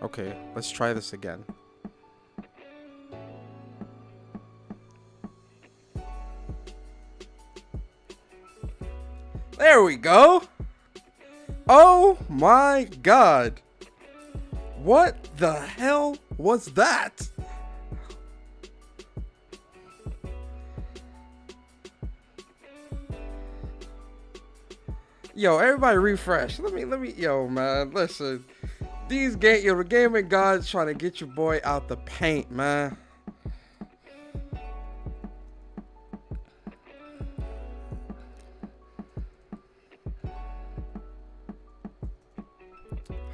Okay, let's try this again. There we go. Oh my god. What the hell was that? Yo, everybody refresh. Let me, yo, man, listen. The gaming gods trying to get your boy out the paint, man.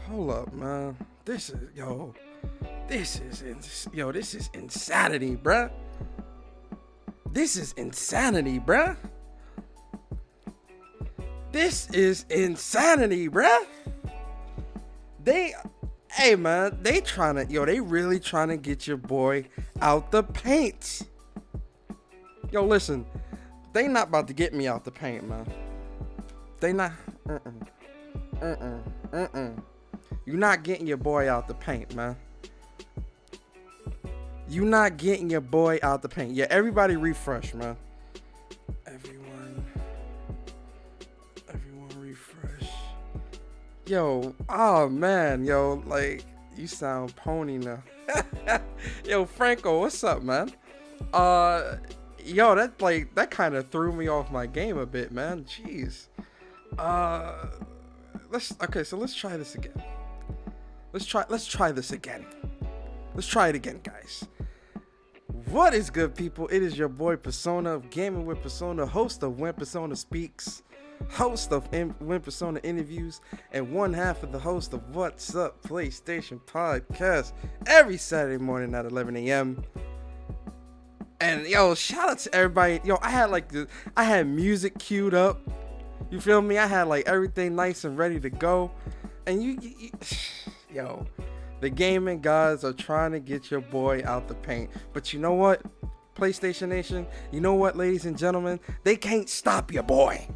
Hold up, man. This is insanity, bruh. This is insanity, bruh. This is insanity, bruh. They really trying to get your boy out the paint. Yo, listen, they not about to get me out the paint, man. They not. You're not getting your boy out the paint, man. You not getting your boy out the paint. Yeah, everybody refresh, man. Everyone refresh. Yo, oh man, yo, like, you sound pony now. Yo, Franco, what's up, man? Yo, that kind of threw me off my game a bit, man. Jeez. So let's try this again. Let's try this again. Let's try it again, guys. What is good, people? It is your boy Persona of Gaming with Persona, host of When Persona Speaks, host of When Persona Interviews, and one half of the host of What's Up PlayStation Podcast every Saturday morning at 11 a.m. And yo, shout out to everybody. Yo, I had music queued up. You feel me? I had like everything nice and ready to go. And yo, the gaming gods are trying to get your boy out the paint. But you know what, PlayStation Nation? You know what, ladies and gentlemen? They can't stop your boy.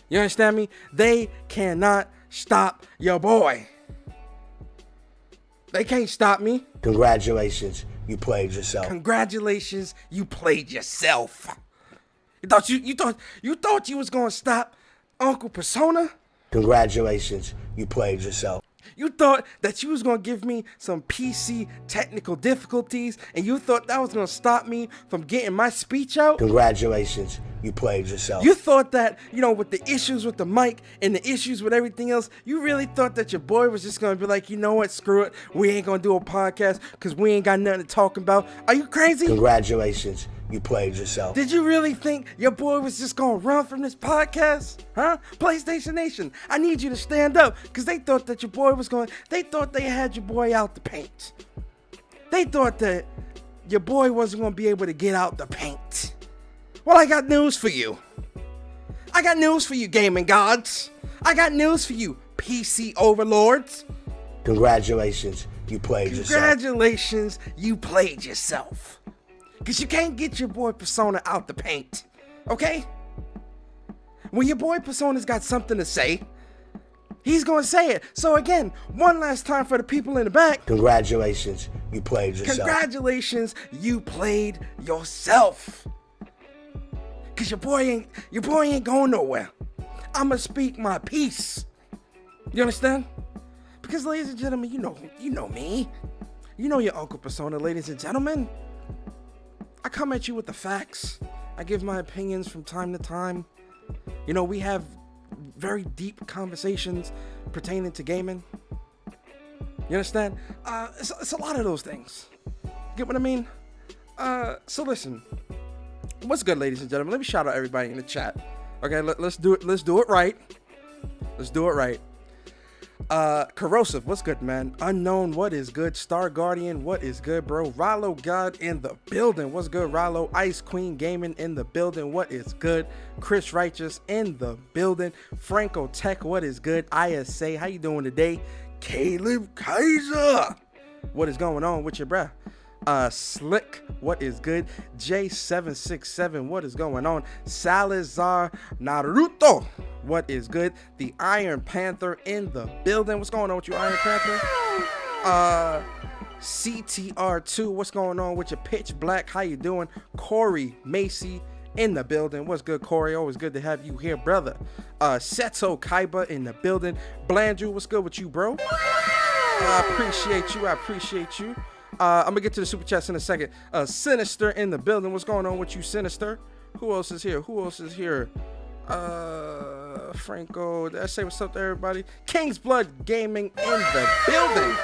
You understand me? They cannot stop your boy. They can't stop me. Congratulations, you played yourself. Congratulations, you played yourself. You thought you was gonna stop Uncle Persona? Congratulations, you played yourself. You thought that you was gonna give me some PC technical difficulties, and you thought that was gonna stop me from getting my speech out? Congratulations, you played yourself. You thought that, with the issues with the mic and the issues with everything else, you really thought that your boy was just gonna be like, you know what, screw it, we ain't gonna do a podcast because we ain't got nothing to talk about. Are you crazy? Congratulations, you played yourself. Did you really think your boy was just gonna run from this podcast? Huh? PlayStation Nation, I need you to stand up, because they thought that your boy was they thought they had your boy out the paint. They thought that your boy wasn't gonna be able to get out the paint. Well, I got news for you. I got news for you, gaming gods. I got news for you, PC overlords. Congratulations, you played yourself. Congratulations, you played yourself. Because you can't get your boy Persona out the paint, okay? When your boy Persona's got something to say, he's going to say it. So again, one last time for the people in the back. Congratulations, you played yourself. Congratulations, you played yourself. Because your boy ain't going nowhere. I'm going to speak my piece. You understand? Because, ladies and gentlemen, you know me. You know your Uncle Persona, ladies and gentlemen. I come at you with the facts. I give my opinions from time to time. We have very deep conversations pertaining to gaming. You understand? It's a lot of those things. Get what I mean? So listen. What's good, ladies and gentlemen? Let me shout out everybody in the chat. Okay, let's do it. Let's do it right. Let's do it right. Corrosive, what's good, man? Unknown, what is good? Star Guardian, what is good, bro? Rallo God in the building, what's good? Rallo Ice Queen Gaming in the building, what is good? Chris Righteous in the building. Franco Tech, what is good? ISA, how you doing today? Caleb Kaiser, what is going on with your bruh? Slick, what is good? J767, what is going on? Salazar Naruto, what is good? The Iron Panther in the building. What's going on with you, Iron Panther? CTR2, what's going on with your pitch black? How you doing? Corey Macy in the building. What's good, Corey? Always good to have you here, brother. Seto Kaiba in the building. Blandrew, what's good with you, bro? I appreciate you. I'm gonna get to the super chats in a second. Sinister in the building. What's going on with you, Sinister? Who else is here? Franco. Did I say what's up to everybody? King's Blood Gaming in the building.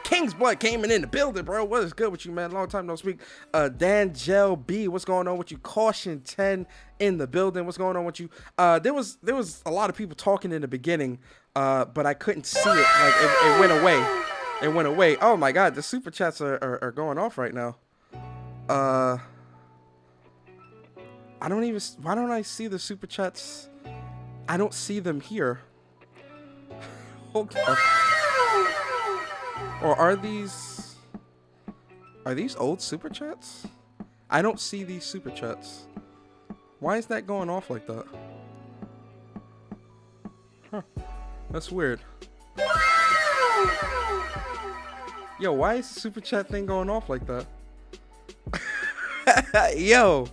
King's Blood Gaming in the building, bro. What is good with you, man? Long time no speak. Dangel B, what's going on with you? Caution 10 in the building. What's going on with you? There was a lot of people talking in the beginning, but I couldn't see it. Like it went away. It went away. Oh my God, the super chats are going off right now. Why don't I see the super chats? I don't see them here. Hold on. Or are these old super chats? I don't see these super chats. Why is that going off like that? Huh. That's weird. Yo, why is the super chat thing going off like that? Yo,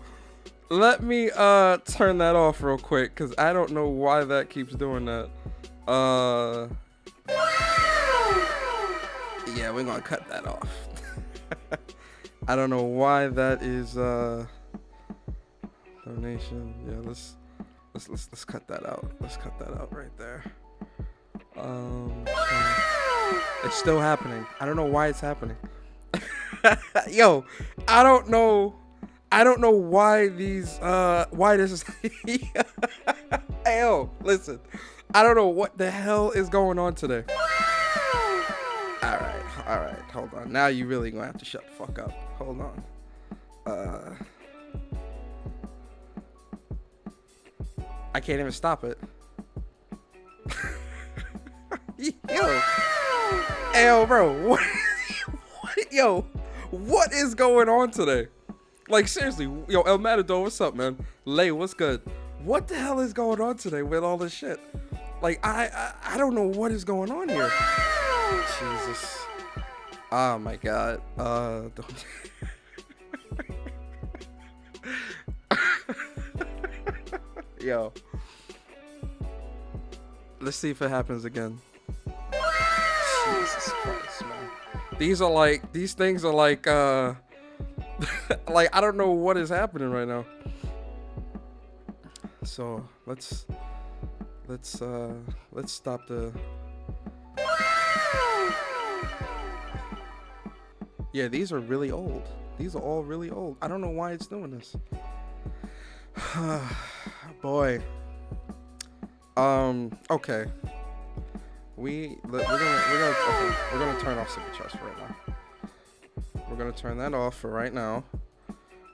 let me turn that off real quick, because I don't know why that keeps doing that. Yeah, we're gonna cut that off. I don't know why that is donation. Yeah, let's cut that out. Let's cut that out right there. It's still happening. I don't know why it's happening. Yo, I don't know why these why this is Hey, yo, listen. I don't know what the hell is going on today. All right, hold on. Now you really gonna have to shut the fuck up. Hold on. I can't even stop it. Yo, bro, what is going on today? Like, seriously, yo, El Matador, what's up, man? Lay, what's good? What the hell is going on today with all this shit? Like, I don't know what is going on here. Jesus. Oh my God. Don't. Yo. Let's see if it happens again. Jesus Christ, man. These things are like, like, I don't know what is happening right now. So let's stop the. Yeah, these are really old. These are all really old. I don't know why it's doing this. Boy. Okay. We're gonna turn off super chats for right now. We're gonna turn that off for right now.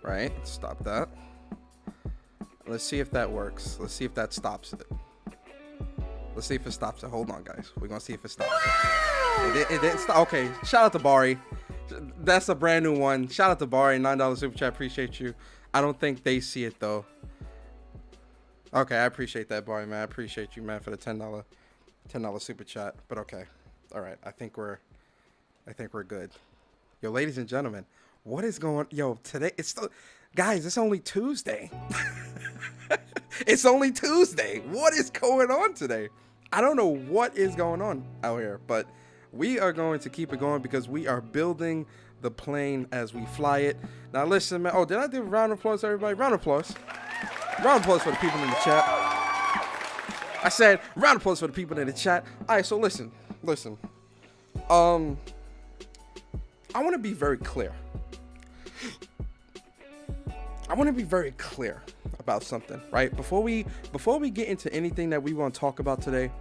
Right? Stop that. Let's see if that works. Let's see if that stops it. Let's see if it stops it. Hold on, guys. We're gonna see if it stops it. It didn't stop. Okay. Shout out to Bari. That's a brand new one. Shout out to Bari. $9 super chat. Appreciate you. I don't think they see it though. Okay, I appreciate that, Bari, man. I appreciate you, man, for the $10 super chat. But okay. All right. I think we're good. Yo, ladies and gentlemen, what is going? Yo, today it's still, guys. It's only Tuesday. It's only Tuesday. What is going on today? I don't know what is going on out here, but we are going to keep it going because we are building the plane as we fly it. Now, listen, man. Oh, did I do a round of applause, everybody? Round of applause. Round of applause for the people in the chat. I said round of applause for the people in the chat. All right, so listen. I want to be very clear. About something, right? Before we get into anything that we want to talk about today,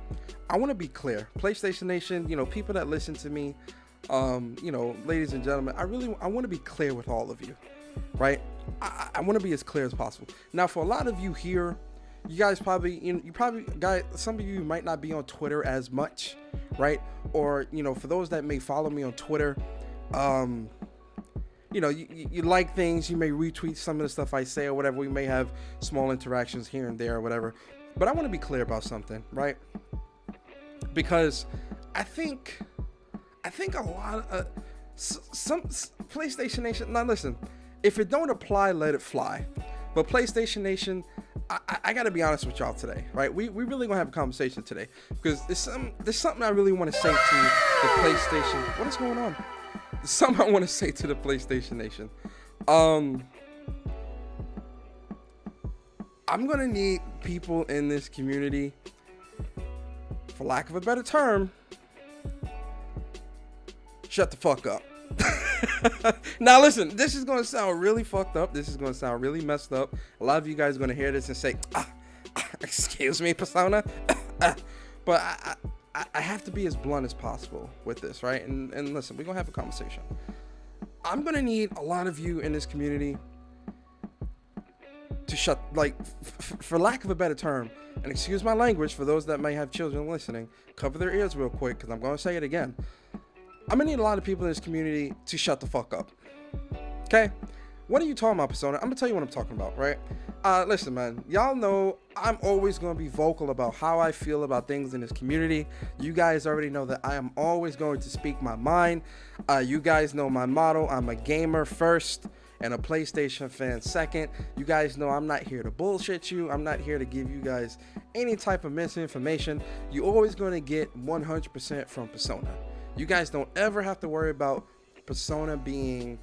I want to be clear. PlayStation Nation, people that listen to me, ladies and gentlemen, I want to be clear with all of you, right? I want to be as clear as possible. Now, for a lot of you here, you guys some of you might not be on Twitter as much, right? Or, for those that may follow me on Twitter, you like things, you may retweet some of the stuff I say or whatever. We may have small interactions here and there or whatever. But I want to be clear about something, right? Because I think I think a lot of PlayStation Nation. Now listen, if it don't apply, let it fly. But PlayStation Nation, I gotta be honest with y'all today, right? We really gonna have a conversation today because there's something I really want to say to the PlayStation. What is going on? There's something I want to say to the PlayStation Nation. I'm gonna need people in this community, for lack of a better term, shut the fuck up. Now listen, this is gonna sound really fucked up. This is gonna sound really messed up. A lot of you guys are gonna hear this and say, excuse me, Persona. But I have to be as blunt as possible with this, right? And listen, we're gonna have a conversation. I'm gonna need a lot of you in this community to shut, like, for lack of a better term, and excuse my language for those that may have children listening, cover their ears real quick because I'm gonna say it again. I'm gonna need a lot of people in this community to shut the fuck up. Okay? What are you talking about, Persona? I'm gonna tell you what I'm talking about, right? Listen, man. Y'all know I'm always gonna be vocal about how I feel about things in this community. You guys already know that I am always going to speak my mind. You guys know my motto. I'm a gamer first and a PlayStation fan second. You guys know I'm not here to bullshit you. I'm not here to give you guys any type of misinformation. You're always gonna get 100% from Persona. You guys don't ever have to worry about Persona being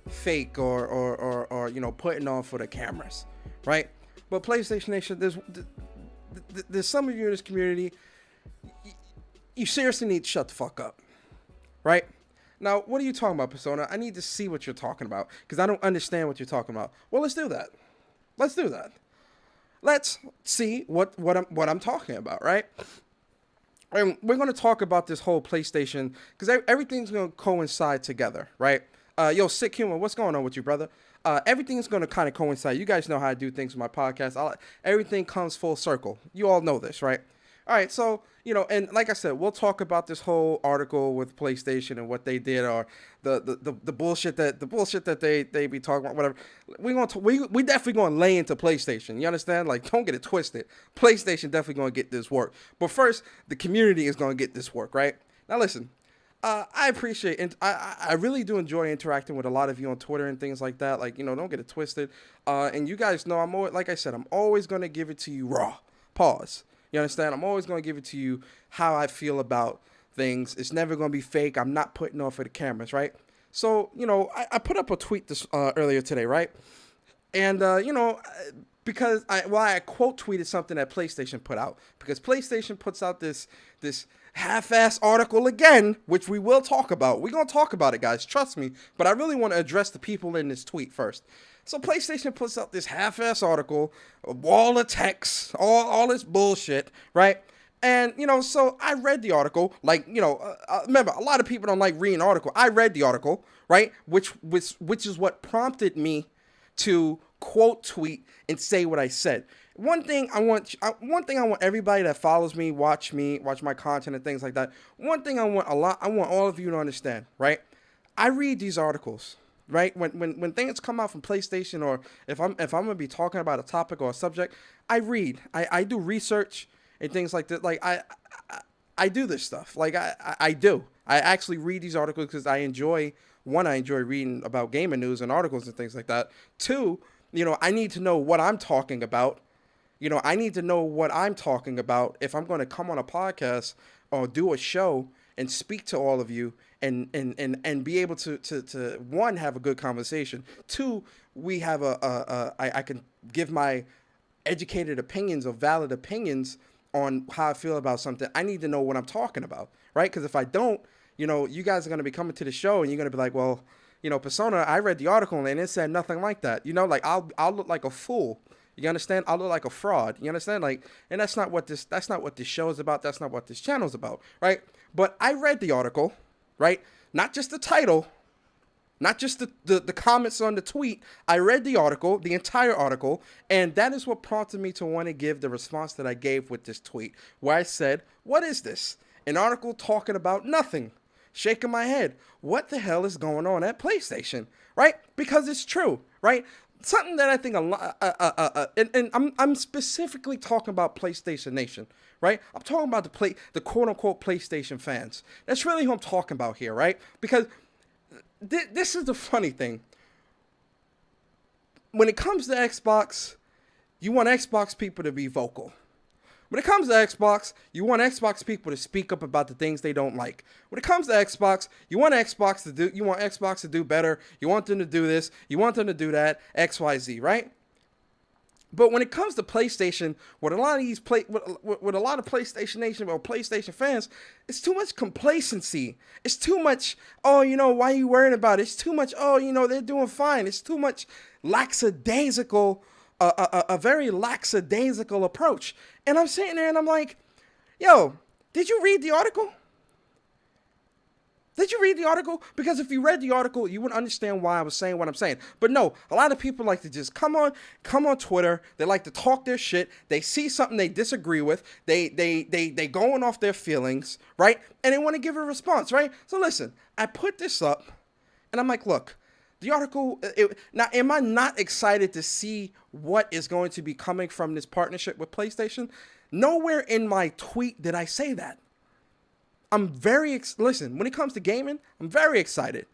fake or you know, putting on for the cameras, right? But PlayStation Nation, there's some of you in this community, you seriously need to shut the fuck up, right? Now, what are you talking about, Persona? I need to see what you're talking about because I don't understand what you're talking about. Well, let's do that. Let's do that. Let's see what I'm talking about, right? And we're going to talk about this whole PlayStation because everything's going to coincide together, right? Yo, Sick Humor, what's going on with you, brother? Everything's going to kind of coincide. You guys know how I do things with my podcast. Everything comes full circle. You all know this, right? All right, so, you know, and like I said, we'll talk about this whole article with PlayStation and what they did, or the bullshit that they be talking about, whatever. We definitely gonna lay into PlayStation. You understand? Like, don't get it twisted. PlayStation definitely gonna get this work, but first, the community is gonna get this work, right? Now, listen. I appreciate and I really do enjoy interacting with a lot of you on Twitter and things like that. Like, you know, don't get it twisted. And you guys know like I said, I'm always gonna give it to you raw. Pause. You understand? I'm always going to give it to you how I feel about things. It's never going to be fake. I'm not putting on for the cameras, right? So, you know, I put up a tweet this earlier today, right? And, you know, because I quote tweeted something that PlayStation put out. Because PlayStation puts out this half-ass article again, which we will talk about. We're going to talk about it, guys. Trust me. But I really want to address the people in this tweet first. So PlayStation puts out this half-ass article, a wall of text, all this bullshit, right? And, you know, so I read the article, like, you know, remember, a lot of people don't like reading article. I read the article, right? Which is what prompted me to quote tweet and say what I said. One thing I want everybody that follows me, watch my content and things like that. One thing I want all of you to understand, right? I read these articles. Right, when things come out from PlayStation, or if I'm gonna be talking about a topic or a subject, I read, I do research and things like that. Like I do this stuff. Like I do. I actually read these articles because I enjoy reading about gaming news and articles and things like that. Two, you know, I need to know what I'm talking about. You know, I need to know what I'm talking about if I'm going to come on a podcast or do a show and speak to all of you and be able to one, have a good conversation. Two, we have I can give my educated opinions or valid opinions on how I feel about something. I need to know what I'm talking about, right? Because if I don't, you know, you guys are going to be coming to the show and you're going to be like, well, you know, Persona, I read the article and it said nothing like that. You know, like I'll look like a fool. You understand? I'll look like a fraud. You understand? Like, and that's not what this show is about. That's not what this channel is about, right? But I read the article, right? Not just the title, not just the comments on the tweet. I read the article, the entire article, and that is what prompted me to want to give the response that I gave with this tweet, where I said, what is this? An article talking about nothing. Shaking my head. What the hell is going on at PlayStation, right? Because it's true, right? something that I think a lot, and I'm specifically talking about PlayStation Nation, right? I'm talking about the quote unquote PlayStation fans. That's really who I'm talking about here, right? Because this is the funny thing. When it comes to Xbox, you want Xbox people to be vocal. When it comes to Xbox, you want Xbox people to speak up about the things they don't like. When it comes to Xbox, you want Xbox to do better. You want them to do this. You want them to do that. X, Y, Z, right? But when it comes to PlayStation, with a lot of PlayStation Nation or PlayStation fans, it's too much complacency. It's too much, oh, why are you worrying about it? It's too much, oh, they're doing fine. It's too much lackadaisical, a very lackadaisical approach. And I'm sitting there and I'm like, yo, did you read the article? Did you read the article? Because if you read the article, you would understand why I was saying what I'm saying. But no, a lot of people like to just come on Twitter. They like to talk their shit. They see something they disagree with. They going off their feelings, right? And they want to give a response, right? So listen, I put this up, and I'm like, look, the article. Now, am I not excited to see what is going to be coming from this partnership with PlayStation? Nowhere in my tweet did I say that. I'm listen, when it comes to gaming, I'm very excited.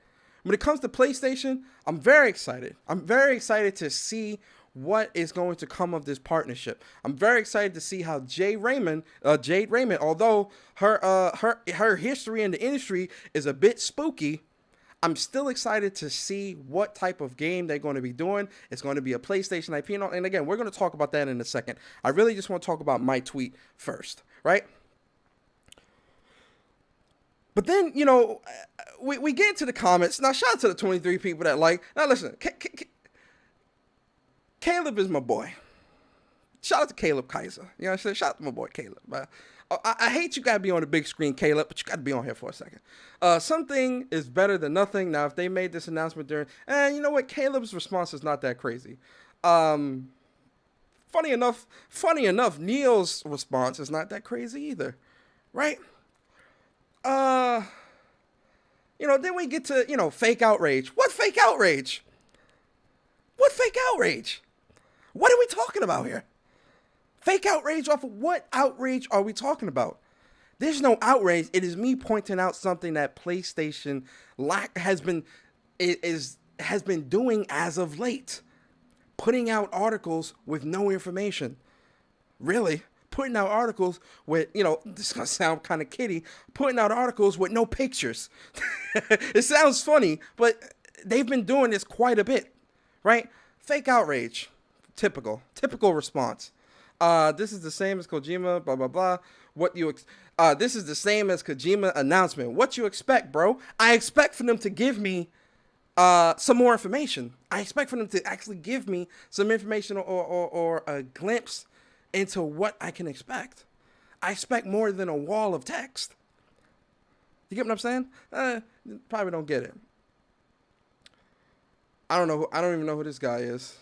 When it comes to PlayStation, I'm very excited. I'm very excited to see what is going to come of this partnership. I'm very excited to see how Jade Raymond, although her history in the industry is a bit spooky, I'm still excited to see what type of game they're going to be doing. It's going to be a PlayStation IP. And again, we're going to talk about that in a second. I really just want to talk about my tweet first, right? But then, we get into the comments. Now, shout out to the 23 people that like. Now, listen, Caleb is my boy. Shout out to Caleb Kaiser. You know what I'm saying? Shout out to my boy Caleb. I hate you got to be on the big screen, Caleb, but you got to be on here for a second. Something is better than nothing. Now, if they made this announcement during... And you know what? Caleb's response is not that crazy. Funny enough, Neil's response is not that crazy either. Right? Then we get to, fake outrage. What fake outrage? What fake outrage? What are we talking about here? Fake outrage off of what outrage are we talking about? There's no outrage. It is me pointing out something that PlayStation has been doing as of late. Putting out articles with no information. Really? Putting out articles with, this is going to sound kind of kiddie, putting out articles with no pictures. It sounds funny, but they've been doing this quite a bit, right? Fake outrage. Typical response. This is the same as Kojima, blah, blah, blah. This is the same as Kojima announcement. What you expect, bro? I expect for them to give me some more information. I expect for them to actually give me some information or a glimpse into what I can expect. I expect more than a wall of text. You get what I'm saying? Probably don't get it. I don't know. I don't even know who this guy is.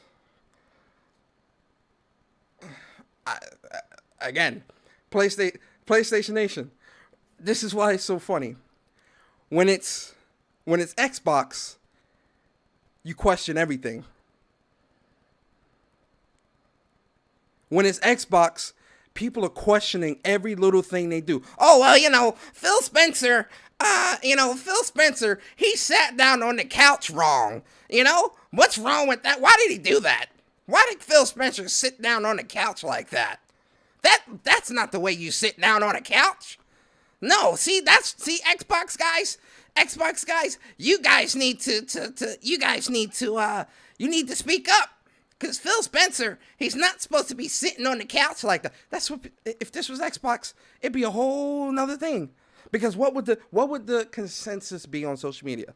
Again, PlayStation Nation. This is why it's so funny. When it's Xbox, you question everything. When it's Xbox, people are questioning every little thing they do. Oh, well, Phil Spencer, he sat down on the couch wrong. What's wrong with that? Why did he do that? Why did Phil Spencer sit down on the couch like that? That's not the way you sit down on a couch. No, Xbox guys, you guys need to speak up. Because Phil Spencer, he's not supposed to be sitting on the couch like that. That's what. If this was Xbox, it'd be a whole nother thing. Because what would the consensus be on social media?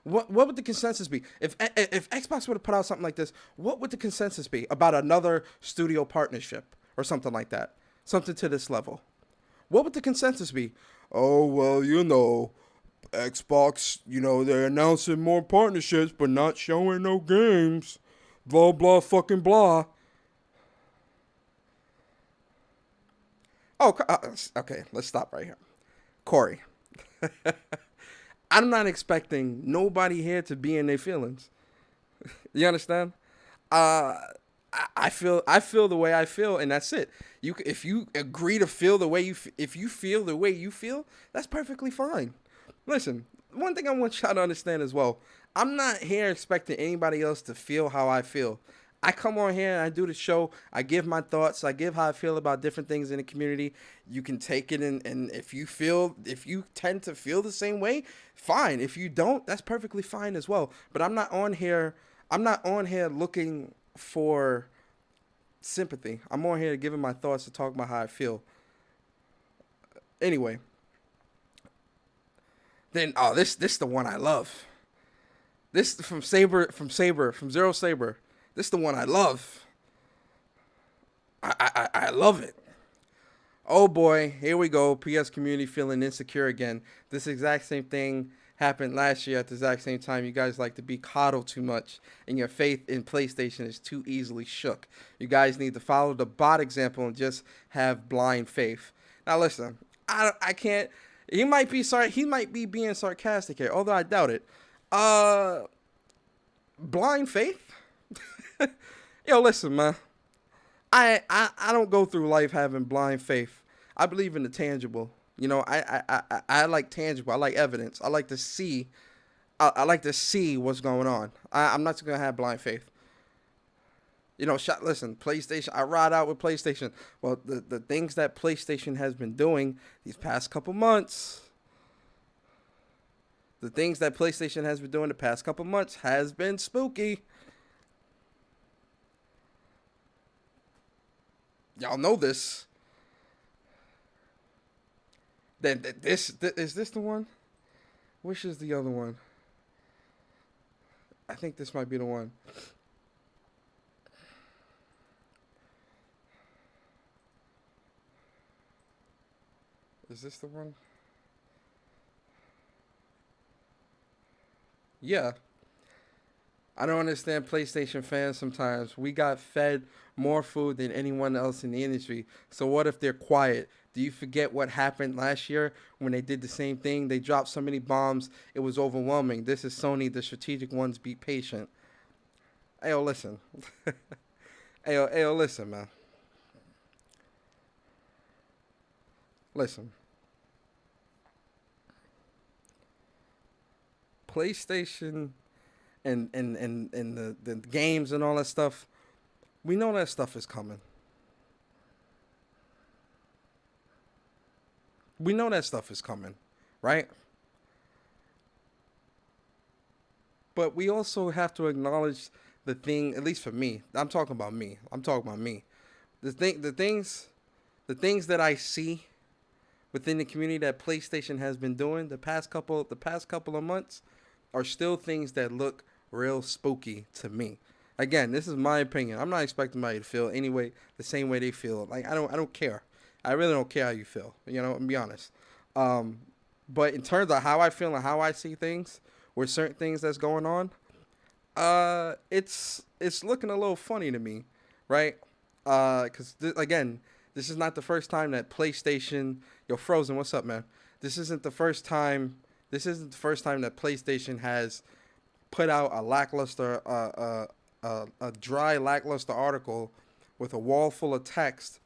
What would the consensus be? If Xbox would have put out something like this, what would the consensus be about another studio partnership or something like that? Something to this level. What would the consensus be? Oh, well, Xbox, they're announcing more partnerships, but not showing no games. Blah, blah, fucking blah. Oh, okay, let's stop right here. Corey. I'm not expecting nobody here to be in their feelings. You understand? Uh, I feel the way I feel, and that's it. If you agree to feel the way if you feel the way you feel, that's perfectly fine. Listen, one thing I want y'all to understand as well. I'm not here expecting anybody else to feel how I feel. I come on here and I do the show. I give my thoughts. I give how I feel about different things in the community. You can take it, and if you tend to feel the same way, fine. If you don't, that's perfectly fine as well. But I'm not on here. I'm not on here looking for sympathy. I'm on here giving my thoughts to talk about how I feel. Anyway, then this the one I love. This from Zero Saber. This the one I love. I love it. Oh boy, here we go. PS community feeling insecure again. This exact same thing happened last year at the exact same time. You guys like to be coddled too much, and your faith in PlayStation is too easily shook. You guys need to follow the bot example and just have blind faith. Now listen, I can't. He might be sorry. He might be being sarcastic here, although I doubt it. Blind faith. Yo, listen, man. I don't go through life having blind faith. I believe in the tangible. You know, I like tangible. I like evidence. I like to see. I like to see what's going on. I'm not gonna have blind faith. You know, listen, PlayStation. I ride out with PlayStation. Well, the things that PlayStation has been doing these past couple months. The things that PlayStation has been doing the past couple months has been spooky. Y'all know this. Then is this the one? Which is the other one? I think this might be the one. Is this the one? Yeah. I don't understand PlayStation fans sometimes. We got fed more food than anyone else in the industry. So what if they're quiet? Do you forget what happened last year when they did the same thing? They dropped so many bombs, it was overwhelming. This is Sony. The strategic ones, be patient. Ayo, listen. Ayo, listen, man. Listen. PlayStation and the games and all that stuff, we know that stuff is coming. We know that stuff is coming, right? But we also have to acknowledge the thing, at least for me. I'm talking about me. The things that I see within the community that PlayStation has been doing the past couple of months are still things that look real spooky to me. Again, this is my opinion. I'm not expecting anybody to feel anyway the same way they feel. Like I don't care. I really don't care how you feel. You know, to be honest. But in terms of how I feel and how I see things, with certain things that's going on, it's looking a little funny to me, right? Because again, this is not the first time that PlayStation. Yo, Frozen, what's up, man? This isn't the first time that PlayStation has put out a lackluster, a dry, lackluster article with a wall full of text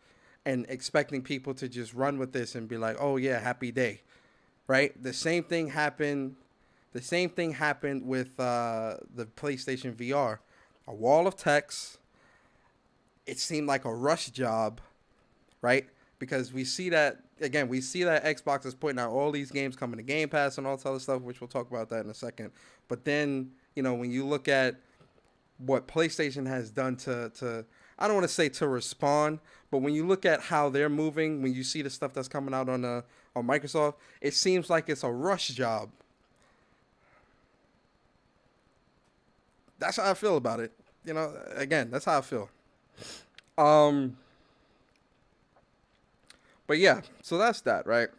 and expecting people to just run with this and be like, "Oh yeah, happy day," right? The same thing happened with the PlayStation VR. A wall of text. It seemed like a rush job, right? Because we see that Xbox is putting out all these games coming to GamePass and all this other stuff, which we'll talk about that in a second. But then, you know, when you look at what PlayStation has done to I don't want to say to respond, but when you look at how they're moving, when you see the stuff that's coming out on Microsoft, it seems like it's a rush job. That's how I feel about it. You know, again, that's how I feel. But yeah, so that's that, right?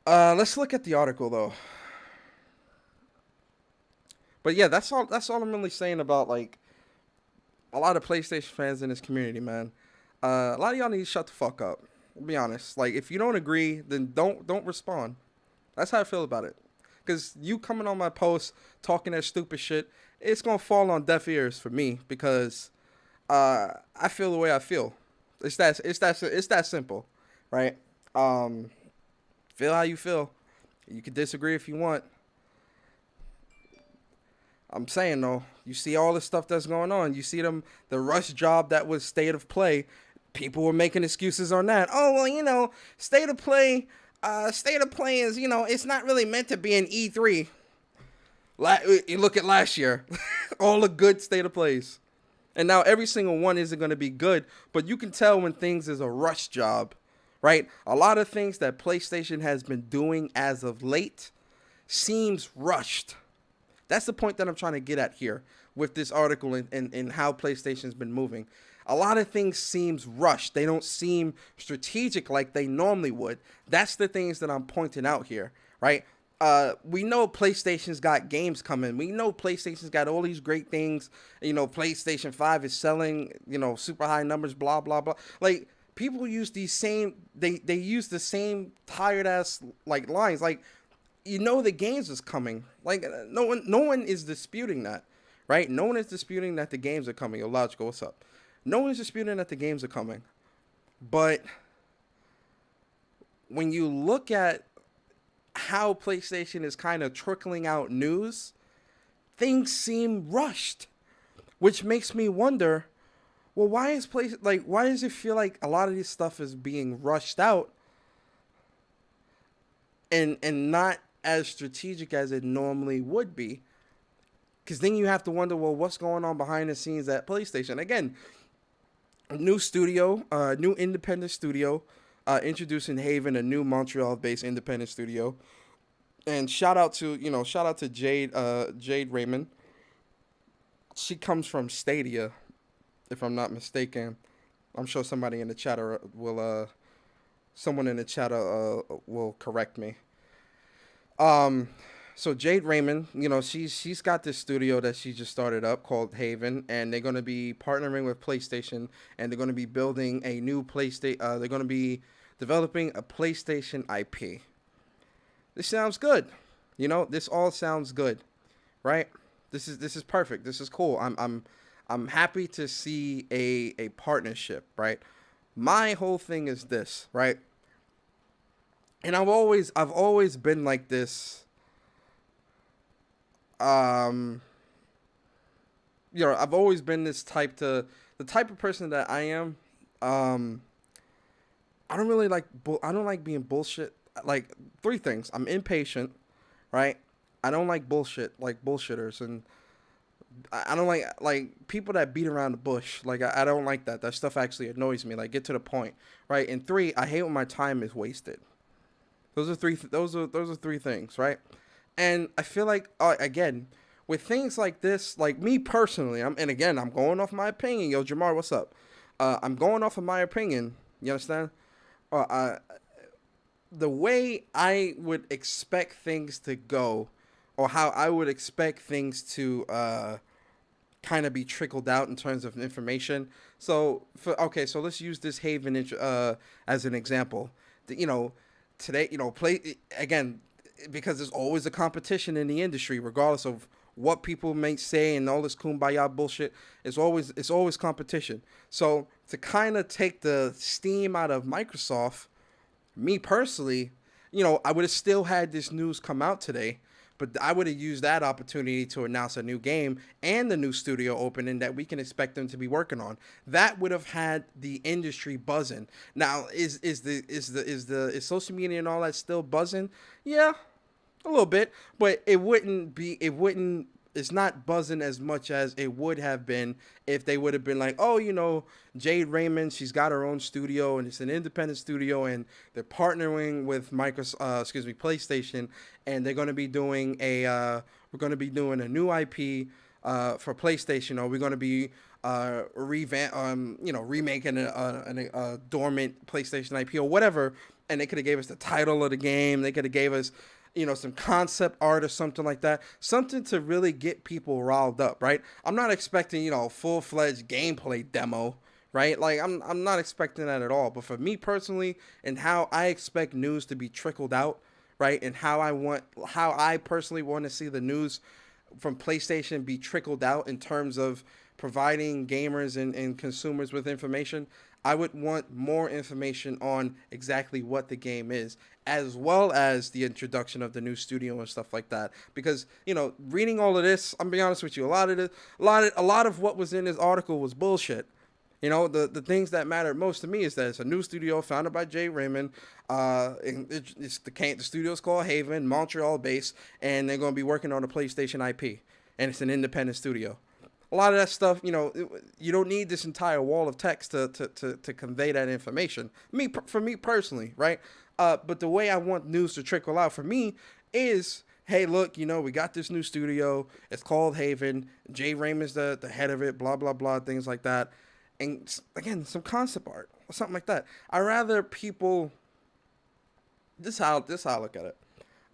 Let's look at the article though. But yeah, that's all I'm really saying about like a lot of PlayStation fans in this community, man. A lot of y'all need to shut the fuck up. I'll be honest. Like if you don't agree, then don't respond. That's how I feel about it. Because you coming on my post talking that stupid shit, it's gonna fall on deaf ears for me because I feel the way I feel. It's that simple, right? Feel how you feel. You can disagree if you want. I'm saying though, you see all the stuff that's going on. You see the rush job that was State of Play. People were making excuses on that. Oh well, State of Play. State of Play is it's not really meant to be an E3. You look at last year, all the good State of Plays, and now every single one isn't going to be good. But you can tell when things is a rush job, right? A lot of things that PlayStation has been doing as of late seems rushed. That's the point that I'm trying to get at here with this article and how PlayStation's been moving. A lot of things seems rushed. They don't seem strategic like they normally would. That's the things that I'm pointing out here, right? We know PlayStation's got games coming. We know PlayStation's got all these great things. PlayStation 5 is selling, super high numbers, blah, blah, blah. Like, people use these same, they use the same tired ass, like, lines. Like, the games is coming. Like, no one is disputing that, right? No one is disputing that the games are coming. Yo, Logical, what's up? No one is disputing that the games are coming. But when you look at how PlayStation is kind of trickling out news, things seem rushed, which makes me wonder, well, why does it feel like a lot of this stuff is being rushed out and not as strategic as it normally would be? Because then you have to wonder, well, what's going on behind the scenes at PlayStation? Again, new studio, new independent studio, introducing Haven, a new Montreal-based independent studio. And shout out to Jade Raymond. She comes from Stadia, if I'm not mistaken. I'm sure somebody in the chat someone in the chat will correct me. So Jade Raymond, she's got this studio that she just started up called Haven, and they're going to be partnering with PlayStation, and they're going to be building a new PlayStation. They're going to be developing a PlayStation IP. This sounds good. This all sounds good, right? This is perfect. This is cool. I'm happy to see a partnership, right? My whole thing is this, right? And I've always been like this. I've always been the type of person that I am. I don't really I don't like being bullshit. Like, three things. I'm impatient, right? I don't like bullshit, like bullshitters, and I don't like people that beat around the bush. Like, I don't like that. That stuff actually annoys me. Like, get to the point, right? And three, I hate when my time is wasted. Those are three things, right? And I feel like, again, with things like this, like me personally, I'm going off my opinion. Yo, Jamar, what's up? I'm going off of my opinion. You understand? The way I would expect things to go, or how I would expect things to kind of be trickled out in terms of information. So let's use this Haven as an example. Today, play again, because there's always a competition in the industry, regardless of what people may say and all this kumbaya bullshit. It's always competition. So to kind of take the steam out of Microsoft, me personally, I would have still had this news come out today, but I would have used that opportunity to announce a new game and the new studio opening that we can expect them to be working on. That would have had the industry buzzing. Now, is social media and all that still buzzing? Yeah, a little bit, but it's not buzzing as much as it would have been if they would have been like, oh, Jade Raymond, she's got her own studio and it's an independent studio and they're partnering with PlayStation, and they're going to be doing a new IP for PlayStation, or we're going to be remaking a dormant PlayStation IP or whatever, and they could have gave us the title of the game, they could have gave us some concept art or something like that. Something to really get people riled up, right? I'm not expecting, full-fledged gameplay demo, right? Like, I'm not expecting that at all. But for me personally, and how I expect news to be trickled out, right? And how I personally want to see the news from PlayStation be trickled out in terms of providing gamers and consumers with information. I would want more information on exactly what the game is, as well as the introduction of the new studio and stuff like that. Because, you know, reading all of this, I'm being honest with you, a lot of what was in this article was bullshit. You know, the things that mattered most to me is that it's a new studio founded by Jay Raymond. And the studio's called Haven, Montreal based, and they're going to be working on a PlayStation IP. And it's an independent studio. A lot of that stuff, you know, you don't need this entire wall of text to convey that information. For me personally, right? But the way I want news to trickle out for me is, hey, look, you know, we got this new studio. It's called Haven. Jay Raymond's the head of it, blah, blah, blah, things like that. And again, some concept art or something like that. I rather people. This is how I look at it.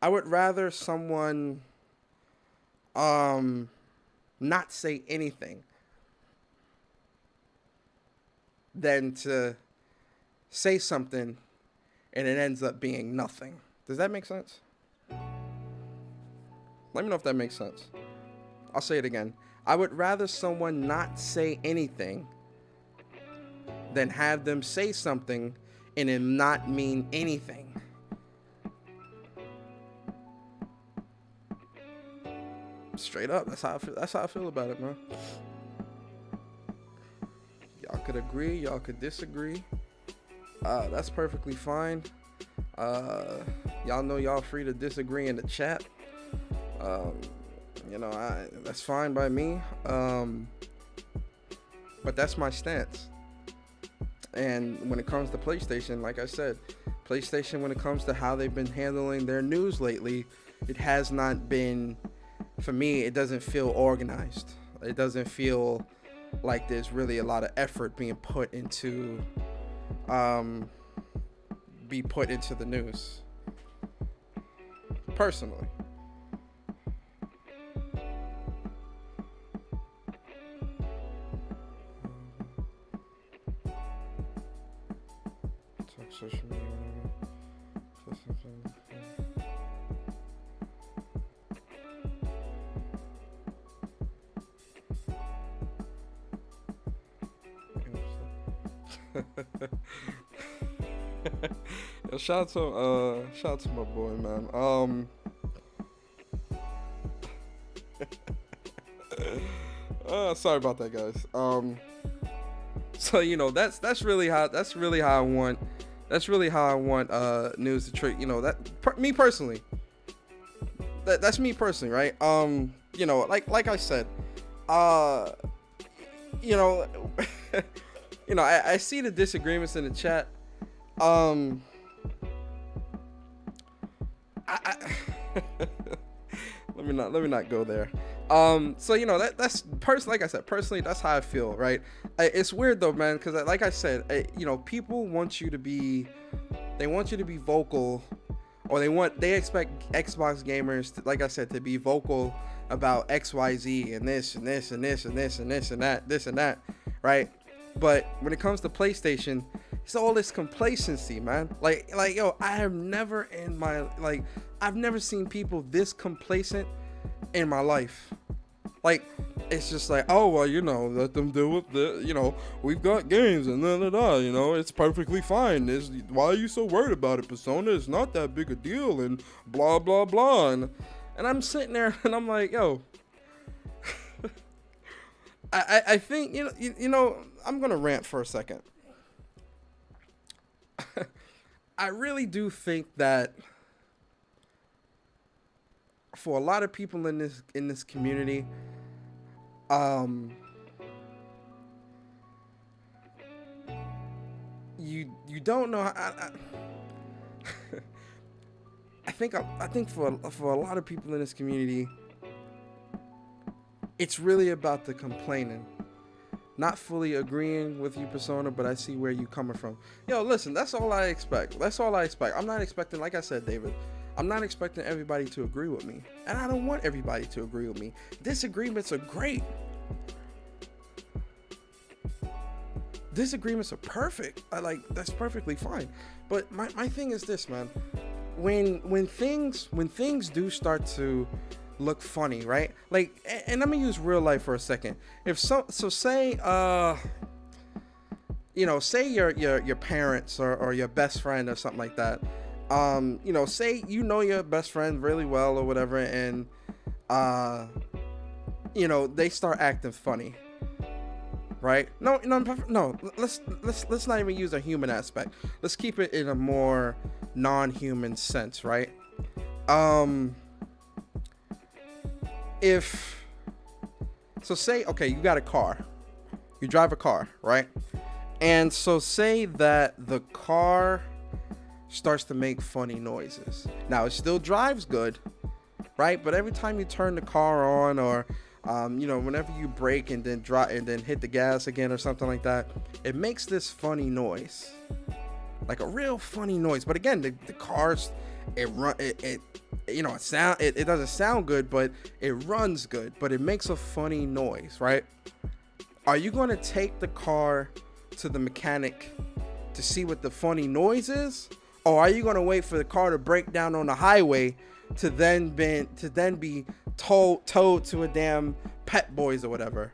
I would rather someone, not say anything than to say something and it ends up being nothing. Does that make sense? Let me know if that makes sense. I'll say it again. I would rather someone not say anything than have them say something and it not mean anything. Straight up, that's how I feel about it, man. Y'all could agree, y'all could disagree. That's perfectly fine. Y'all know y'all free to disagree in the chat. You know, that's fine by me. But that's my stance. And when it comes to PlayStation, like I said, PlayStation, when it comes to how they've been handling their news lately, it has not been, for me, it doesn't feel organized. It doesn't feel like there's really a lot of effort being put into the news. Personally. Social media. Shout out to my boy, man. Sorry about that, guys. So you know, that's really how I want news to trick. You know, me personally. That's me personally, right? You know, like I said, you know, you know, I see the disagreements in the chat. Let me not go there. So you know, that's like I said, personally, that's how I feel, right? It's weird though, man, because like I said, you know, people want you to be vocal, or they expect Xbox gamers to, like I said, to be vocal about XYZ and this and this and this and this and this and that, right? But when it comes to PlayStation, it's all this complacency, man. Like yo, I've never seen people this complacent in my life. Like, it's just like, oh, well, you know, let them do it. You know, we've got games and you know, it's perfectly fine. Why are you so worried about it, Persona? It's not that big a deal and blah, blah, blah. And I'm sitting there and I'm like, yo, I think, you know, I'm going to rant for a second. I really do think that for a lot of people in this community, you don't know. I think for a lot of people in this community, it's really about the complaining. Not fully agreeing with you, Persona, but I see where you coming from. Yo, listen, that's all I expect. I'm not expecting, like I said, David, I'm not expecting everybody to agree with me. And I don't want everybody to agree with me. Disagreements are great. Disagreements are perfect. That's perfectly fine. But my thing is this, man. when things do start to look funny, right? Like, and let me use real life for a second. If so say say your parents or your best friend or something like that. Say your best friend really well or whatever, and they start acting funny, right? No. Let's not even use a human aspect. Let's keep it in a more non-human sense, right? Say, okay, you got a car, you drive a car, right? And so say that the car starts to make funny noises. Now, it still drives good, right? But every time you turn the car on, or whenever you brake and then drop and then hit the gas again or something like that, it makes this funny noise, like a real funny noise. But again, the cars, it doesn't sound good, but it runs good, but it makes a funny noise, right? Are you going to take the car to the mechanic to see what the funny noise is, or are you going to wait for the car to break down on the highway to then be towed to a damn Pet Boys or whatever?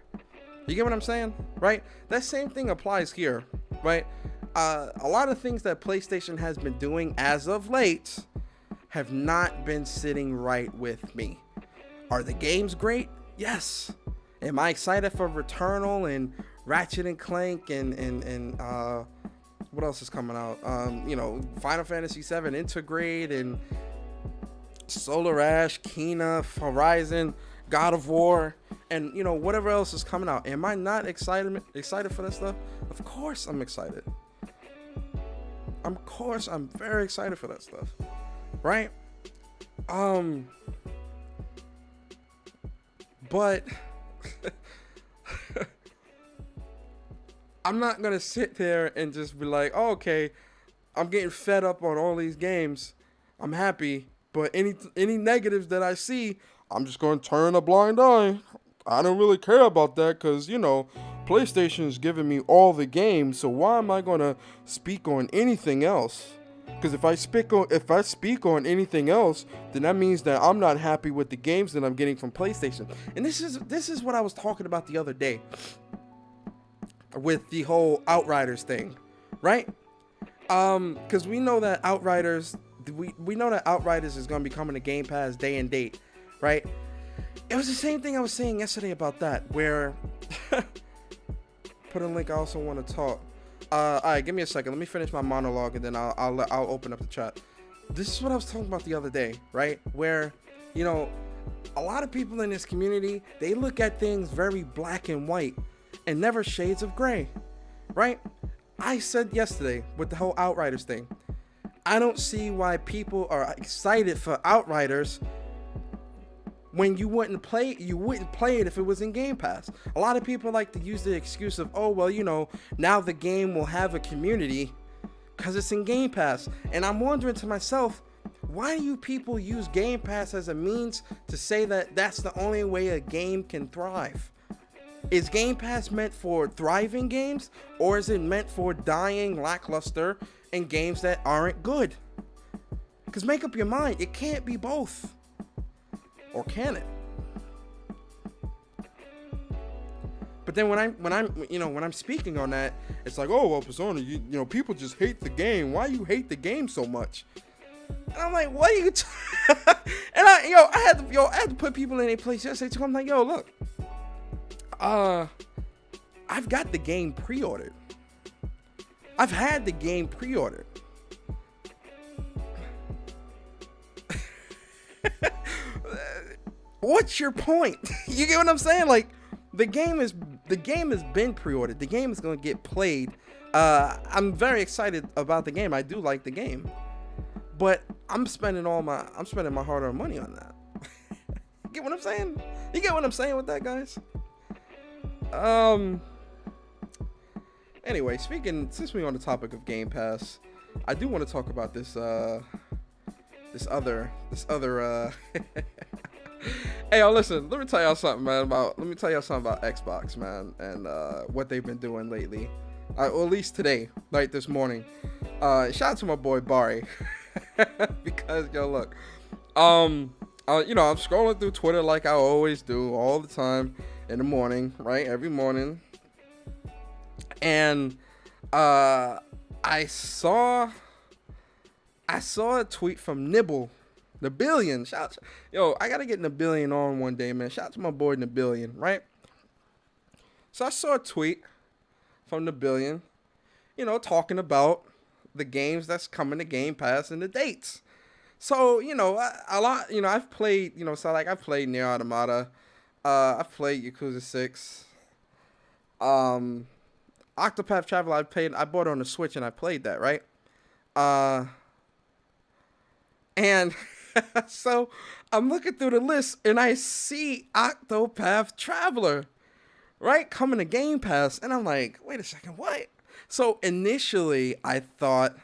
You get what I'm saying, right? That same thing applies here, right? A lot of things that PlayStation has been doing as of late have not been sitting right with me. Are the games great? Yes. Am I excited for Returnal and Ratchet and Clank and what else is coming out? Final Fantasy VII Integrate and Solar Ash, Kena, Horizon, God of War, and whatever else is coming out. Am I not excited for that stuff? Of course I'm excited. Of course I'm very excited for that stuff, right? But I'm not gonna sit there and just be like, oh, okay, I'm getting fed up on all these games. I'm happy, but any negatives that I see, I'm just gonna turn a blind eye. I don't really care about that because PlayStation is giving me all the games. So why am I gonna speak on anything else? Because if I speak on anything else, then that means that I'm not happy with the games that I'm getting from PlayStation. And this is what I was talking about the other day with the whole Outriders thing, right? Because we know that Outriders is going to be coming to Game Pass day and date, right? It was the same thing I was saying yesterday about that, where put a link. I also want to talk. All right, give me a second. Let me finish my monologue, and then I'll open up the chat. This is what I was talking about the other day, right? Where, a lot of people in this community, they look at things very black and white and never shades of gray, right? I said yesterday with the whole Outriders thing, I don't see why people are excited for Outriders when you wouldn't play it if it was in Game Pass. A lot of people like to use the excuse of, oh, well, now the game will have a community because it's in Game Pass. And I'm wondering to myself, why do you people use Game Pass as a means to say that that's the only way a game can thrive? Is Game Pass meant for thriving games, or is it meant for dying, lackluster, and games that aren't good? Because make up your mind, it can't be both. Or can it? But then when I'm speaking on that, it's like, oh, well, Persona, people just hate the game. Why you hate the game so much? And I'm like, what are you? And I had to put people in a place yesterday too. I'm like, yo, look, I've got the game pre-ordered. I've had the game pre-ordered. What's your point? You get what I'm saying? Like, the game has been pre-ordered. The game is going to get played. I'm very excited about the game. I do like the game, but I'm spending my hard-earned money on that. Get what I'm saying? You get what I'm saying with that, guys? Anyway, since we're on the topic of Game Pass, I do want to talk about this other Hey, yo, listen, let me tell y'all something about Xbox, man, and what they've been doing lately. Or at least today, like this morning. Shout out to my boy Barry. Because yo, look, I'm scrolling through Twitter like I always do all the time in the morning, right? Every morning, and I saw a tweet from the Billion. Yo, I gotta get Billion on one day, man. Shout out to my boy Billion, right? So I saw a tweet from the Billion, talking about the games that's coming to Game Pass and the dates. So, a lot, I've played, I've played Nier Automata. I've played Yakuza 6. Octopath Traveler, I bought it on the Switch and I played that, right? And so I'm looking through the list and I see Octopath Traveler, right? Coming to Game Pass. And I'm like, wait a second, what? So initially I thought,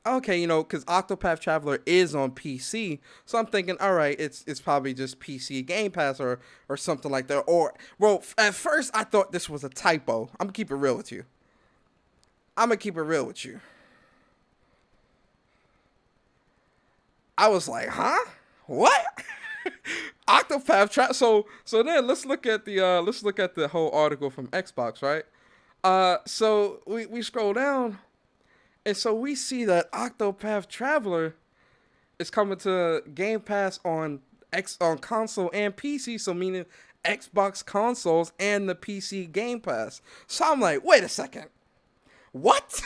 okay, because Octopath Traveler is on PC, so I'm thinking, all right, it's probably just PC Game Pass or something like that. Or, well, at first I thought this was a typo. I'm gonna keep it real with you. I was like, huh? What? Octopath Traveler. So then let's look at the whole article from Xbox, right? So we scroll down. And so we see that Octopath Traveler is coming to Game Pass on console and PC, so meaning Xbox consoles and the PC Game Pass. So I'm like, wait a second. What?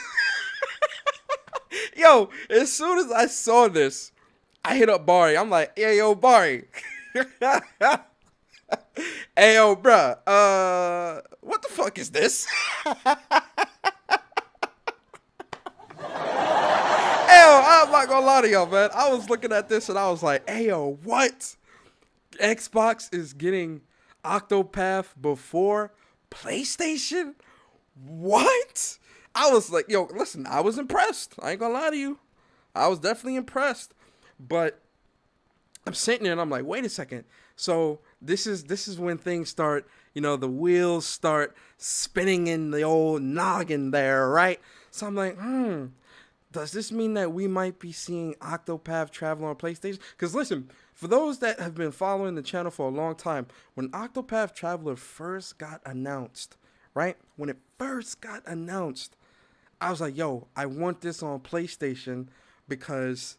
Yo, as soon as I saw this, I hit up Barry. I'm like, hey, yo, Barry. Hey, yo, bruh. What the fuck is this? I'm not gonna lie to y'all, man. I was looking at this and I was like, hey, yo, what? Xbox is getting Octopath before PlayStation? What? I was like, yo, listen, I was impressed. I ain't gonna lie to you. I was definitely impressed. But I'm sitting there and I'm like, wait a second. So this is when things start, the wheels start spinning in the old noggin there, right? So I'm like, does this mean that we might be seeing Octopath Traveler on PlayStation? Because listen, for those that have been following the channel for a long time, when Octopath Traveler first got announced, right? When it first got announced, I was like, yo, I want this on PlayStation because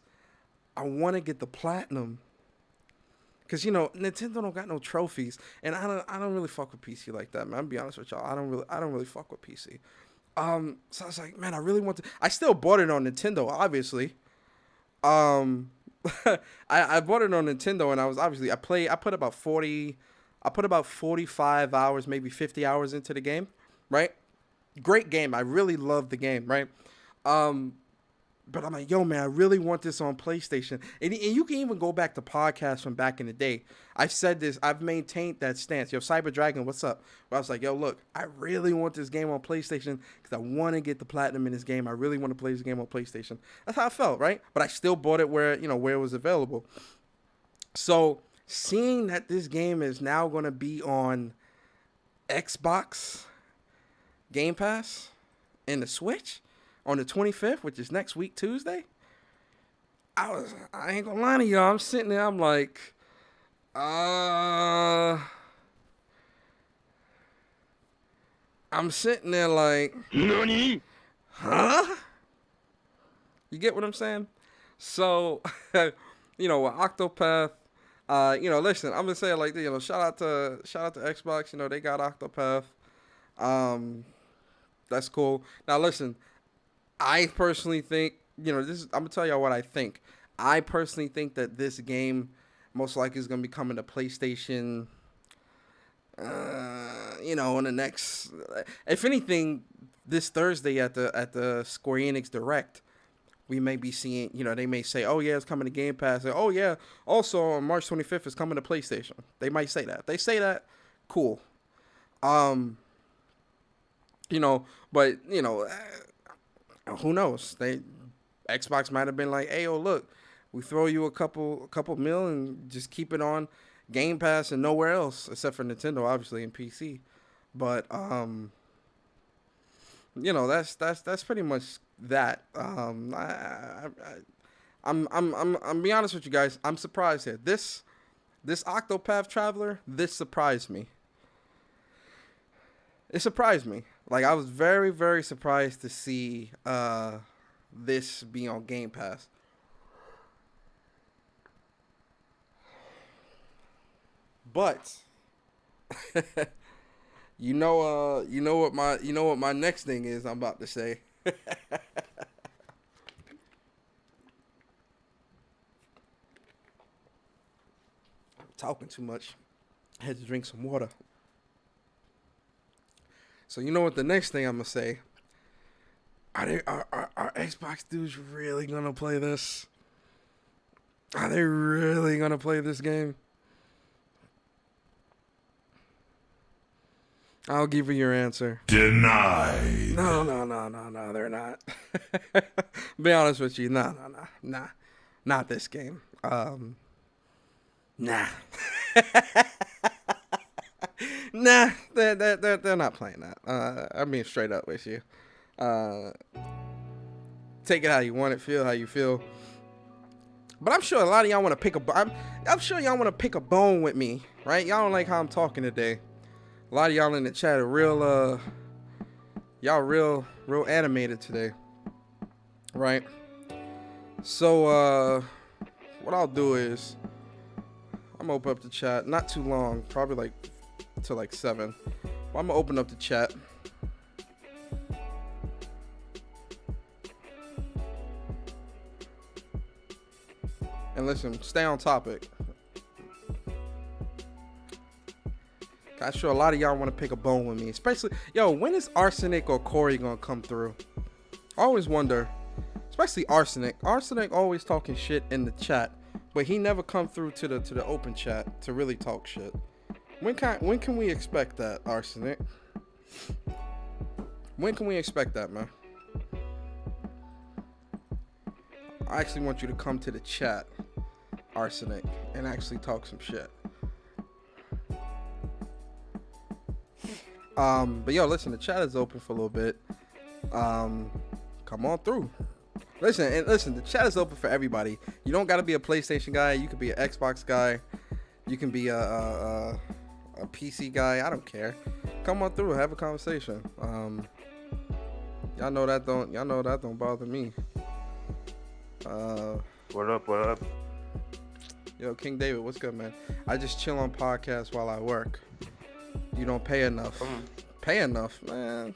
I want to get the platinum. Because, Nintendo don't got no trophies. And I don't really fuck with PC like that, man. I'm be honest with y'all. I don't really fuck with PC. So I was like, man, I really want to. I still bought it on Nintendo, obviously. I bought it on Nintendo, and I was obviously I put about 45 hours, maybe 50 hours into the game, right? Great game. I really love the game, right? But I'm like, yo, man, I really want this on PlayStation. And you can even go back to podcasts from back in the day. I've said this. I've maintained that stance. Yo, Cyber Dragon, what's up? Where I was like, yo, look, I really want this game on PlayStation because I want to get the platinum in this game. I really want to play this game on PlayStation. That's how I felt, right? But I still bought it where it was available. So seeing that this game is now going to be on Xbox Game Pass and the Switch on the 25th, which is next week, Tuesday, I ain't gonna lie to y'all. I'm sitting there, I'm like, I'm sitting there like, NANI? Huh? You get what I'm saying? So, with Octopath, listen, I'm gonna say it like this, shout out to Xbox, they got Octopath. That's cool. Now listen, I personally think, I'm gonna tell y'all what I think. I personally think that this game most likely is gonna be coming to PlayStation. In the next, if anything, this Thursday at the Square Enix Direct, we may be seeing. They may say, "Oh yeah, it's coming to Game Pass." And, "Oh yeah, also on March 25th, it's coming to PlayStation." They might say that. If they say that, cool. But who knows? Xbox might have been like, "Hey, look, we throw you a couple mil and just keep it on Game Pass and nowhere else except for Nintendo, obviously, and PC." But that's pretty much that. I'm be honest with you guys. I'm surprised here. This Octopath Traveler, this surprised me. It surprised me. Like I was very, very surprised to see this be on Game Pass. But you know what my next thing is I'm about to say. I'm talking too much. I had to drink some water. So you know what the next thing I'm gonna say? Are Xbox dudes really gonna play this? Are they really gonna play this game? I'll give you your answer. Denied. No, they're not. Be honest with you, nah, not this game. Nah, nah, they're not playing that. I'm being straight up with you. Take it how you want it, feel how you feel. But I'm sure a lot of y'all want to pick I'm sure y'all want to pick a bone with me, right? Y'all don't like how I'm talking today. A lot of y'all in the chat are real animated today, right? So, what I'll do is, I'm gonna open up the chat. Not too long, probably like till like 7. But I'm gonna open up the chat. And listen, stay on topic. I'm sure a lot of y'all want to pick a bone with me. Especially, when is Arsenic or Corey going to come through? I always wonder. Especially Arsenic. Arsenic always talking shit in the chat. But he never come through to the open chat to really talk shit. When can we expect that, Arsenic? When can we expect that, man? I actually want you to come to the chat, Arsenic, and actually talk some shit. But listen, the chat is open for a little bit. Come on through. Listen, the chat is open for everybody. You don't gotta be a PlayStation guy. You could be an Xbox guy. You can be a PC guy. I don't care. Come on through, have a conversation. Y'all know that don't bother me. What up? Yo, King David, what's good, man? I just chill on podcasts while I work. You don't pay enough. Pay enough, man.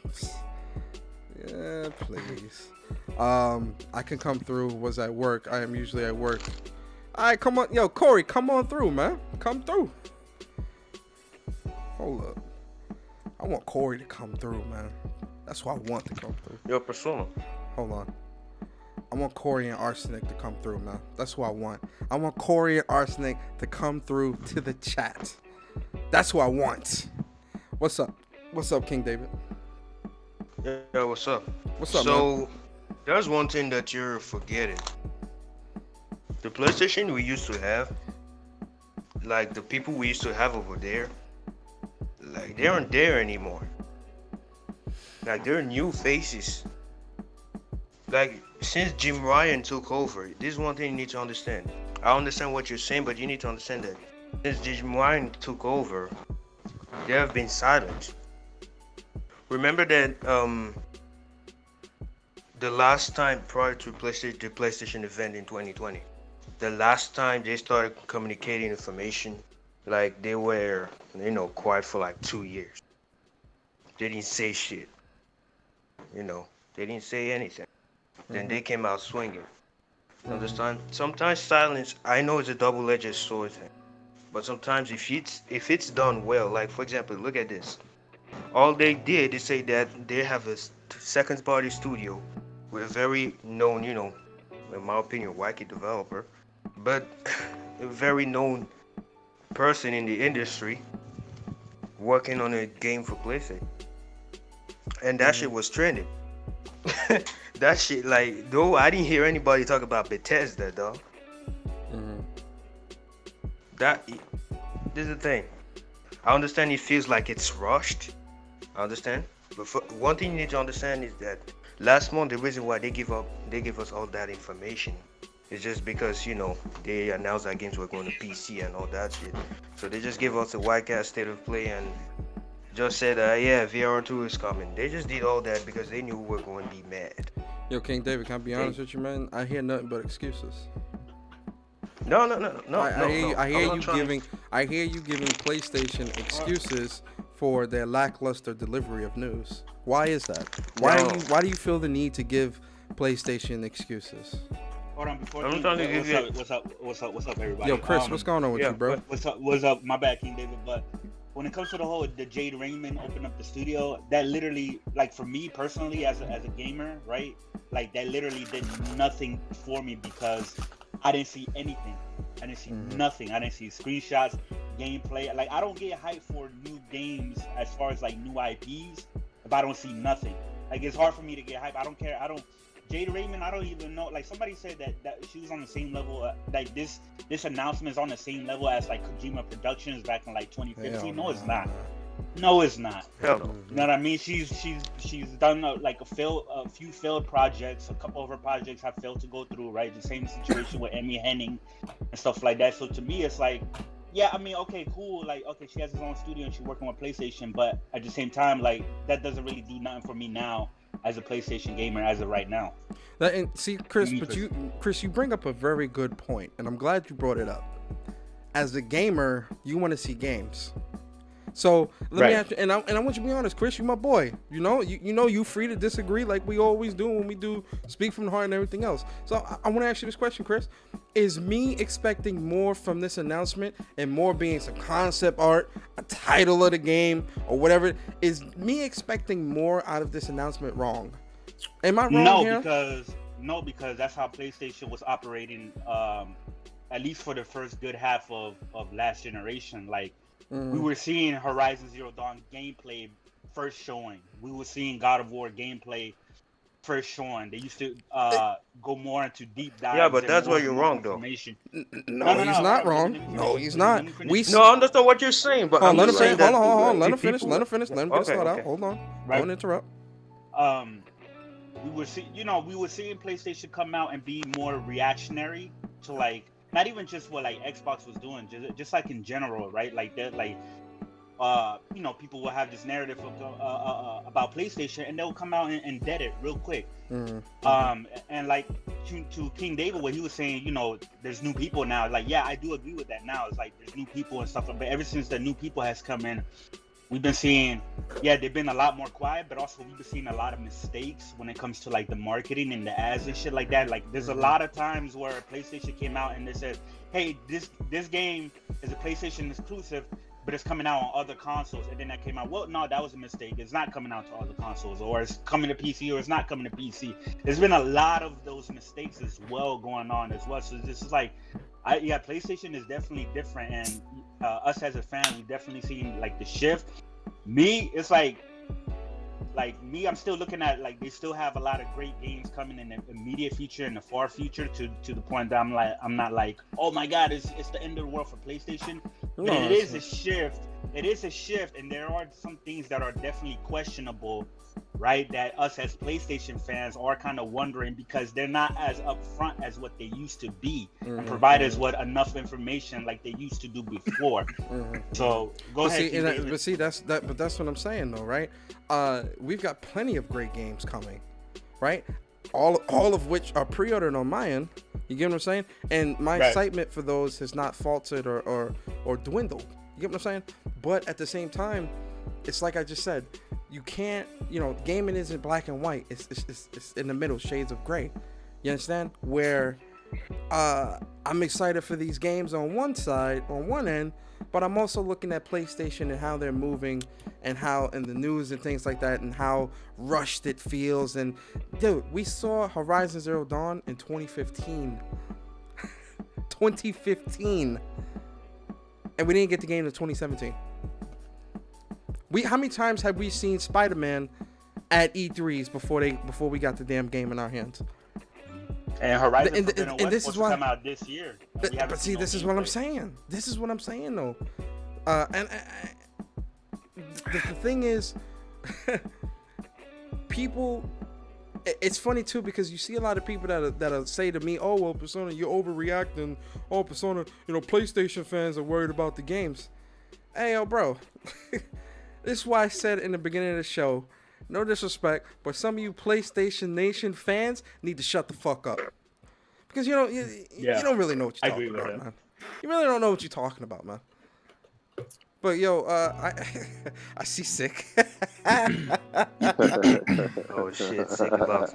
Yeah, please. I can come through. Was at work. I am usually at work. All right, come on. Yo, Corey, come on through, man. Come through. Hold up. I want Corey to come through, man. That's what I want to come through. Your persona. Hold on. I want Corey and Arsenic to come through, man. That's what I want. I want Corey and Arsenic to come through to the chat. That's what I want. What's up? What's up, King David? Yeah, what's up? What's up, So, man? there's one thing that you're forgetting. The PlayStation we used to have, like the people we used to have over there, like they aren't there anymore. Like they're new faces. Like since Jim Ryan took over, this is one thing you need to understand. I understand what you're saying, but you need to understand that since Jim Ryan took over, there have been silence. Remember that the last time prior to the PlayStation event in 2020, the last time they started communicating information, like they were, quiet for like 2 years. They didn't say shit. They didn't say anything. Then they came out swinging. Understand? Sometimes silence, I know it's a double-edged sword thing, but sometimes if it's done well, like for example, look at this. All they did is say that they have a second-party studio with a very known, in my opinion, wacky developer, but a very known person in the industry working on a game for PlayStation, and that shit was trending. That shit, like, though I didn't hear anybody talk about Bethesda, though. This is the thing. I understand it feels like it's rushed. I understand, but one thing you need to understand is that last month the reason why they give us all that information It's just because they announced that games were going to PC and all that shit. So they just gave us a wide cast state of play and just said, yeah, VR2 is coming. They just did all that because they knew we were going to be mad. Yo, King David, can I be honest with you, man? I hear nothing but excuses. No. I hear you giving PlayStation excuses for their lackluster delivery of news. Why is that? Why do you feel the need to give PlayStation excuses? Hold on, before I'm trying to give you. what's up, everybody? Yo, Chris, what's going on with you, bro? What's up? My bad, King David. But when it comes to the Jade Raymond open up the studio, that literally, like for me personally, as a gamer, right? Like that literally did nothing for me because I didn't see anything. I didn't see nothing. I didn't see screenshots, gameplay. Like I don't get hyped for new games as far as like new IPs if I don't see nothing. Like it's hard for me to get hyped. I don't care. Jade Raymond, I don't even know. Like somebody said that she was on the same level. Like this announcement is on the same level as like Kojima Productions back in like 2015. No, it's not. No, it's not. Hell no. You know what I mean? She's done like a few failed projects. A couple of her projects have failed to go through. Right, the same situation with Emmy Henning and stuff like that. So to me, it's like, yeah, I mean, okay, cool. Like, okay, she has her own studio and she's working with PlayStation, but at the same time, like that doesn't really do nothing for me now as a PlayStation gamer as of right now. And see, Chris, you bring up a very good point, and I'm glad you brought it up. As a gamer, you want to see games. So let me ask you, and I want you to be honest, Chris. You my boy. You free to disagree like we always do when we do speak from the heart and everything else. So I want to ask you this question, Chris. Is me expecting more from this announcement and more being some concept art, a title of the game, or whatever? Is me expecting more out of this announcement wrong? Am I wrong here? No, because that's how PlayStation was operating, at least for the first good half of last generation. Like. We were seeing Horizon Zero Dawn gameplay first showing. We were seeing God of War gameplay first showing. They used to go more into deep dives. Yeah, but that's where you're wrong, though. No, he's not wrong. No, he's not. No, I understand what you're saying, but let him finish. Hold on. Let him finish. Let him get it started out. Hold on. Don't interrupt. We were seeing PlayStation come out and be more reactionary to like. Not even just what like Xbox was doing, just like in general, right? Like that, like people will have this narrative about PlayStation, and they'll come out and dead it real quick. And like to King David, what he was saying, there's new people now. Like, yeah, I do agree with that. Now it's like there's new people and stuff, but ever since the new people has come in, we've been seeing, they've been a lot more quiet, but also we've been seeing a lot of mistakes when it comes to like the marketing and the ads and shit like that. Like there's a lot of times where PlayStation came out and they said, hey, this game is a PlayStation exclusive, but it's coming out on other consoles. And then that came out, well, no, that was a mistake. It's not coming out to other consoles, or it's coming to PC, or it's not coming to PC. There's been a lot of those mistakes as well going on as well. So this is like, PlayStation is definitely different, and us as a fan, we definitely seen like the shift. Me, it's like me, I'm still looking at like they still have a lot of great games coming in the immediate future and the far future to the point that I'm not like, oh my god, it's the end of the world for PlayStation. But it is a shift. It is a shift, and there are some things that are definitely questionable, right? That us as PlayStation fans are kind of wondering because they're not as upfront as what they used to be and provide us with enough information like they used to do before. So go ahead. But that's what I'm saying though, right? We've got plenty of great games coming, right? All of which are pre-ordered on my end. You get what I'm saying? And my excitement for those has not faltered or dwindled. You get what I'm saying? But at the same time, it's like I just said, you can't, gaming isn't black and white. It's in the middle, shades of gray. You understand? Where I'm excited for these games on one side, on one end, but I'm also looking at PlayStation and how they're moving and how in the news and things like that and how rushed it feels. And dude, we saw Horizon Zero Dawn in 2015. 2015. And we didn't get the game until 2017. How many times have we seen Spider-Man at E3s before we got the damn game in our hands? And Horizon and this is why come out this year. But see, this is what I'm saying. This is what I'm saying, though. And the thing is, people it's funny too because you see a lot of people that say to me, "Oh well, Persona, you're overreacting. Oh, Persona, PlayStation fans are worried about the games." Hey, yo, bro. This is why I said in the beginning of the show, no disrespect, but some of you PlayStation Nation fans need to shut the fuck up because you don't really know what you're talking about, man. You really don't know what you're talking about, man. But yo, I see sick. Oh shit, sick about.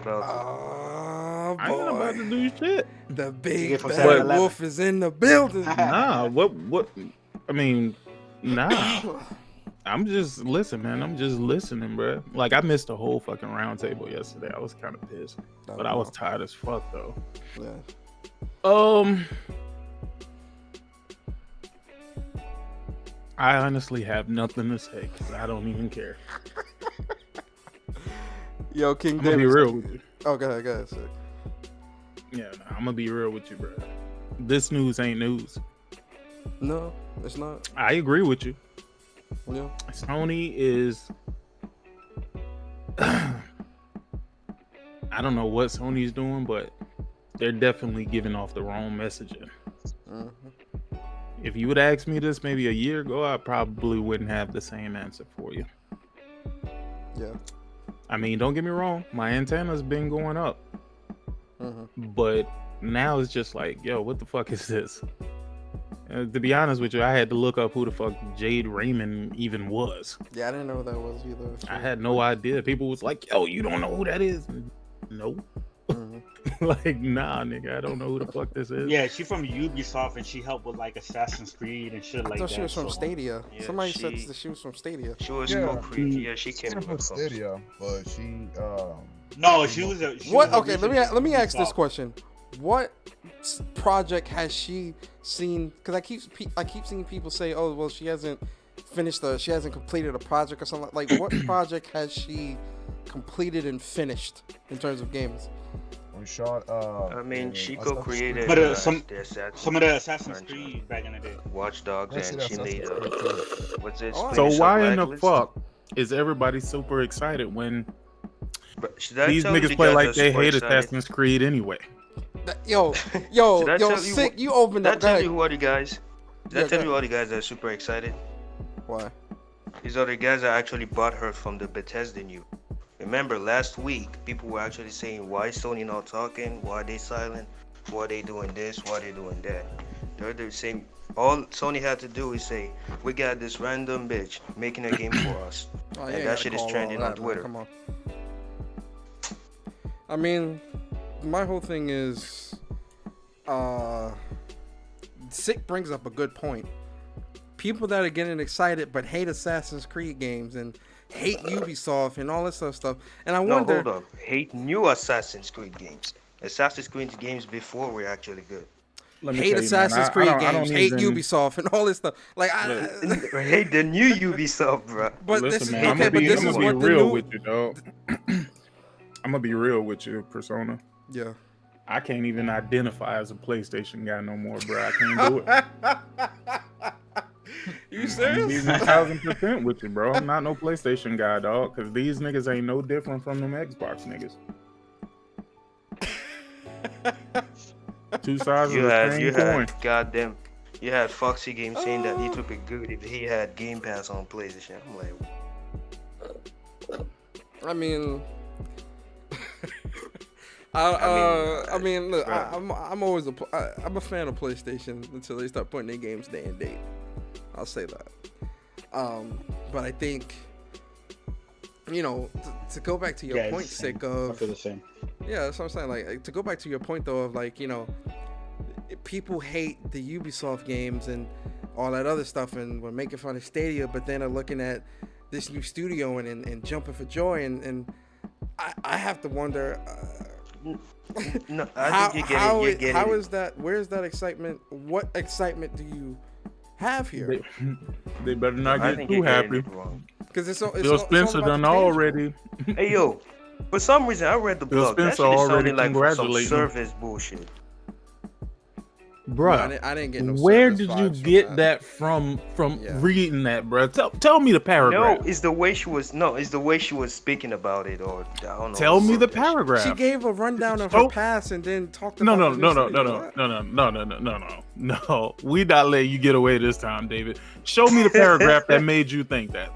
Oh boy, I ain't about to do shit. the big from bad 7-Eleven. wolf is in the building. Nah, what? I mean, nah. I'm just listening, man. I'm just listening, bro. Like I missed the whole fucking round table yesterday. I was kind of pissed, but I was tired as fuck though. Yeah. I honestly have nothing to say because I don't even care. Yo, King I'm gonna be Davis. real with you. Oh, go ahead. Sick. Yeah, nah, I'm gonna be real with you, bro. This news ain't news. No, it's not. I agree with you. Yeah. Sony is. I don't know what Sony's doing, but they're definitely giving off the wrong messaging. Mm-hmm. If you would ask me this maybe a year ago, I probably wouldn't have the same answer for you. Yeah. I mean, don't get me wrong, my antenna's been going up. Mm-hmm. But now it's just like, yo, what the fuck is this? To be honest with you, I had to look up who the fuck Jade Raymond even was. Yeah, I didn't know who that was either. I had no idea. People was like, yo, you don't know who that is? No. Mm-hmm. Like, nah, nigga, I don't know who the fuck this is. Yeah, she from Ubisoft and she helped with like Assassin's Creed and shit I like thought that. she was from so- Stadia. Yeah, Somebody said she- that she was from Stadia. She was Yeah. co-created. Yeah, she came She's from from Stadia, but she No, she was a. She What? was Okay, originally let me ask this Ubisoft. question. What project has she seen? Because I keep seeing people say, "Oh, well, she hasn't completed a project or something." Like, what project has she completed and finished in terms of games? we shot. I mean, she co-created But, some the Assassin's Some of the Assassin's franchise. Creed back in the day. Watch Dogs, Let's see and that she made Assassin's Creed too. what's it? Oh. So Splinter Cell why in the Blacklist? fuck is everybody super excited when But should I these tell you niggas the play guys like are they super hate excited? Assassin's Creed anyway? Yo, Should I tell you sick. what- You opened Did I up. Go tell ahead. you who are the guys? Did Yeah, I tell go you all the guys that are super excited? Why? These are the guys that actually bought her from the Bethesda news. Remember last week, people were actually saying, why is Sony not talking? Why are they silent? Why are they doing this? Why are they doing that? They're the same. All Sony had to do is say, we got this random bitch making a game for us. Oh, And you ain't that gotta shit is call all trending that, on man. Twitter. Come on. I mean, my whole thing is, Sick brings up a good point. People that are getting excited but hate Assassin's Creed games and hate Ubisoft and all this other stuff. And I No, wonder. hold up. Hate new Assassin's Creed games. Assassin's Creed games before were actually good. Let me Hate tell you, man, Assassin's I Creed don't games, hate even- Ubisoft and all this stuff. Like, I hate the new Ubisoft, bro. but Listen, this is man, I'm okay. gonna But be, this I'm is gonna be what the real new. with you, dog. I'm gonna be real with you, Persona. Yeah. I can't even identify as a PlayStation guy no more, bro. I can't do it. You I'm serious? being 1,000% with you, bro. I'm not no PlayStation guy, dog, because these niggas ain't no different from them Xbox niggas. Two sides of the same coin. Goddamn, you had Foxy Games saying that it would be good if he had Game Pass on PlayStation. I'm like, I mean, look, bro. I'm always I'm a fan of PlayStation until they start putting their games day and date. I'll say that. But I think, to go back to your Yeah, point, it's the same. Sick I of, feel the same. yeah, that's what I'm saying. Like, to go back to your point though of like, people hate the Ubisoft games and all that other stuff, and we're making fun of Stadia, but then are looking at this new studio and jumping for joy, and I have to wonder. no, I think you're getting how it. is that? Where's that excitement? What excitement do you have here? They better not I get think too you're getting happy. it wrong. Because it's Phil Spencer done already. Hey yo, for some reason I read the Phil blog. That Spencer shit is already sounding like from some congratulating him. service bullshit. Bruh, I didn't get no where circus did you vibes from get that from Yeah. reading that, bruh? Tell me the No, paragraph. it's the way she was. No, it's the way she was speaking about it, or I don't know. Tell me the something. paragraph. She gave a rundown of her past and then talked about No. We not letting you get away this time, David. Show me the paragraph that made you think that.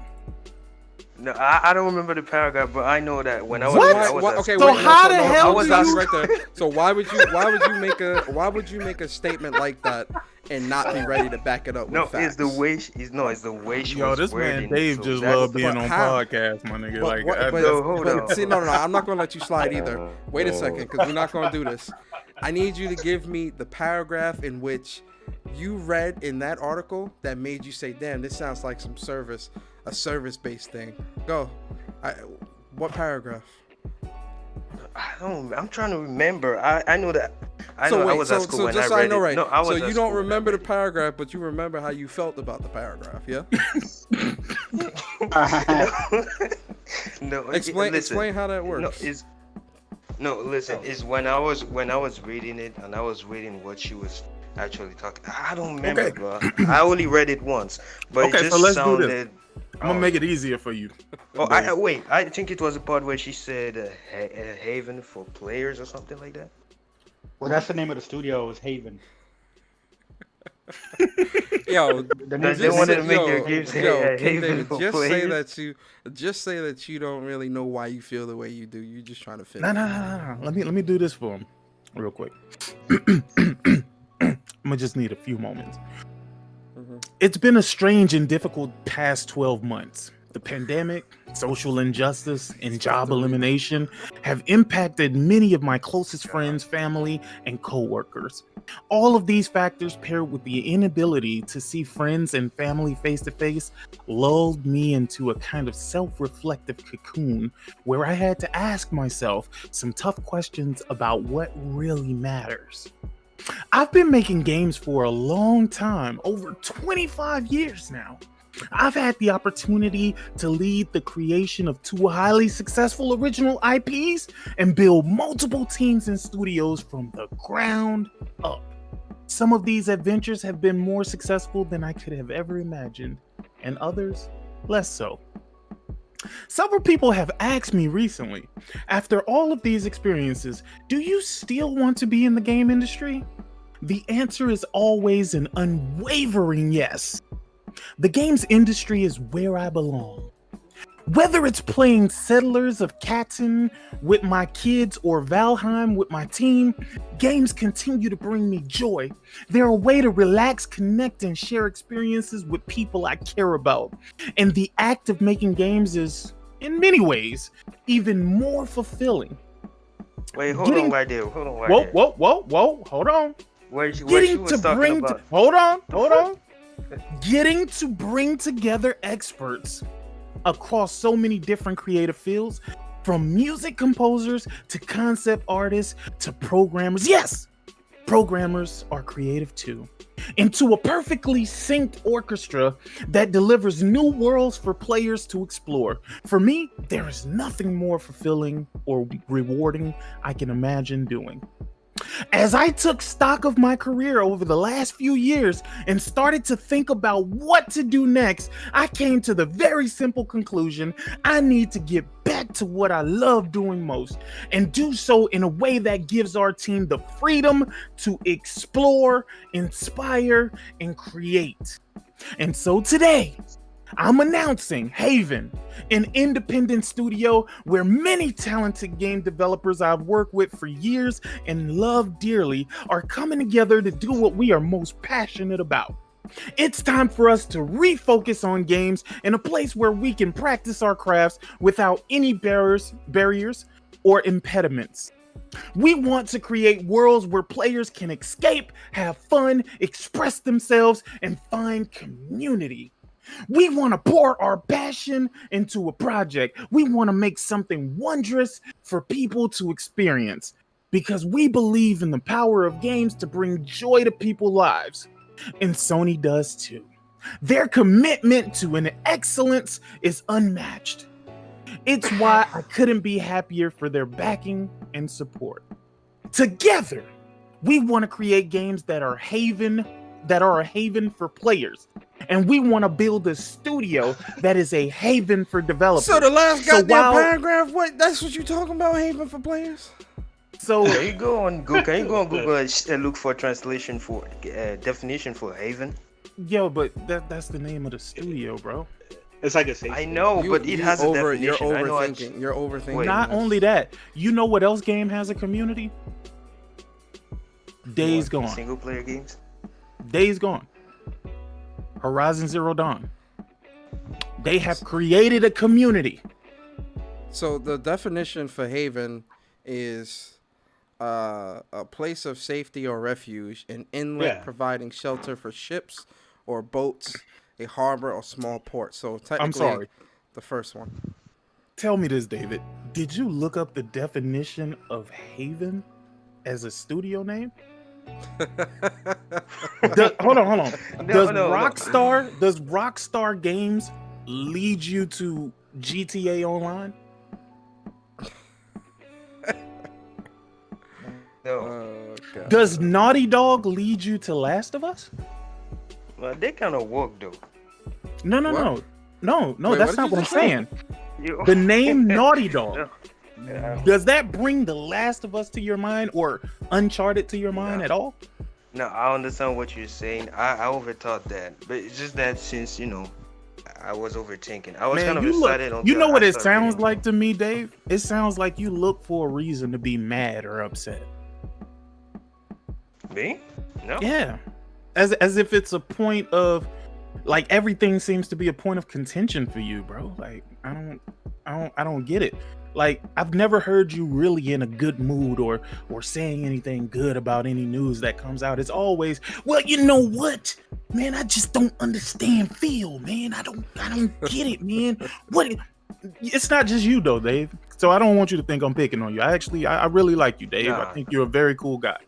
No, I don't remember the paragraph, but I know that when I was, What? I was at Okay, So wait, how the no, hell I was do asking you- right there. So why would you make a statement like that and not be ready to back it up with No, facts? it's the way she, it's the way she Yo, was this man wording. Dave so just that's love the- being But on how? podcasts, my nigga. But, Like, what, I- but, No, hold but on. see, no, I'm not gonna let you slide either. Wait a second, because we're not gonna do this. I need you to give me the paragraph in which you read in that article that made you say, "Damn, this sounds like a service-based thing." Go. What paragraph? I'm trying to remember. I know that. I know I was at school so when just I so read I know it. right. No, I was so at you don't school when I remember the read it. paragraph, but you remember how you felt about the paragraph, yeah? No, Explain listen. explain how that No, works. listen. It's when I was reading it and I was reading what she was actually talking. I don't remember, Okay. bro. I only read it once, but Okay, it so just let's do this. sounded. I'm gonna make it easier for you. Oh, wait. I think it was the part where she said a haven for players or something like that. Well, that's the name of the studio. Is Haven. Yo, The They name- wanted to make yo, their games yo, King haven David, for just say players. that you don't really know why you feel the way you do. You're just trying to fit. No. Let me do this for him, real quick. I'm gonna just need a few moments. It's been a strange and difficult past 12 months. The pandemic, social injustice, and job elimination have impacted many of my closest friends, family, and coworkers. All of these factors, paired with the inability to see friends and family face to face, lulled me into a kind of self-reflective cocoon where I had to ask myself some tough questions about what really matters. I've been making games for a long time, over 25 years now. I've had the opportunity to lead the creation of 2 highly successful original IPs and build multiple teams and studios from the ground up. Some of these adventures have been more successful than I could have ever imagined, and others less so. Several people have asked me recently, after all of these experiences, do you still want to be in the game industry? The answer is always an unwavering yes. The games industry is where I belong. Whether it's playing Settlers of Catan with my kids or Valheim with my team, games continue to bring me joy. They're a way to relax, connect, and share experiences with people I care about. And the act of making games is, in many ways, even more fulfilling. Wait, hold Getting- on right there. Hold on right Whoa, there. whoa, hold on. Where she Getting was to talking bring about. hold on. Getting to bring together experts across so many different creative fields, from music composers to concept artists to programmers. Yes, programmers are creative too. Into a perfectly synced orchestra that delivers new worlds for players to explore. For me, there is nothing more fulfilling or rewarding I can imagine doing. As I took stock of my career over the last few years and started to think about what to do next, I came to the very simple conclusion: I need to get back to what I love doing most and do so in a way that gives our team the freedom to explore, inspire, and create. And so today, I'm announcing Haven, an independent studio where many talented game developers I've worked with for years and love dearly are coming together to do what we are most passionate about. It's time for us to refocus on games in a place where we can practice our crafts without any barriers or impediments. We want to create worlds where players can escape, have fun, express themselves, and find community. We want to pour our passion into a project. We want to make something wondrous for people to experience because we believe in the power of games to bring joy to people's lives. And Sony does too. Their commitment to an excellence is unmatched. It's why I couldn't be happier for their backing and support. Together, We want to create games that are a haven for players. And we want to build a studio that is a haven for developers. So the last goddamn paragraph, that's what you talking about, haven for players? So Can you go on Google and look for translation for definition for haven? yo, but that's the name of the studio, bro. It's like a safe I space. know, but it has a definition. You're I know. overthinking. You're overthinking. Wait. Not only that, you know what else game has a community? Days Gone. Single player games. Days Gone. Horizon Zero Dawn. They have created a community. So the definition for haven is a place of safety or refuge, an inlet providing shelter for ships or boats, a harbor or small port. So technically, I'm sorry. The first one. Tell me this, David. Did you look up the definition of haven as a studio name? Hold on. Does Rockstar Games lead you to GTA Online? No. Does Naughty Dog lead you to Last of Us? Well, they kind of work though. No. Wait, That's not what I'm saying. The name Naughty Dog. Does that bring The Last of Us to your mind or Uncharted to your mind at all? No, I understand what you're saying. I overthought that, but it's just that since I was overthinking. I was kind of excited. You know what it sounds like to me, Dave? It sounds like you look for a reason to be mad or upset. Me? No. Yeah, as if it's a point of, like, everything seems to be a point of contention for you, bro. Like, I don't get it. Like, I've never heard you really in a good mood or saying anything good about any news that comes out. It's always, well, you know what, man, I just don't understand Phil, man. I don't get it, man. It's not just you though, Dave. So I don't want you to think I'm picking on you. I really like you, Dave. I think you're a very cool guy.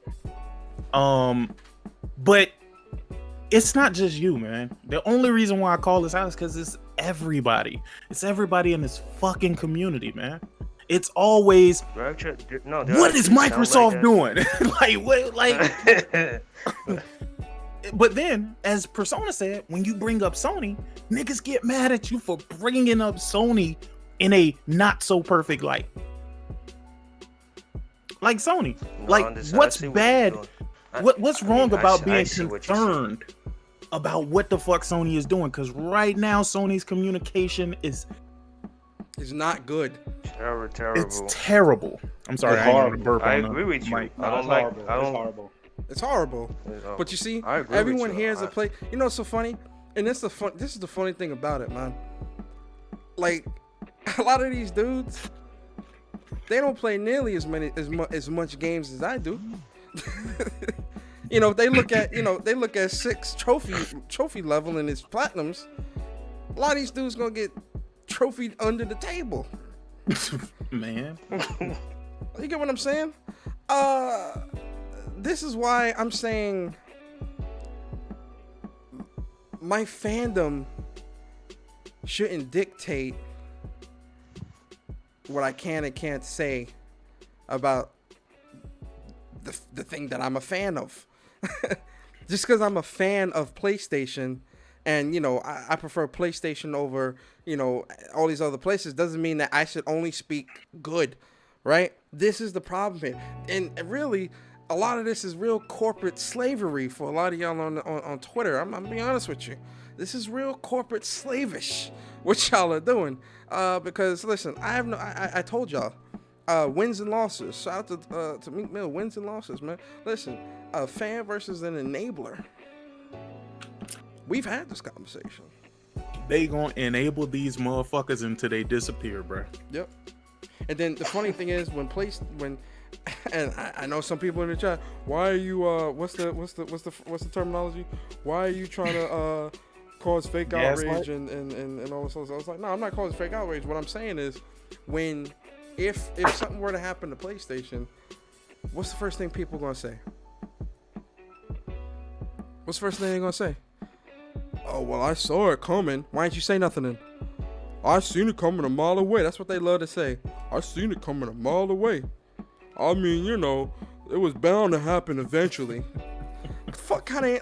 But it's not just you, man. The only reason why I call this out is because it's everybody. It's everybody in this fucking community, man. It's always, what is Microsoft doing? Like, what? Like, but then, as Persona said, when you bring up Sony, niggas get mad at you for bringing up Sony in a not so perfect light. Like Sony, what's bad? What's wrong about being concerned about what the fuck Sony is doing? Because right now, Sony's communication is not good. Terrible. It's terrible. I'm sorry. I agree with you. It's horrible. But you see, everyone here is a play. You know what's so funny? And this is the funny thing about it, man. Like, a lot of these dudes, they don't play nearly as much games as I do. They look at 6 trophy level and it's platinums. A lot of these dudes gonna get trophied under the table. Man. You get what I'm saying? This is why I'm saying my fandom shouldn't dictate what I can and can't say about the thing that I'm a fan of. Just because I'm a fan of PlayStation and, I prefer PlayStation over, all these other places doesn't mean that I should only speak good, right? This is the problem here. And really, a lot of this is real corporate slavery for a lot of y'all on Twitter. I'm being honest with you. This is real corporate slavish, what y'all are doing. Because, listen, I told y'all, wins and losses. Shout out to Meek Mill, wins and losses, man. Listen, a fan versus an enabler. We've had this conversation. They gonna enable these motherfuckers until they disappear, bro. Yep. And then the funny thing is and I know some people in the chat, why are you what's the terminology? Why are you trying to cause fake outrage and all this other stuff? I was like, no, I'm not causing fake outrage. What I'm saying is if something were to happen to PlayStation, what's the first thing people gonna say? What's the first thing they're gonna say? Oh, well, I saw it coming. Why didn't you say nothing then? I seen it coming a mile away. That's what they love to say. I seen it coming a mile away. I mean, It was bound to happen eventually. Fuck kind of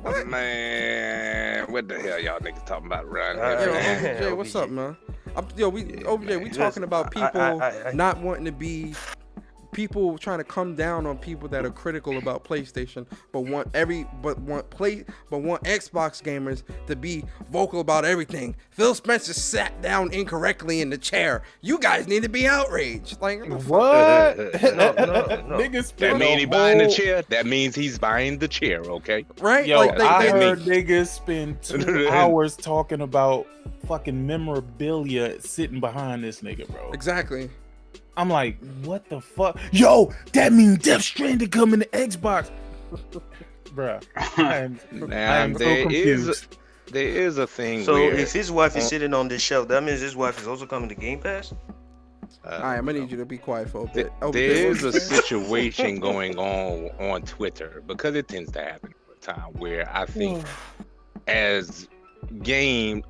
what? Man, what the hell y'all niggas talking about around Yo, here, man? OBJ, what's up, man? We talking about people not wanting to be. People trying to come down on people that are critical about PlayStation, but want Xbox gamers to be vocal about everything. Phil Spencer sat down incorrectly in the chair. You guys need to be outraged. Like what? No. Niggas That mean he buying the chair? That means he's buying the chair, okay? Right? Yo, like I they heard niggas spend 2 hours talking about fucking memorabilia sitting behind this nigga, bro. Exactly. I'm like, what the fuck? Yo, that means Death Stranding coming to Xbox. Bruh. I am so confused. There is a thing So where if his wife is sitting on this shelf, that means his wife is also coming to Game Pass? All right, I'm gonna need you to be quiet for a bit. there is a situation going on Twitter, because it tends to happen all the time, where I think as game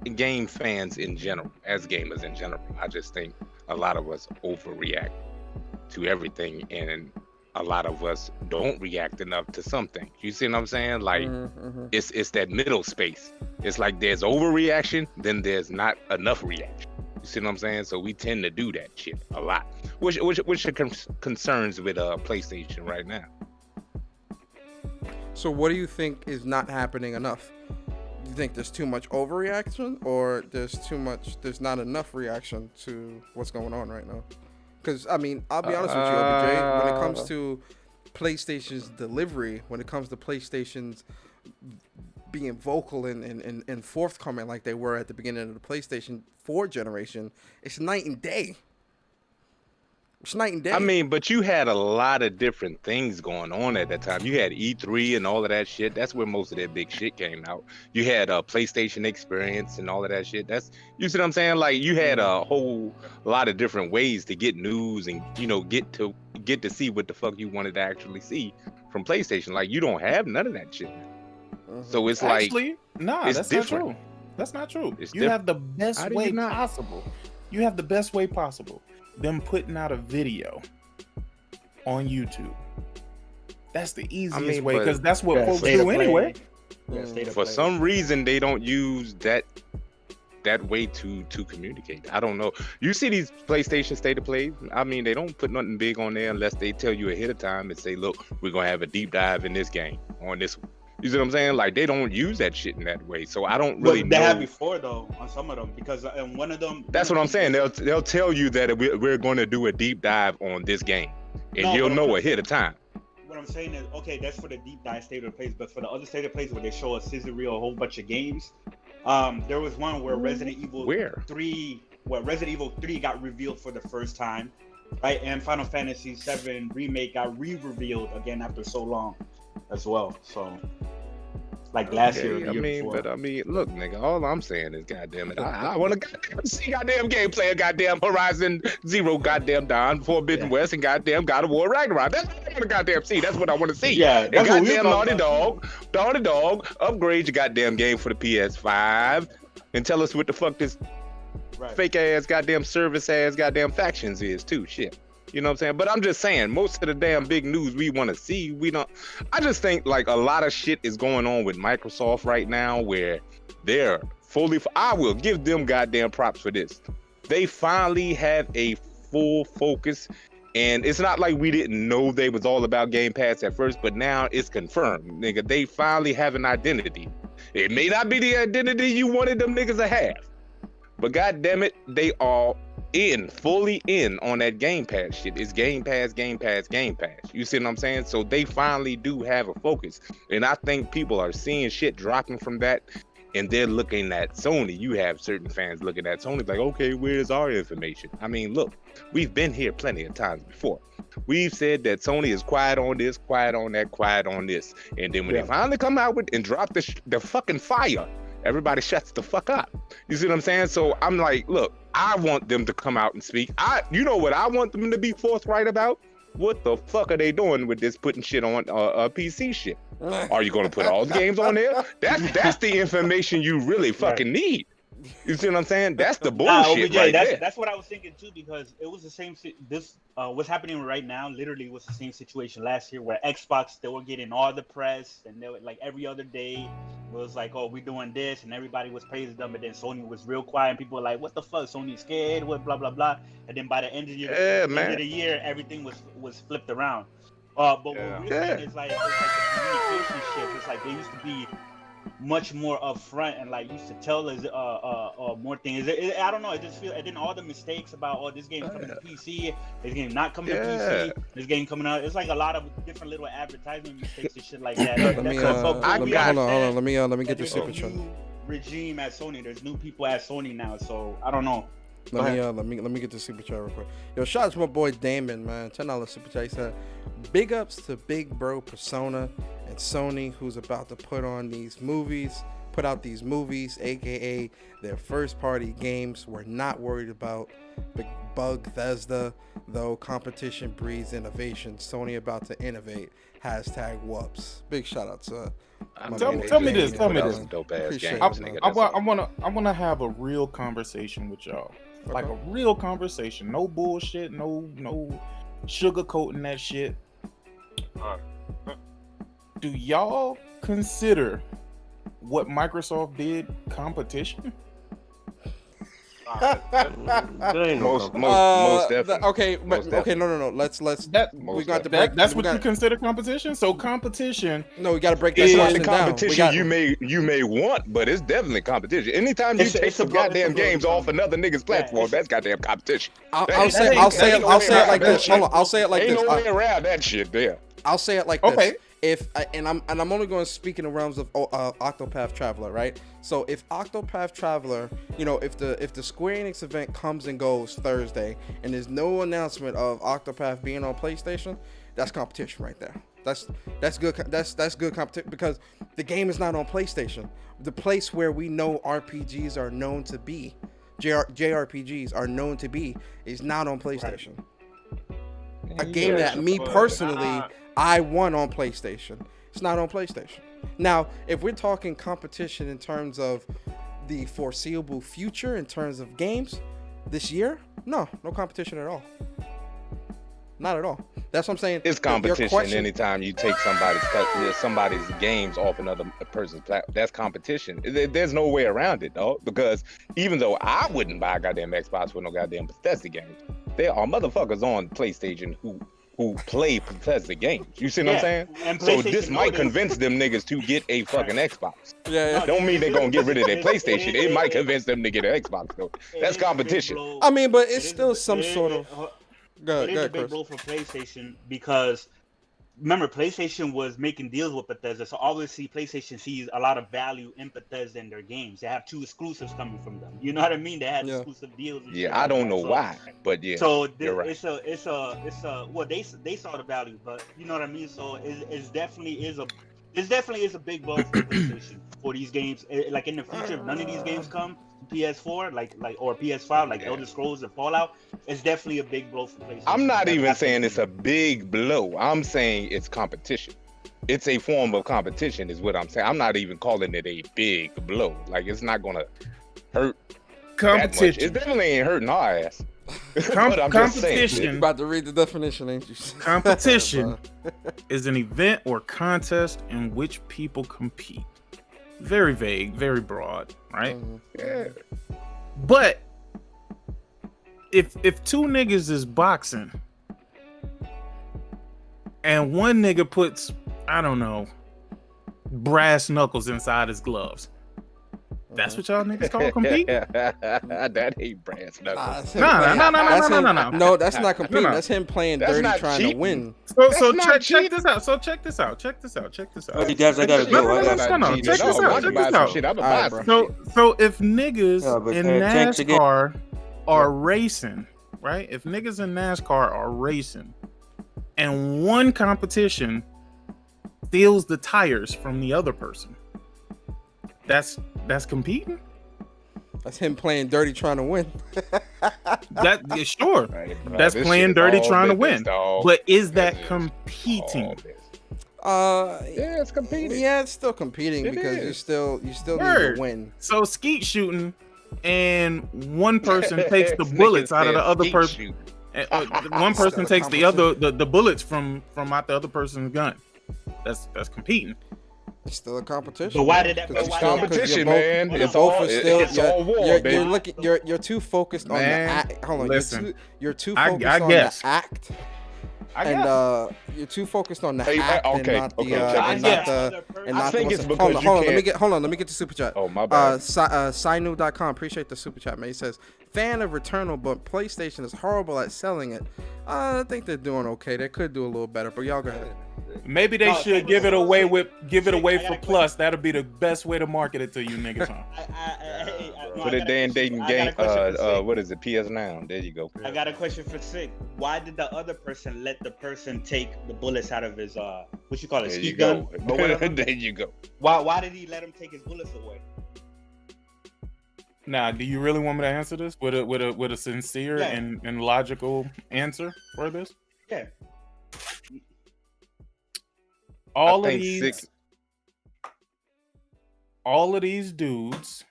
fans in general, as gamers in general, I just think a lot of us overreact to everything, and a lot of us don't react enough to something. You see what I'm saying? Like it's that middle space. It's like there's overreaction, then there's not enough reaction. You see what I'm saying? So we tend to do that shit a lot, which are concerns with PlayStation right now. So what do you think is not happening enough? Do you think there's too much overreaction, or there's not enough reaction to what's going on right now? Because I mean, I'll be honest with you, OBJ, when it comes to PlayStation's delivery, when it comes to PlayStation's being vocal and forthcoming like they were at the beginning of the PlayStation 4 generation, it's night and day. It's night and day. I mean, but you had a lot of different things going on at that time. You had E3 and all of that shit. That's where most of that big shit came out. You had a PlayStation Experience and all of that shit. You see what I'm saying? Like, you had a whole lot of different ways to get news and, you know, get to see what the fuck you wanted to actually see from PlayStation. Like, you don't have none of that shit. So it's Actually, nah, it's that's different. not true. That's not true. It's You have the best How do way you not? possible. You have the best way possible. Them putting out a video on YouTube. That's the easiest way, because that's what folks do anyway. For some reason, they don't use that way to communicate. I don't know. You see these PlayStation State of Play? I mean, they don't put nothing big on there unless they tell you ahead of time and say, look, we're going to have a deep dive in this game on this one. You see what I'm saying? Like, they don't use that shit in that way. So I don't really know. They have before, though, on some of them, because in one of them. That's what I'm saying. They'll tell you that we're going to do a deep dive on this game, and you'll know ahead of time. What I'm saying is, okay, that's for the deep dive state of plays, but for the other state of plays where they show a scissor reel, a whole bunch of games, there was one where Resident Evil 3 got revealed for the first time, right? And Final Fantasy 7 Remake got re-revealed again after so long as well. So, like last year, or the year before. But I mean, look, nigga, all I'm saying is, goddamn it, I want to goddamn see goddamn gameplay of goddamn Horizon Zero, goddamn Dawn, Forbidden West, and goddamn God of War Ragnarok. That's what I want to goddamn see. That's what I want to see. Yeah, and that's what goddamn Naughty Dog, upgrade your goddamn game for the PS5, and tell us what the fuck this fake ass goddamn service ass goddamn factions is too. Shit. You know what I'm saying? But I'm just saying, most of the damn big news we want to see, we don't. I just think like a lot of shit is going on with Microsoft right now where they're fully. I will give them goddamn props for this. They finally have a full focus, and it's not like we didn't know they was all about Game Pass at first, but now it's confirmed, nigga. They finally have an identity. It may not be the identity you wanted them niggas to have, but goddamn it, they are fully in on that Game Pass shit. It's Game Pass, Game Pass, Game Pass. You see what I'm saying? So they finally do have a focus. And I think people are seeing shit dropping from that, and they're looking at Sony. You have certain fans looking at Sony like, okay, where's our information? I mean, look, we've been here plenty of times before. We've said that Sony is quiet on this, quiet on that, quiet on this. And then when they finally come out with and drop the fucking fire, everybody shuts the fuck up. You see what I'm saying? So I'm like, look, I want them to come out and speak. You know what I want them to be forthright about? What the fuck are they doing with this putting shit on PC shit? Are you going to put all the games on there? That's the information you really fucking need. You see what I'm saying? That's the Nah, bullshit OBJ, right that's there. that's what I was thinking too, because it was the same. What's happening right now literally was the same situation last year, where Xbox, they were getting all the press, and they were like every other day it was like, oh, we're doing this, and everybody was praising them, but then Sony was real quiet, and people were like, what the fuck, Sony's scared, what, blah blah blah, and then by the end of the year, Yeah, man. everything was flipped around. But what Yeah. we're saying is like, it's like the communication shift. It's like they used to be much more upfront and like used to tell us more things. I don't know. It just feel, and then all the mistakes about this game coming to PC, this game not coming to PC, this game coming out. It's like a lot of different little advertisement mistakes and shit like that. Let me hold on. Let me get the there's super a chat. new regime at Sony. There's new people at Sony now, so I don't know. Let me get the super chat real quick. Yo, shout out to my boy Damon, man. $10 super chat. He said, big ups to Big Bro Persona and Sony, who's about to put out these movies, aka their first party games. We're not worried about Bethesda, though competition breeds innovation. Sony about to innovate. #whoops. Big shout out to Tell me this. Dope ass Appreciate games, it, man. nigga. I wanna have a real conversation with y'all. Like a real conversation. No bullshit, no sugarcoating that shit. Do y'all consider what Microsoft did competition? Most definitely. Okay, Most okay, no. Let's That- we got to break. That's what you consider competition? So competition No, we got to break that It's question the down. competition you may want, but it's definitely competition. Anytime you take some goddamn games off another nigga's platform, that's goddamn competition. I'll say it like this. Hold on, I'll say it like Ain't this. no way around that shit there. I'll say it like Okay. this. I'm only going to speak in the realms of Octopath Traveler, right? So if Octopath Traveler, if the Square Enix event comes and goes Thursday and there's no announcement of Octopath being on PlayStation, that's competition right there. That's good. That's good competition because the game is not on PlayStation. The place where we know RPGs are known to be, JRPGs are known to be, is not on PlayStation. A game that me personally, I won on PlayStation. It's not on PlayStation. Now, if we're talking competition in terms of the foreseeable future, in terms of games this year, no competition at all. Not at all. That's what I'm saying. It's competition anytime you take somebody's games off another person's platform. That's competition. There's no way around it, dog. Because even though I wouldn't buy a goddamn Xbox with no goddamn Bethesda games, there are motherfuckers on PlayStation who play Bethesda games. You see what I'm saying? So this might convince them niggas to get a fucking Xbox. Yeah. Don't mean they're gonna get rid of their PlayStation. It might convince them to get an Xbox though. That's competition. I mean, but it's still some sort of. Go It is a ahead, big Chris. blow for PlayStation because remember PlayStation was making deals with Bethesda, so obviously PlayStation sees a lot of value in Bethesda in their games. They have 2 exclusives coming from them. You know what I mean? They had exclusive deals. And shit I like don't that. know why, but yeah. So you're right. it's a well they saw the value, but you know what I mean. So it definitely is a big blow for PlayStation for these games. Like in the future, if none of these games come to PS4, like or PS5, like Elder Scrolls and Fallout, it's definitely a big blow for PlayStation. I'm not even saying it's a big blow. I'm saying it's competition. It's a form of competition, is what I'm saying. I'm not even calling it a big blow. Like it's not gonna hurt. Competition. It definitely ain't hurting our ass. But I'm just saying. Competition. You about to read the definition, ain't you? Competition is an event or contest in which people compete. Very vague, very broad, right? Yeah. But if 2 niggas is boxing and one nigga puts, I don't know, brass knuckles inside his gloves, that's what y'all niggas call competing? That ain't brass knuckles. No. No, that's not competing. No. That's him playing That's dirty, not trying to cheating. win. So not check this out. Check this out. Check this out. Hey, guys, I gotta go. No, check this out. Check this out. Shit, I'm a Alright, buy bro. some shit. So if niggas Yeah, but, in thanks again. NASCAR are racing, right? If niggas in NASCAR are racing, and one competition steals the tires from the other person, that's competing. That's him playing dirty, trying to win. Sure, Right, bro, that's this playing shit is dirty, all trying to business, win. dog. But is that This is competing? all business. Yeah, it's competing. Yeah, it's still competing It because is. you still need Word. to win. So skeet shooting and one person takes the bullets out of the other person. One person takes the bullets from out the other person's gun. That's competing. It's still a competition. But why did that? That's why competition, both- man. you're It's both all are still- it's all war, You're baby. looking. You're too focused on the Man, act. Hold on. listen. You're too I focused on guess. the act. I And guess. You're too focused on the Hey, act okay, and not the okay. and I not the and I not think the it's what's- because hold you on, let me can't- let me get the super chat. Oh, my bad. Sinu.com, appreciate the super chat, man. He says, fan of Returnal, but PlayStation is horrible at selling it. I think they're doing okay. They could do a little better, but y'all go ahead. Maybe they should give it away for Plus. That'll be the best way to market it to you niggas, huh? Put it there in dating game. What is it? PS Now. There you go. I got a question for Sick. Why did the other person let the person take the bullets out of his what you call it, There ski you gun? go. Or whatever? There you go. Why did he let him take his bullets away? Now, do you really want me to answer this with a sincere Yeah. and logical answer for this? Yeah. All I of think these, six- all of these dudes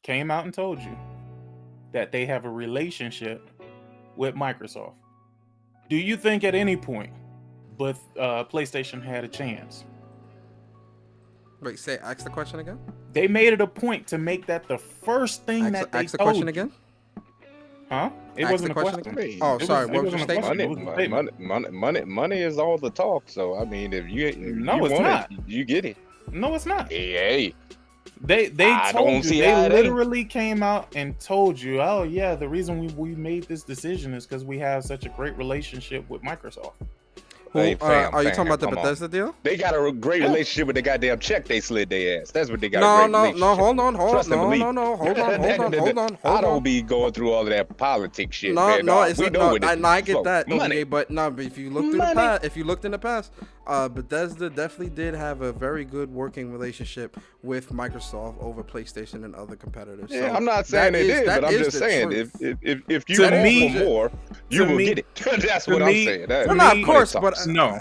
came out and told you that they have a relationship with Microsoft. Do you think at any point, but PlayStation had a chance? Wait, ask the question again. They made it a point to make that the first thing that they Ask the told question you. again. It Ask wasn't the a question question. again? Oh, It sorry. was- What it was your wasn't a statement? question. It was a statement. Money is all the talk. So I mean, if you No, you it's want not. it, you get it. No, it's not. Hey, They I told don't you. see They how it ain't. literally came out and told you, oh yeah, the reason we made this decision is because we have such a great relationship with Microsoft. Who, Hey, fam, are you fam, talking about the come on. Bethesda deal? they got a great relationship with the goddamn check they slid their ass. That's what they got. No, a great relationship. hold on, Trust and believe. hold on. I don't be going through all of that politics shit. No, man. no, it's we not. know No, what it I is. get Flow. that. Money. Okay, but no, but if you look through Money. the past, Bethesda definitely did have a very good working relationship with Microsoft over PlayStation and other competitors. Yeah, So I'm not saying that it is- is, that but I'm is just the saying truth. if you To ask me- for more, you to will me- get it. That's to what me- I'm saying. That- Well, no, of me- course, money but talks. No.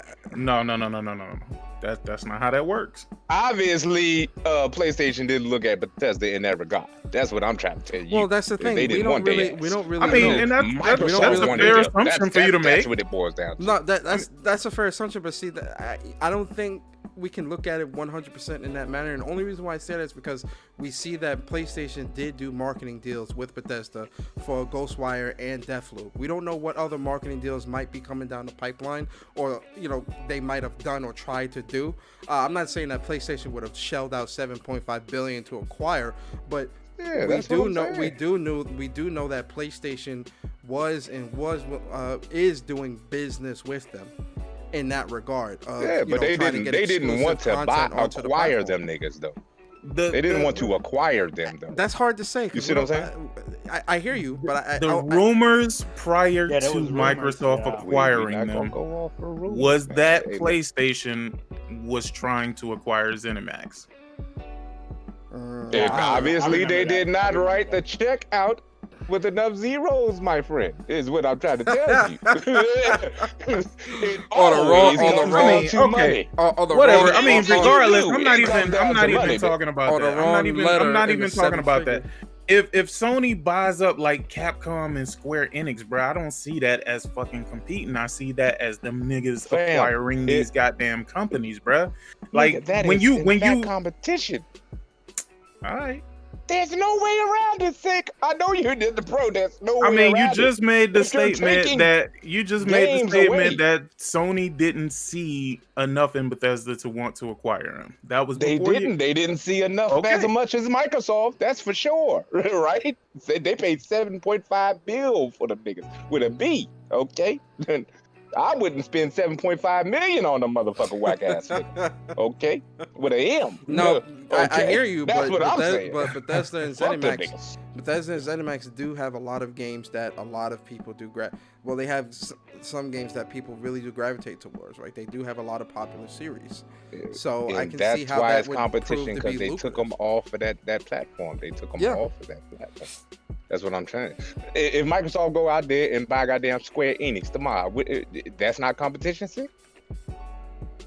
That's not how that works. Obviously, PlayStation didn't look at Bethesda in that regard. That's what I'm trying to tell you. well, that's the thing. They We didn't don't want their really, ass. we don't really. I mean, know. and that's Microsoft a wanted fair them. assumption for you to make. That's what it boils down to. No, that's a fair assumption, but see, I don't think we can look at it 100% in that manner. And the only reason why I say that is because we see that PlayStation did do marketing deals with Bethesda for Ghostwire and Deathloop. We don't know what other marketing deals might be coming down the pipeline, or they might have done or tried to do. I'm not saying that PlayStation would have shelled out $7.5 billion to acquire, but Yeah, we that's what do I'm know saying. we do know that PlayStation is doing business with them in that regard. Yeah, but they didn't want to acquire them niggas though. They didn't want to acquire them though. That's hard to say. 'Cause You see what I'm saying? I hear you, but The rumors prior Yeah, there to was rumors, Microsoft yeah. acquiring We're not gonna them go off for rumors, was man. that Hey, PlayStation was trying to acquire ZeniMax. Obviously, they remember did that. not write the check out with enough zeros, my friend. Is what I'm trying to tell you. It always comes down to money. Whatever. I mean, That's all regardless, you do. I'm not It comes even. down I'm to not even money, talking about Or the that. I'm wrong not even. letter I'm not in the even talking about seven that. If Sony buys up like Capcom and Square Enix, bro, I don't see that as fucking competing. I see that as them niggas Fam, acquiring these goddamn companies, bro. Like that when is you in fact competition. all right. There's no way around it, Sick. I know you did the pro. There's no way I mean, you around just made the If you're statement taking that games away. that Sony didn't see enough in Bethesda to want to acquire him. That was They before didn't. They didn't see enough Okay. as much as Microsoft. That's for sure, right? They paid $7.5 billion for them niggas with a B. Okay, I wouldn't spend $7.5 million on a motherfucker whack ass nigga. Okay, with a M. No, I Okay? hear you, That's but what I'm saying. Bethesda and Fuck them ZeniMax, niggas. Bethesda and ZeniMax do have a lot of games that a lot of people do well, they have some games that people really do gravitate towards, right? They do have a lot of popular series, so I And can that's see how why that it's would competition, prove to because be they lucrative. took them off of that platform. They took them Yeah. off of that platform. That's what I'm trying. If Microsoft go out there and buy goddamn Square Enix tomorrow, that's not competition, see?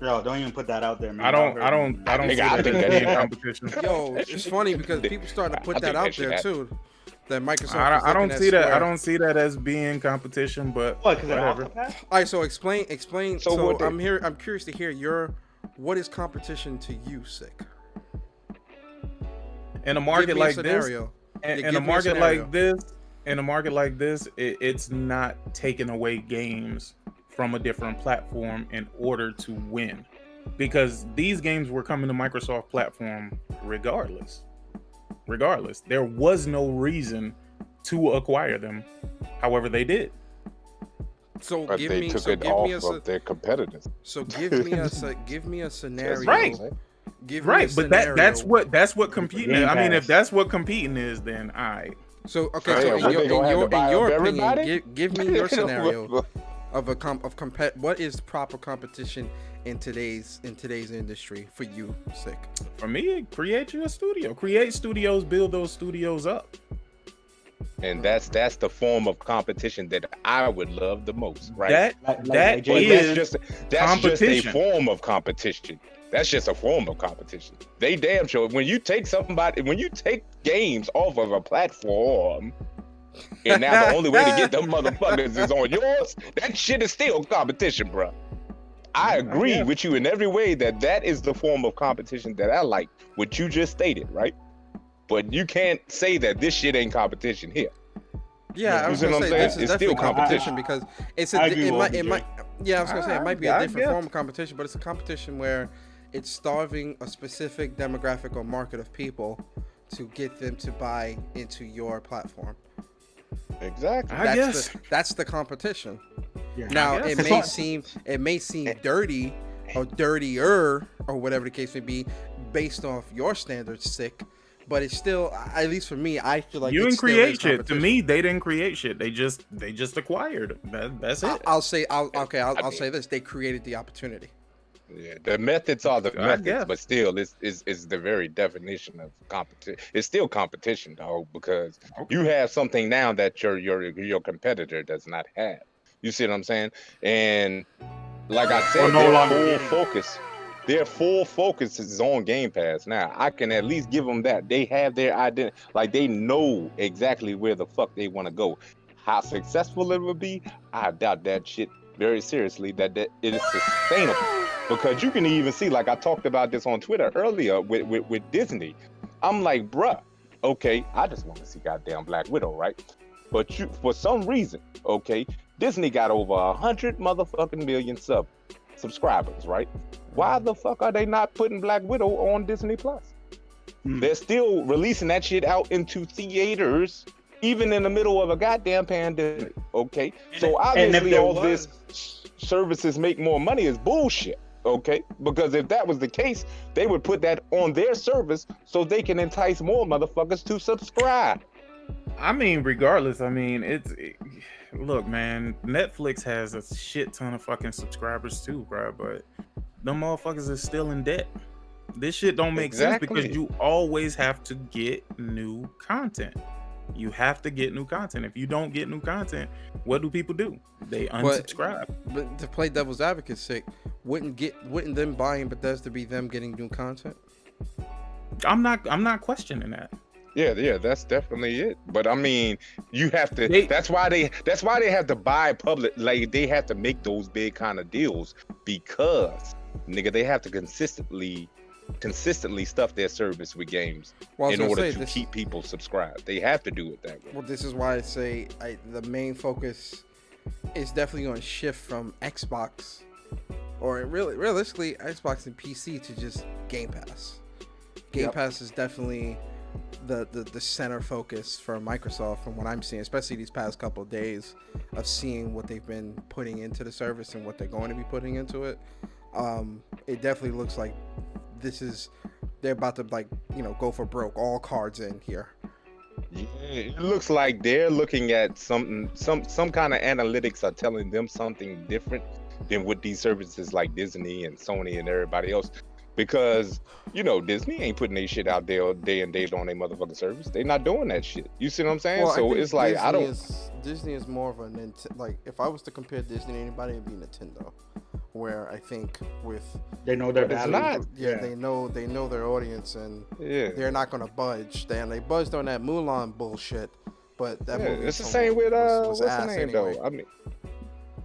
Yo, don't even put that out there, man. I don't see Nigga, I that think as that being shit- competition. Yo, it's funny because people starting to put that out there too. That Microsoft. I don't see that. I Square. don't see that as being competition, but What? Because whatever. Octopath? All right, so explain. So So, what they- I'm curious to hear what is competition to you, Sick? In a Give market me a like this, scenario. in Yeah, a give me a market scenario. like this, it's not taking away games from a different platform in order to win, because these games were coming to Microsoft platform regardless. There was no reason to acquire them. However, they did. So But give they me. took So it give me a. off of their competitors. So give me a scenario. Right. Give me a Right, but scenario. that's what competing is. I mean, if GamePass. that's what competing is, then I. So okay, Oh, so yeah, in what your, they gonna have to buy in your up opinion, everybody? give me your scenario of what is proper competition in today's industry for you, Sick? For me, create you a studio. Create studios, build those studios up. And that's the form of competition that I would love the most, right? That Like that Jay- is that's just a competition. form of competition. That's just a form of competition. They damn sure when you take games off of a platform, and now the only way to get them motherfuckers is on yours, that shit is still competition, bro. I agree with you in every way that is the form of competition that I like, what you just stated, right? But you can't say that this shit ain't competition here. Yeah, I You was see gonna what I'm say saying? this is It's definitely still competition because it's I a agree with it you, might yeah I was gonna say it might be a I different guess. form of competition, but it's a competition where it's starving a specific demographic or market of people to get them to buy into your platform. Exactly. I guess. That's the competition. Yeah. Now guess. it may seem dirty or dirtier or whatever the case may be based off your standards, Sick, but it's still, at least for me, I feel like You it didn't still is create shit. To competition. me, they didn't create shit. They just acquired. That's it. I'll say this: they created the opportunity. Yeah, the methods are the I methods, guess. but still, it's the very definition of competition. It's still competition, dog, because you have something now that your competitor does not have. You see what I'm saying? And like I said, no their longer full focus is on Game Pass. Now, I can at least give them that. They have their identity, like they know exactly where the fuck they want to go. How successful it will be, I doubt that shit very seriously. That it is sustainable. Because you can even see, like I talked about this on Twitter earlier with Disney. I'm like, bruh, okay, I just want to see goddamn Black Widow, right? But you, for some reason, okay, Disney got over 100 motherfucking million subscribers, right? Why the fuck are they not putting Black Widow on Disney Plus? They're still releasing that shit out into theaters, even in the middle of a goddamn pandemic, okay? So obviously all this services make more money is bullshit. Okay, because if that was the case, they would put that on their service so they can entice more motherfuckers to subscribe. I mean, regardless, I mean, look, man, Netflix has a shit ton of fucking subscribers too, bro, but them motherfuckers is still in debt. This shit don't make sense because you always have to get new content. You have to get new content. If you don't get new content, what do people do? They unsubscribe. But to play devil's advocate's sake, wouldn't them buying Bethesda be them getting new content? I'm not questioning that. Yeah, that's definitely it. But I mean, you have to. That's why they have to buy public. Like they have to make those big kind of deals because, nigga, they have to consistently stuff their service with games in order to keep people subscribed. They have to do it that way. Well, this is why I say the main focus is definitely going to shift from Xbox, or realistically Xbox and PC, to just Game Pass. Game Pass is definitely the center focus for Microsoft from what I'm seeing, especially these past couple of days of seeing what they've been putting into the service and what they're going to be putting into it. It definitely looks like they're about to go for broke, all cards in here. Yeah, it looks like they're looking at some kind of analytics are telling them something different than what these services like Disney and Sony and everybody else. because you know Disney ain't putting their shit out there day and date on their motherfucking service. They not doing that shit. You see what I'm saying? Well, I So think it's like I don't. Disney is more of a like if I was to compare Disney to anybody, it'd be Nintendo. Where I think with They know their But it's value. not. yeah, they know their audience and Yeah. they're not gonna budge. They buzzed on that Mulan bullshit, but that movie It's the same with was what's the ass name anyway. though? I mean,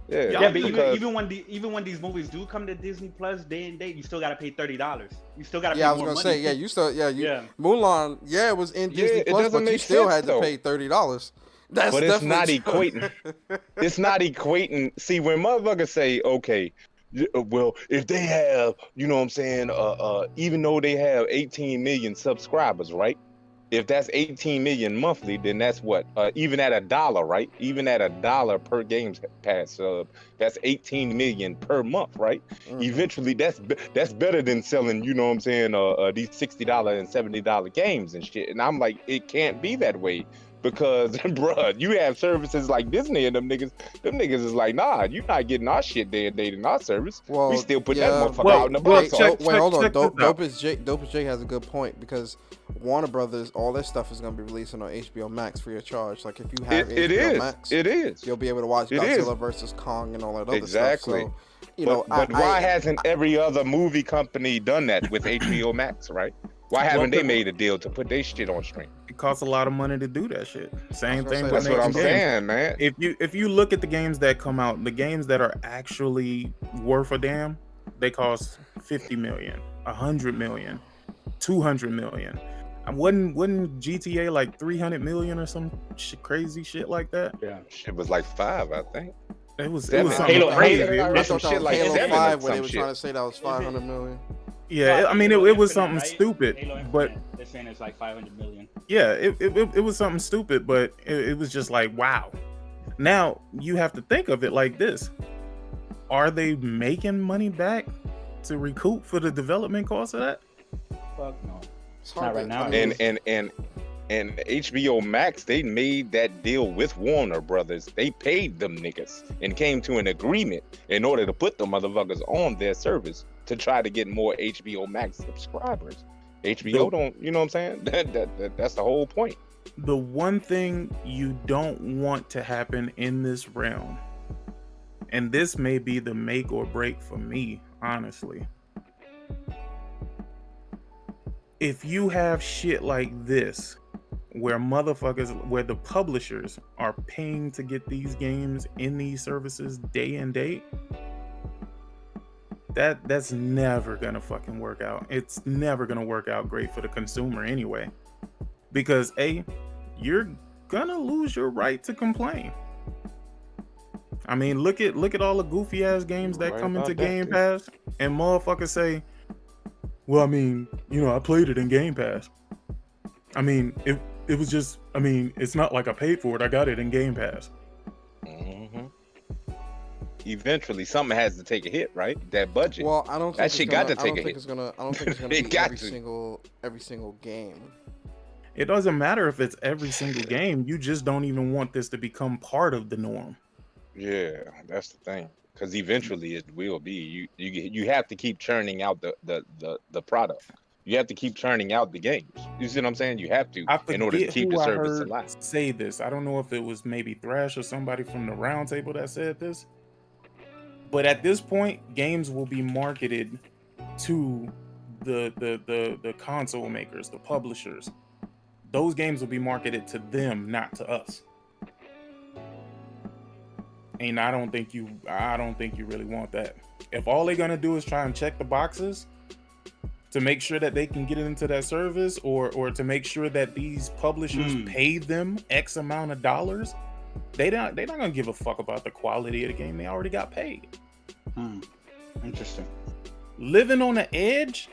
Yeah, but because- even when these movies do come to Disney Plus day and date, you still gotta pay $30. You still gotta pay Yeah, I was more gonna money. say you still Yeah. Mulan it was in Yeah, Disney it Plus, doesn't but you make still sense, had to though. pay $30. That's but it's not definitely equating. It's not equating. See, when motherfuckers say, okay, well, if they have, you know what I'm saying, even though they have 18 million subscribers, right? If that's 18 million monthly, then that's what? Even at $1, right? Even at $1 per GamePass sub, that's 18 million per month, right? Mhm. Eventually, that's better than selling, you know what I'm saying, these $60 and $70 games and shit. And I'm like, it can't be that way because, bruh, you have services like Disney and them niggas is like, nah, you're not getting our shit day and date in our service. we still put that motherfucker out in the box. Hold on. check this out. Dope as Jake has a good point because Warner Brothers, all their stuff is gonna be releasing on HBO Max free of charge. Like if you have HBO Max, it is. you'll be able to watch It Godzilla is. versus Kong and all that other Exactly. stuff. So, you know, But why hasn't every other movie company done that with HBO Max, right? Why haven't they made a deal to put their shit on stream? It costs a lot of money to do that shit. Same thing. say, with That's what I'm making games. saying, man. If you look at the games that come out, the games that are actually worth a damn, they cost 50 million, 100 million, 200 million. Wasn't GTA like 300 million or some crazy shit like that? Yeah. It was like 5, I think. It was Seven. something Halo- crazy. Halo- It I was- some thought that shit was like Halo 7 or 5 where they some were shit. trying to say that was 500 million. Yeah, I mean it Halo was Infinite, something right? stupid, Halo but Infinite, they're saying it's like 500 million. yeah, it was something stupid, but it was just like, wow. Now you have to think of it like this: are they making money back to recoup for the development cost of that? Fuck no. It's Not hard right to- now. I mean, And HBO Max, they made that deal with Warner Brothers. They paid them niggas and came to an agreement in order to put the motherfuckers on their service to try to get more HBO Max subscribers. HBO don't, you know what I'm saying? That's the whole point. The one thing you don't want to happen in this realm, and this may be the make or break for me, honestly. If you have shit like this, where the publishers are paying to get these games in these services day and date, that's never gonna fucking work out. It's never gonna work out great for the consumer anyway. Because you're gonna lose your right to complain. I mean, look at all the goofy ass games that Right come into about that, Game too. Pass, and motherfuckers say, well, I mean, you know, I played it in Game Pass. I mean, it was just, I mean, it's not like I paid for it. I got it in Game Pass. Mm-hmm. Eventually, something has to take a hit, right? That budget. well, I don't think That it's shit gonna, got to I don't take a think hit. it's gonna. I don't think it's gonna It be got every to. single game. It doesn't matter if it's every single game. You just don't even want this to become part of the norm. Yeah, that's the thing. Because eventually it will be. You have to keep churning out the product. You have to keep churning out the games. You see what I'm saying? You have to I in order to forget keep who the I service heard alive. say this. I don't know if it was maybe Thrash or somebody from the roundtable that said this. But at this point, games will be marketed to the console makers, the publishers. Those games will be marketed to them, not to us. And I don't think you really want that. If all they're gonna do is try and check the boxes to make sure that they can get it into that service, or to make sure that these publishers pay them X amount of dollars, they're not gonna give a fuck about the quality of the game. They already got paid. Interesting. Living on the edge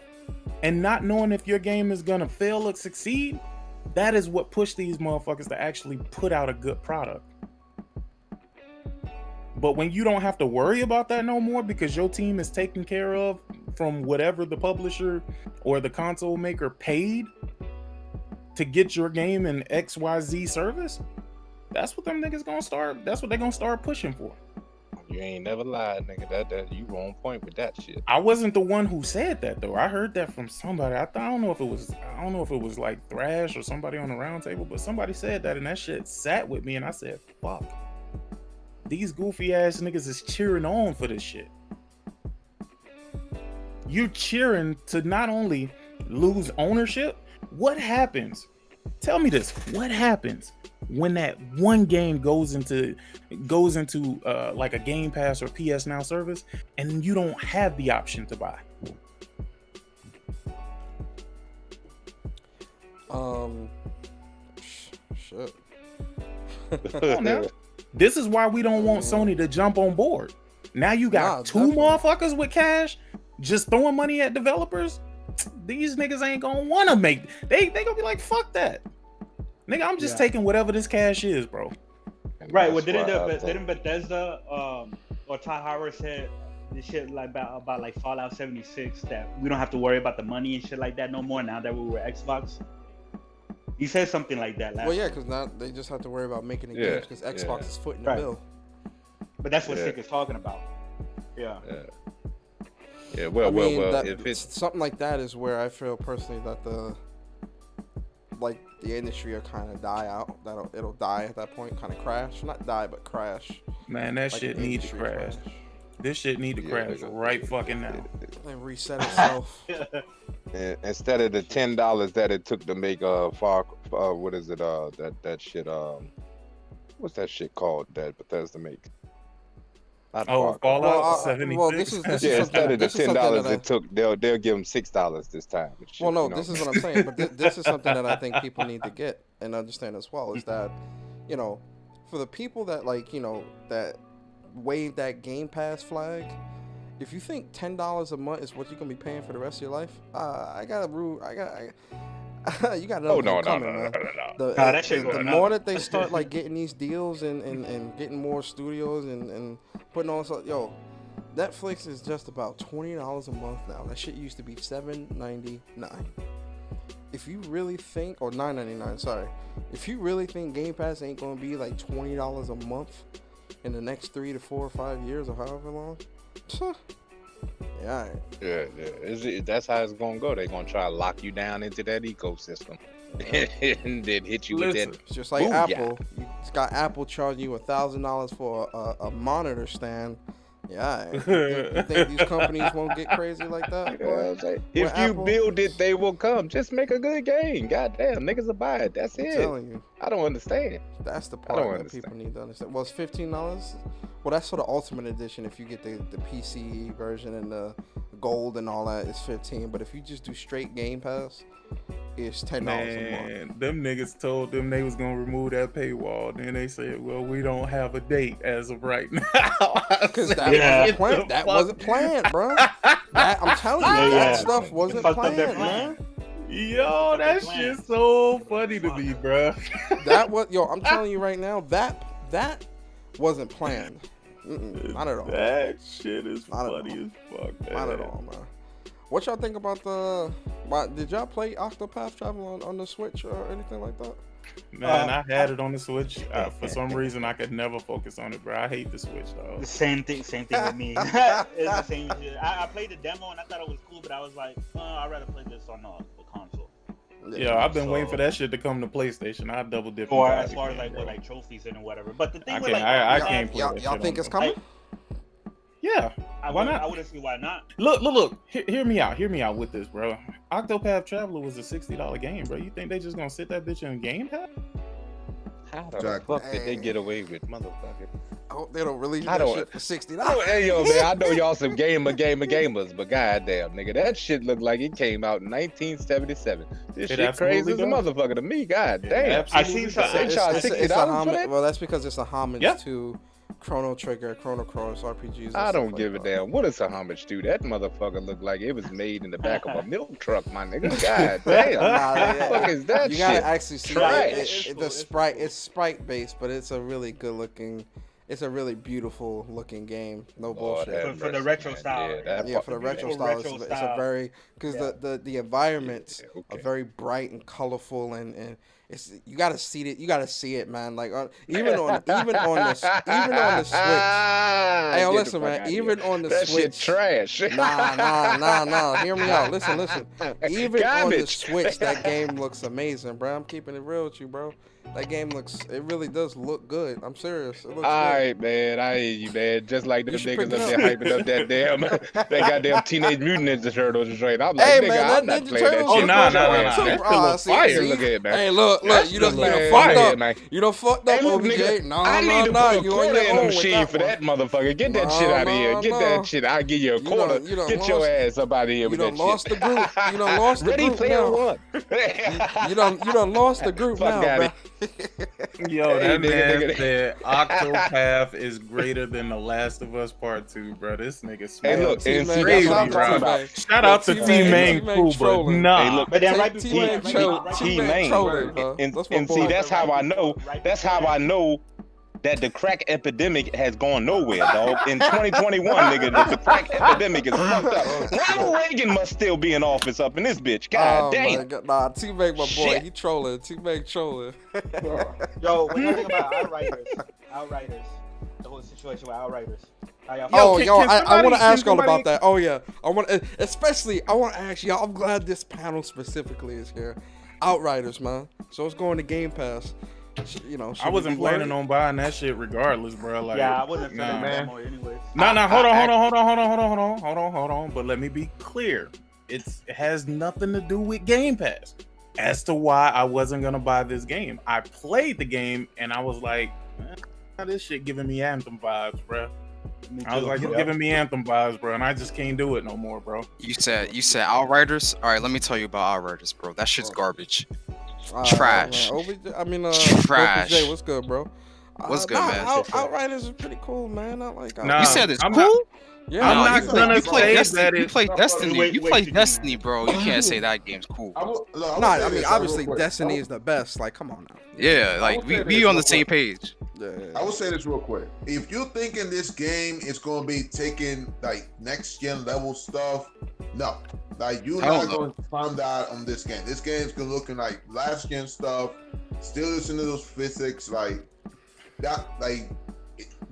and not knowing if your game is gonna fail or succeed, that is what pushed these motherfuckers to actually put out a good product. But when you don't have to worry about that no more because your team is taken care of from whatever the publisher or the console maker paid to get your game in XYZ service, that's what them niggas gonna start. That's what they're gonna start pushing for. You ain't never lied, nigga. That you on point with that shit. I wasn't the one who said that though. I heard that from somebody. I don't know if it was like Thrash or somebody on the round table, but somebody said that, and that shit sat with me, and I said, "Fuck, these goofy ass niggas is cheering on for this shit. You cheering to not only lose ownership. What happens? Tell me this. What happens when that one game goes into like a Game Pass or PS Now service, and you don't have the option to buy? Shit. Come on now. This is why we don't want Sony to jump on board. Now you got two definitely. motherfuckers with cash just throwing money at developers. These niggas ain't gonna want to make. They gonna be like, fuck that, nigga. I'm just taking whatever this cash is, bro. Right. Well, didn't Bethesda or Todd Howard said this shit like about like Fallout 76 that we don't have to worry about the money and shit like that no more now that we were Xbox. He said something like that last. Well, yeah, because now they just have to worry about making the games because Xbox is footing the bill. But that's what Sick is talking about. Yeah. Yeah, well, if it's something like that is where I feel personally that the industry will kind of die out. It'll die at that point, kind of crash. Not die, but crash. Man, that shit need to crash. This shit need to crash right fucking now. And reset itself. instead of the $10 that it took to make what is it? That shit. What's that shit called that Bethesda makes? Fallout 76. Well, this is instead of the $10 it took, they'll give them $6 this time. Shit, well, no, this is what I'm saying. But this is something that I think people need to get and understand as well. Is that, for the people that that wave that Game Pass flag, if you think $10 a month is what you're gonna be paying for the rest of your life, you got another coming, man. The more that they start getting these deals and getting more studios and putting on Netflix is just about $20 a month now. That shit used to be $7.99. If you really think, or $9.99, sorry. If you really think Game Pass ain't gonna be like $20 a month in the next 3 to 4 or 5 years or however long, yeah. That's how it's gonna go. They're gonna try to lock you down into that ecosystem, and then hit you with that. It's just like Apple. It's got Apple charging you $1,000 for a monitor stand. Yeah, you think these companies won't get crazy like that? If you build it, they will come. Just make a good game. Goddamn, niggas will buy it. That's it. I'm telling you. I don't understand. That's the part that people need to understand. Well, it's $15. Well, that's for the Ultimate Edition. If you get the PC version and the gold and all that, it's $15. But if you just do straight Game Pass, it's $10 a month. Them niggas told them they was gonna remove that paywall. Then they said, "Well, we don't have a date as of right now." Because that wasn't planned, bro. I'm telling you, that stuff wasn't planned, man. Yo, that shit's so funny to me, bro. I'm telling you right now, that wasn't planned. Not at all. That shit is funny as fuck, man. Not at all, man. What y'all think about did y'all play Octopath Traveler on the Switch or anything like that? Man, I had it on the Switch. For some reason, I could never focus on it, bro. I hate the Switch, though. The same thing with me. It's the same shit. I played the demo and I thought it was cool, but I was like, I'd rather play this on the console. Yeah, I've been waiting for that shit to come to PlayStation. I double dip. Or as far as trophies and whatever. But the thing I can't play. Y'all think it's coming? Yeah. Why not? I wouldn't see why not. Look. Hear me out. Hear me out with this, bro. Octopath Traveler was a $60 game, bro. You think they just gonna sit that bitch in Game Pass? How the fuck did they get away with, motherfucker? I hope they don't release that shit for $60. Hey, yo, man, I know y'all some gamers, but goddamn, nigga, that shit looked like it came out in 1977. This shit crazy as a motherfucker to me, goddamn. I seen some. They charge $60 for that? Well, that's because it's a homage to Chrono Trigger, Chrono Cross, RPGs. I don't give a damn. What is a homage to? That motherfucker looked like it was made in the back of a milk truck, my nigga. God damn. What the fuck is that shit? You gotta actually see Trash. the sprite. It's sprite based, but it's a really good looking. It's a really beautiful looking game. No bullshit. For the retro style. For the retro style, it's a very because the environments are very bright and colorful and you gotta see it. You gotta see it, man. Like even on the Switch. Hey, yo, listen, man. Even on the that Switch, shit trash. Nah. Hear me out. Listen. Even on the Garbage. Switch, that game looks amazing, bro. I'm keeping it real with you, bro. That game it really does look good. I'm serious. It looks All good. right, man. I hear you, man. Just like them You should niggas pick up it there up. hyping up that goddamn Teenage Mutant Ninja Turtles straight. I'm like, Hey, nigga, man, I'm that not Ninja playing that Turtles shit. Oh, nah. That too. shit look fire. Look at that. Hey, look, That you shit done look fucked fire, up. man. You done fucked up, Hey, look, OBJ. nigga, No, I need to put a you on quarter your in the own with machine that for one. that motherfucker. Get that shit No, out of here. no, Get no. that shit. I'll give you a quarter. You done Get your ass up out of here You with done that lost shit. the group. You done lost the Ready group Player now. One. You done lost the group Fuck now, outta bro. Yo, Hey, that nigga, man nigga. said Octopath is greater than The Last of Us Part 2, bro. This nigga Hey, smacked. look, and see, crazy, that's what I'm bro. talking about. Shout out to T-Main- T-Main T-Main cool, but trolling. nah. Hey, look, But then right T-Main before T-Main. trolling, bro. And That's my see, boy. that's how I know. That's how I know that the crack epidemic has gone nowhere, dog. In 2021, nigga, the crack epidemic is fucked up. Ronald Reagan must still be in office up in this bitch. God My damn. God. Nah, T-Main, my boy, Shit. he trolling. T-Main trolling. Yo, what do you think about Outriders? The whole situation with Outriders. How y'all Yo, feel? can I somebody- want to ask can y'all about somebody- that. Oh yeah, I want to ask y'all. I'm glad this panel specifically is here. Outriders, man. So it's going to Game Pass. You know, I wasn't planning on buying that shit regardless, bro. Like, Yeah, I wasn't feeling nah. that more anyways. Hold on. But let me be clear. It has nothing to do with Game Pass as to why I wasn't gonna buy this game. I played the game and I was like, this shit giving me Anthem vibes, bro. I was like, it's giving me Anthem vibes, bro, and I just can't do it no more, bro. You said Outriders? All right, let me tell you about Outriders, bro. That shit's garbage. Trash. Trash. Jay, what's good, bro? What's good, man? Outriders is pretty cool, man. I like. Nah, You said it's I'm cool? Yeah, I'm No, not you gonna play say Destiny. that You it's. play Destiny. wait, You wait, play you- Destiny, bro. You can't say that game's cool. I mean, obviously, Destiny is the best. Like, come on now. Yeah, like we on the same page. Yeah. I will say this real quick. If you're thinking this game is gonna be taking like next gen level stuff, no. Like you're Hell not no. going to find that on this game. This game's gonna looking like last gen stuff, still listening to those physics, like that, like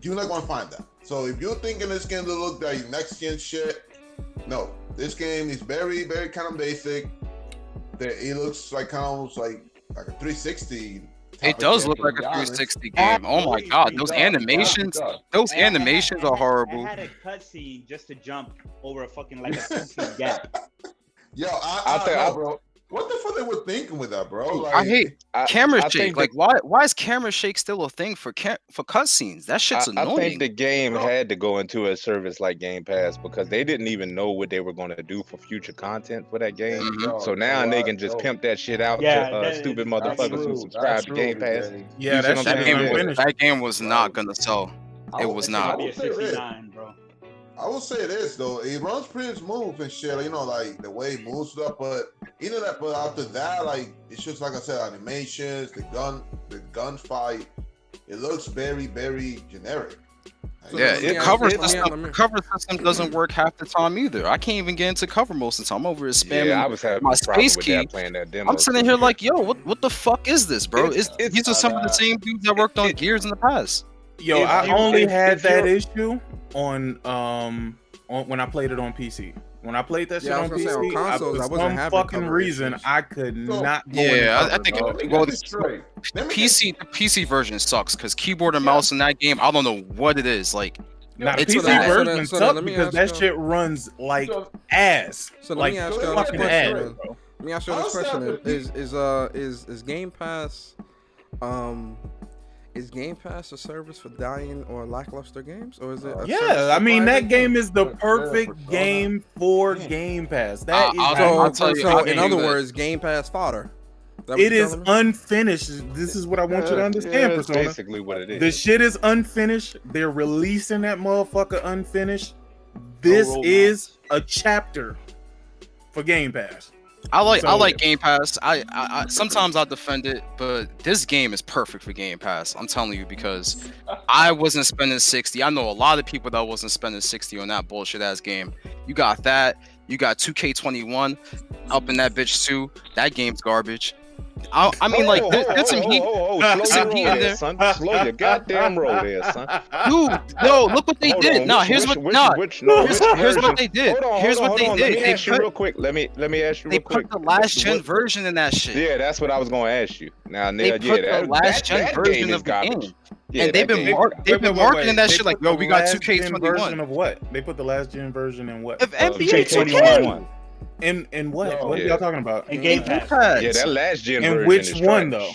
you're not gonna find that. So if you're thinking this game to look like next gen shit, no. This game is very, very kind of basic. It looks like kind of almost like a 360. It does look like a 360 game. Oh my god, those animations are horrible. I had a cutscene just to jump over a fucking like a cutscene gap. Yo, I don't know, bro. What the fuck they were thinking with that, bro? Like, I hate camera I shake. think Like, why is camera shake still a thing for cutscenes? That shit's I annoying. think the game had to go into a service like Game Pass because they didn't even know what they were going to do for future content for that game. Mhm. So now they can just pimp that shit out Yeah, to stupid that's motherfuckers who true. subscribe to Game Pass. Yeah, You see that what I'm shit is saying? unfinished. That game was not gonna sell. It was not. Be a 69, bro. I will say this though, it runs pretty smooth and shit. You know, like the way it moves stuff, but but after that, like it's just like I said, animations, the gunfight, it looks very, very generic. Yeah, let me cover ask- let me- system doesn't work half the time either. I can't even get into cover most of the time. I'm over here spamming. Yeah, I was having my a problem space with key. that playing that demo. I'm sitting here like, yo, what the fuck is this, bro? It's- These are some of the same dudes that worked on Gears in the past. Yo, If I you- only if- had if that you're- issue on when I played it on PC. When I played that shit Yeah, I on was gonna say, on PC, consoles, I for wasn't some having fucking cover reason issues. I could not go Yeah, in the I cover, think dog. Let me well, get this straight. Let me the PC version sucks because keyboard and mouse in that game, I don't know what it is. Like, Now, It's PC bad. version So then sucks let me because ask that y'all- shit runs like So- ass. So let like me ask y'all this fucking question. ass, then. bro. Let me ask you this How's that question: is Game Pass, is Game Pass a service for dying or lackluster games, or is it? A service Yeah, I for mean that thriving game games? is the perfect Persona. game for Yeah. Game Pass. That is I'll tell you- So I'll in give other you that. words, Game Pass fodder. That it what you're is telling me? unfinished. This is what I want you to understand, That's Persona. basically what it is. The shit is unfinished. They're releasing that motherfucker unfinished. This roadmap. is a chapter for Game Pass. I like So- Game Pass. I sometimes I defend it, but this game is perfect for Game Pass. I'm telling you because I wasn't spending 60. I know a lot of people that wasn't spending 60 on that bullshit ass game. You got that. You got 2K21 up in that bitch too. That game's garbage. I mean, like, there's some heat. Slow your roll there, son. Slow your goddamn roll there, son. Dude, no, look what they did. No, here's what they did. Here's what they did. Let me ask you real quick. Let me ask you real quick. They put the last gen version in that shit. Yeah, that's what I was gonna ask you. Now, they put the last gen version of the game. Yeah, and they've been marketing that shit like, yo, we got 2K21. Version of what? They put the last gen version in what? Of NBA 2K21. In what? What are y'all talking about? In GamePass. Yeah, that last gen version. And which one though?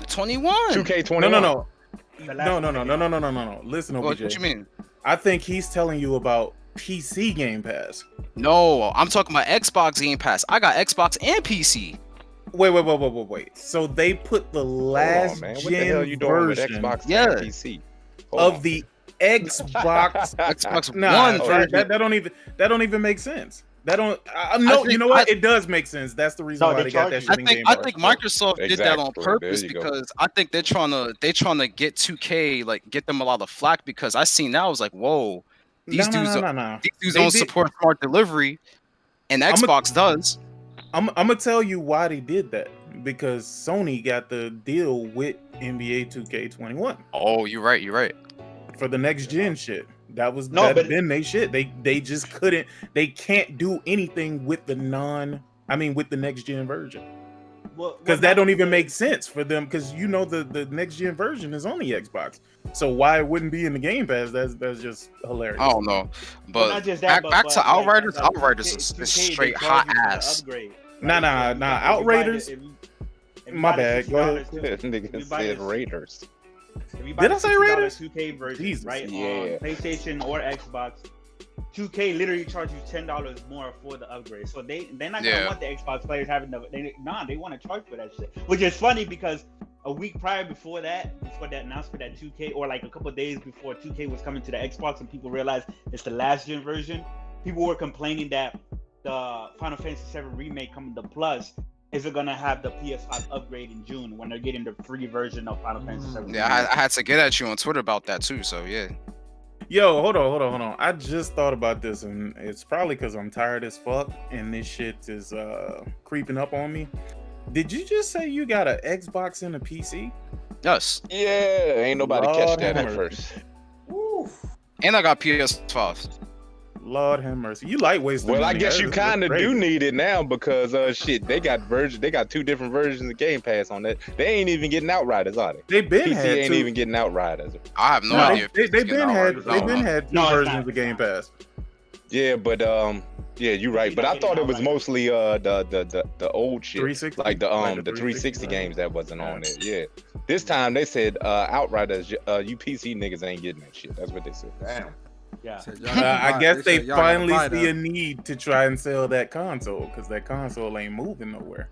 21. 2K21. No. Listen, OBJ. What you mean? I think he's telling you about PC Game Pass. No, I'm talking about Xbox Game Pass. I got Xbox and PC. Wait. So they put the last gen what the hell you doing with version Xbox and PC? Of the Xbox One version. That don't even make sense. That don't. You know what? It does make sense. That's the reason why they got that shit in Game Pass. I think Microsoft did that on purpose because I think they're trying to get 2K, like, get them a lot of flack, because I seen that, I was like, whoa, these dudes don't support smart delivery, and Xbox does. I'm gonna tell you why they did that, because Sony got the deal with NBA 2K21. Oh, you're right. For the next gen shit. That been they shit. They just couldn't. They can't do anything with the next gen version. Because that don't even make sense for them. Because the next gen version is on the Xbox. So why it wouldn't be in the Game Pass? That's just hilarious. I don't know. But back to Outriders. Outriders is straight hot ass. Nah. Outriders. My bad. Go ahead. Nigga said Raiders. Did I say Raiders? 2K version, Jesus. right? Yeah. On PlayStation or Xbox, 2K literally charge you $10 more for the upgrade. So they're not gonna want the Xbox players having they want to charge for that shit. Which is funny because a week prior before that announcement that 2K, or like a couple of days before 2K was coming to the Xbox and people realized it's the last gen version, people were complaining that the Final Fantasy VII Remake coming to Plus isn't gonna have the PS5 upgrade in June when they're getting the free version of Final Fantasy VII. Yeah, I had to get at you on Twitter about that too. So yeah. Yo, hold on. I just thought about this, and it's probably because I'm tired as fuck, and this shit is creeping up on me. Did you just say you got an Xbox and a PC? Yes. Yeah, ain't nobody catch that at first. Woo. And I got PS5. Lord have mercy. You like wasting Well, money. I guess you kind of do need it now because they got two different versions of Game Pass on that. They ain't even getting Outriders, are they? They've been PC ain't even getting Outriders. I have no idea. They've been had two versions of Game Pass. Yeah, but yeah, you're right. But I thought it was mostly the old shit, 360? like the 360 games that wasn't on it. Yeah, this time they said Outriders, you PC niggas ain't getting that shit. That's what they said. Damn. Yeah. I guess they finally see a need to try and sell that console because that console ain't moving nowhere.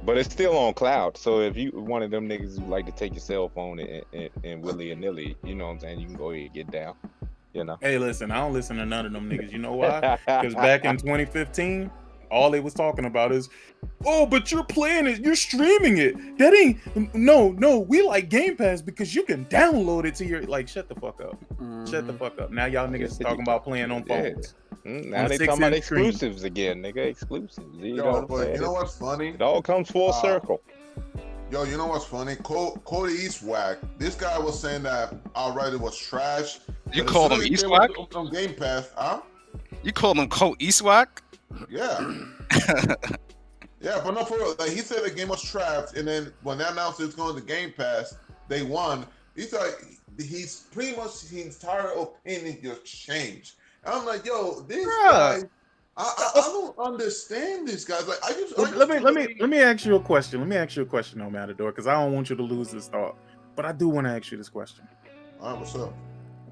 But it's still on cloud, so if you one of them niggas who like to take your cell phone and willy and nilly, you know what I'm saying, you can go ahead and get down. You know. Hey, listen, I don't listen to none of them niggas. You know why? Because back in 2015, all they was talking about is, oh, but you're playing it, you're streaming it. That ain't no. We like Game Pass because you can download it to your shut the fuck up. Shut the fuck up. Now y'all niggas talking about playing on phones. Now they talking about exclusives again, nigga. Exclusives. You know what's funny? It all comes full circle. Yo, you know what's funny? Cody Eastwack, this guy was saying that Outriders was trash. You called him Eastwack? On Game Pass, huh? You called him Cole Eastwack? Yeah. Yeah, but no, for real. Like, he said the game was trash, and then when they announced it's going to Game Pass, they won. He's like, he's pretty much his entire opinion just changed. And I'm like, yo, this guy, I don't understand this guy. Like, let me ask you a question. No Matador, because I don't want you to lose this thought. But I do want to ask you this question. All right, what's up?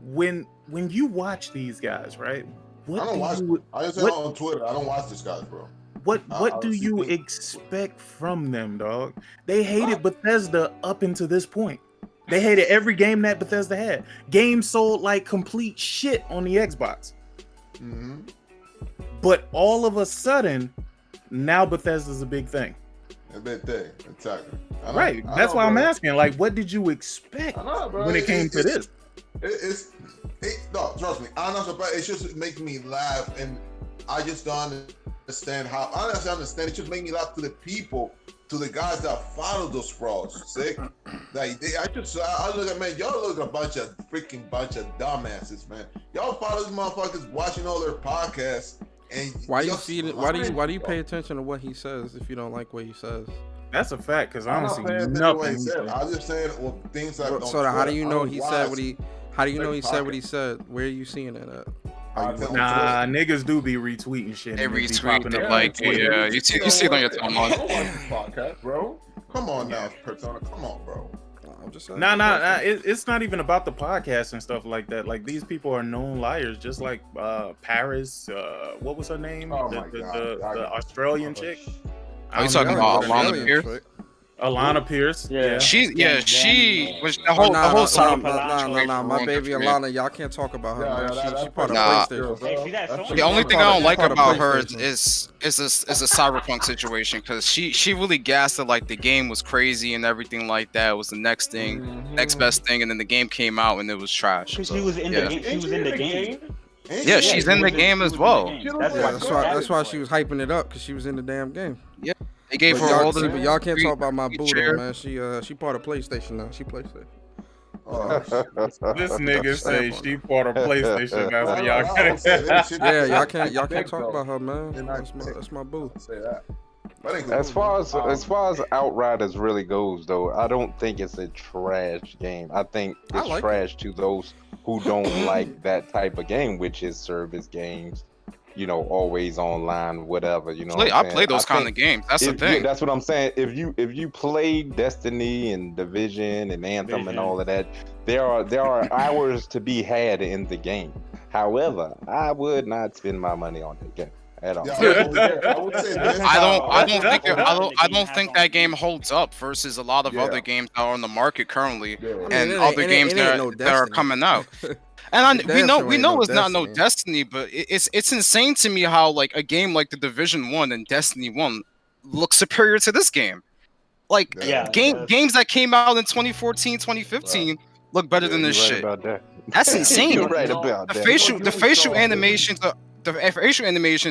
When you watch these guys, right? I just say on Twitter. I don't watch these guys, bro. What do you expect from them, dog? They hated Bethesda up until this point. They hated every game that Bethesda had. Games sold like complete shit on the Xbox. Mm-hmm. But all of a sudden, now Bethesda's a big thing. A big thing, exactly. Right. That's why I'm asking. Like, what did you expect when it came to this? No, trust me. I'm not surprised. It's just making me laugh, and I just don't understand how. I honestly understand. It just made me laugh to the people to the guys that follow those frauds. Sick. Like I look at, man, y'all look a bunch of dumbasses, man. Y'all follow these motherfuckers watching all their podcasts. And why do you pay attention to what he says if you don't like what he says? That's a fact, because I I'm don't not see paying attention to what he nothing. said. I'm just saying things that don't. So how do you know I he don't said watch what he? How do you know he said what he pocket. said? Where are you seeing it at? Nah, niggas do be retweeting shit. They and it be retweet popping it up like, on Twitter. yeah, you see it on your I don't watch timeline. this podcast, bro. Come on now, Persona. Come on, bro. I'm just saying. Nah. It's not even about the podcast and stuff like that. Like, these people are known liars, just like Paris. What was her name? Oh the, my the, God. the Australian chick. Are you I don't talking know. about Alana Pierce? Alana Pierce. Yeah. She was the whole Nah, my baby Alana, y'all can't talk about her, man. She part of Nah. PlayStation. The only thing I don't like part of about her PlayStation. is a cyberpunk situation, because she really gassed it like the game was crazy and everything like that. It was the next thing, next best thing, and then the game came out and it was trash. She So, was in yeah. the game. She was in the game. Yeah, she's in the game as well. That's why she was hyping it up, because she was in the damn game. Yeah, they gave But her y'all, all see, the. but y'all can't talk about my boo chair. though, man. She part of PlayStation now. She PlayStation. This nigga say she part of PlayStation. That's what y'all Yeah, y'all can't talk about her, man. That's my boo. Say that. As far as Outriders really goes, though, I don't think it's a trash game. I think it's like trash to those who don't like that type of game, which is service games. You know, always online, whatever. You know, I play those kind of games. That's the thing. Yeah, that's what I'm saying. If you play Destiny and Division and Anthem and all of that, there are hours to be had in the game. However, I would not spend my money on that game at all. I don't think that game holds up versus a lot of other games that are on the market currently, and other games that are coming out. And we know it's not no Destiny, but it's insane to me how like a game like the Division 1 and Destiny 1 looks superior to this game. Like games that came out in 2014, 2015 look better than this shit. That's insane. You're right about that. The facial animations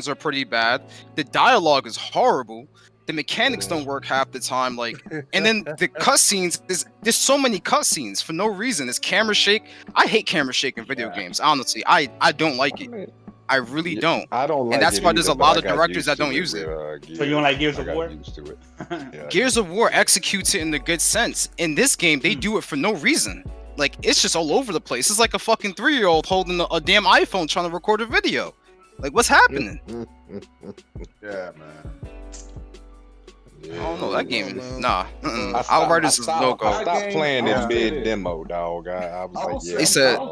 are pretty bad. The dialogue is horrible. The mechanics don't work half the time. Like, and then the cutscenes, there's so many cutscenes for no reason. It's camera shake. I hate camera shake in video games. Honestly, I don't like it. I really don't. I don't like and that's it why there's a either, lot but of I got directors used that to don't it use it. with, So you don't like Gears of War? I got used to it. Yeah. Gears of War executes it in the good sense. In this game, they do it for no reason. Like, it's just all over the place. It's like a fucking 3-year-old holding a damn iPhone trying to record a video. Like, what's happening? Yeah, man. I don't know, that game, nah. I Outriders is no-go. I stopped playing in mid-demo, dog. I was like, yeah.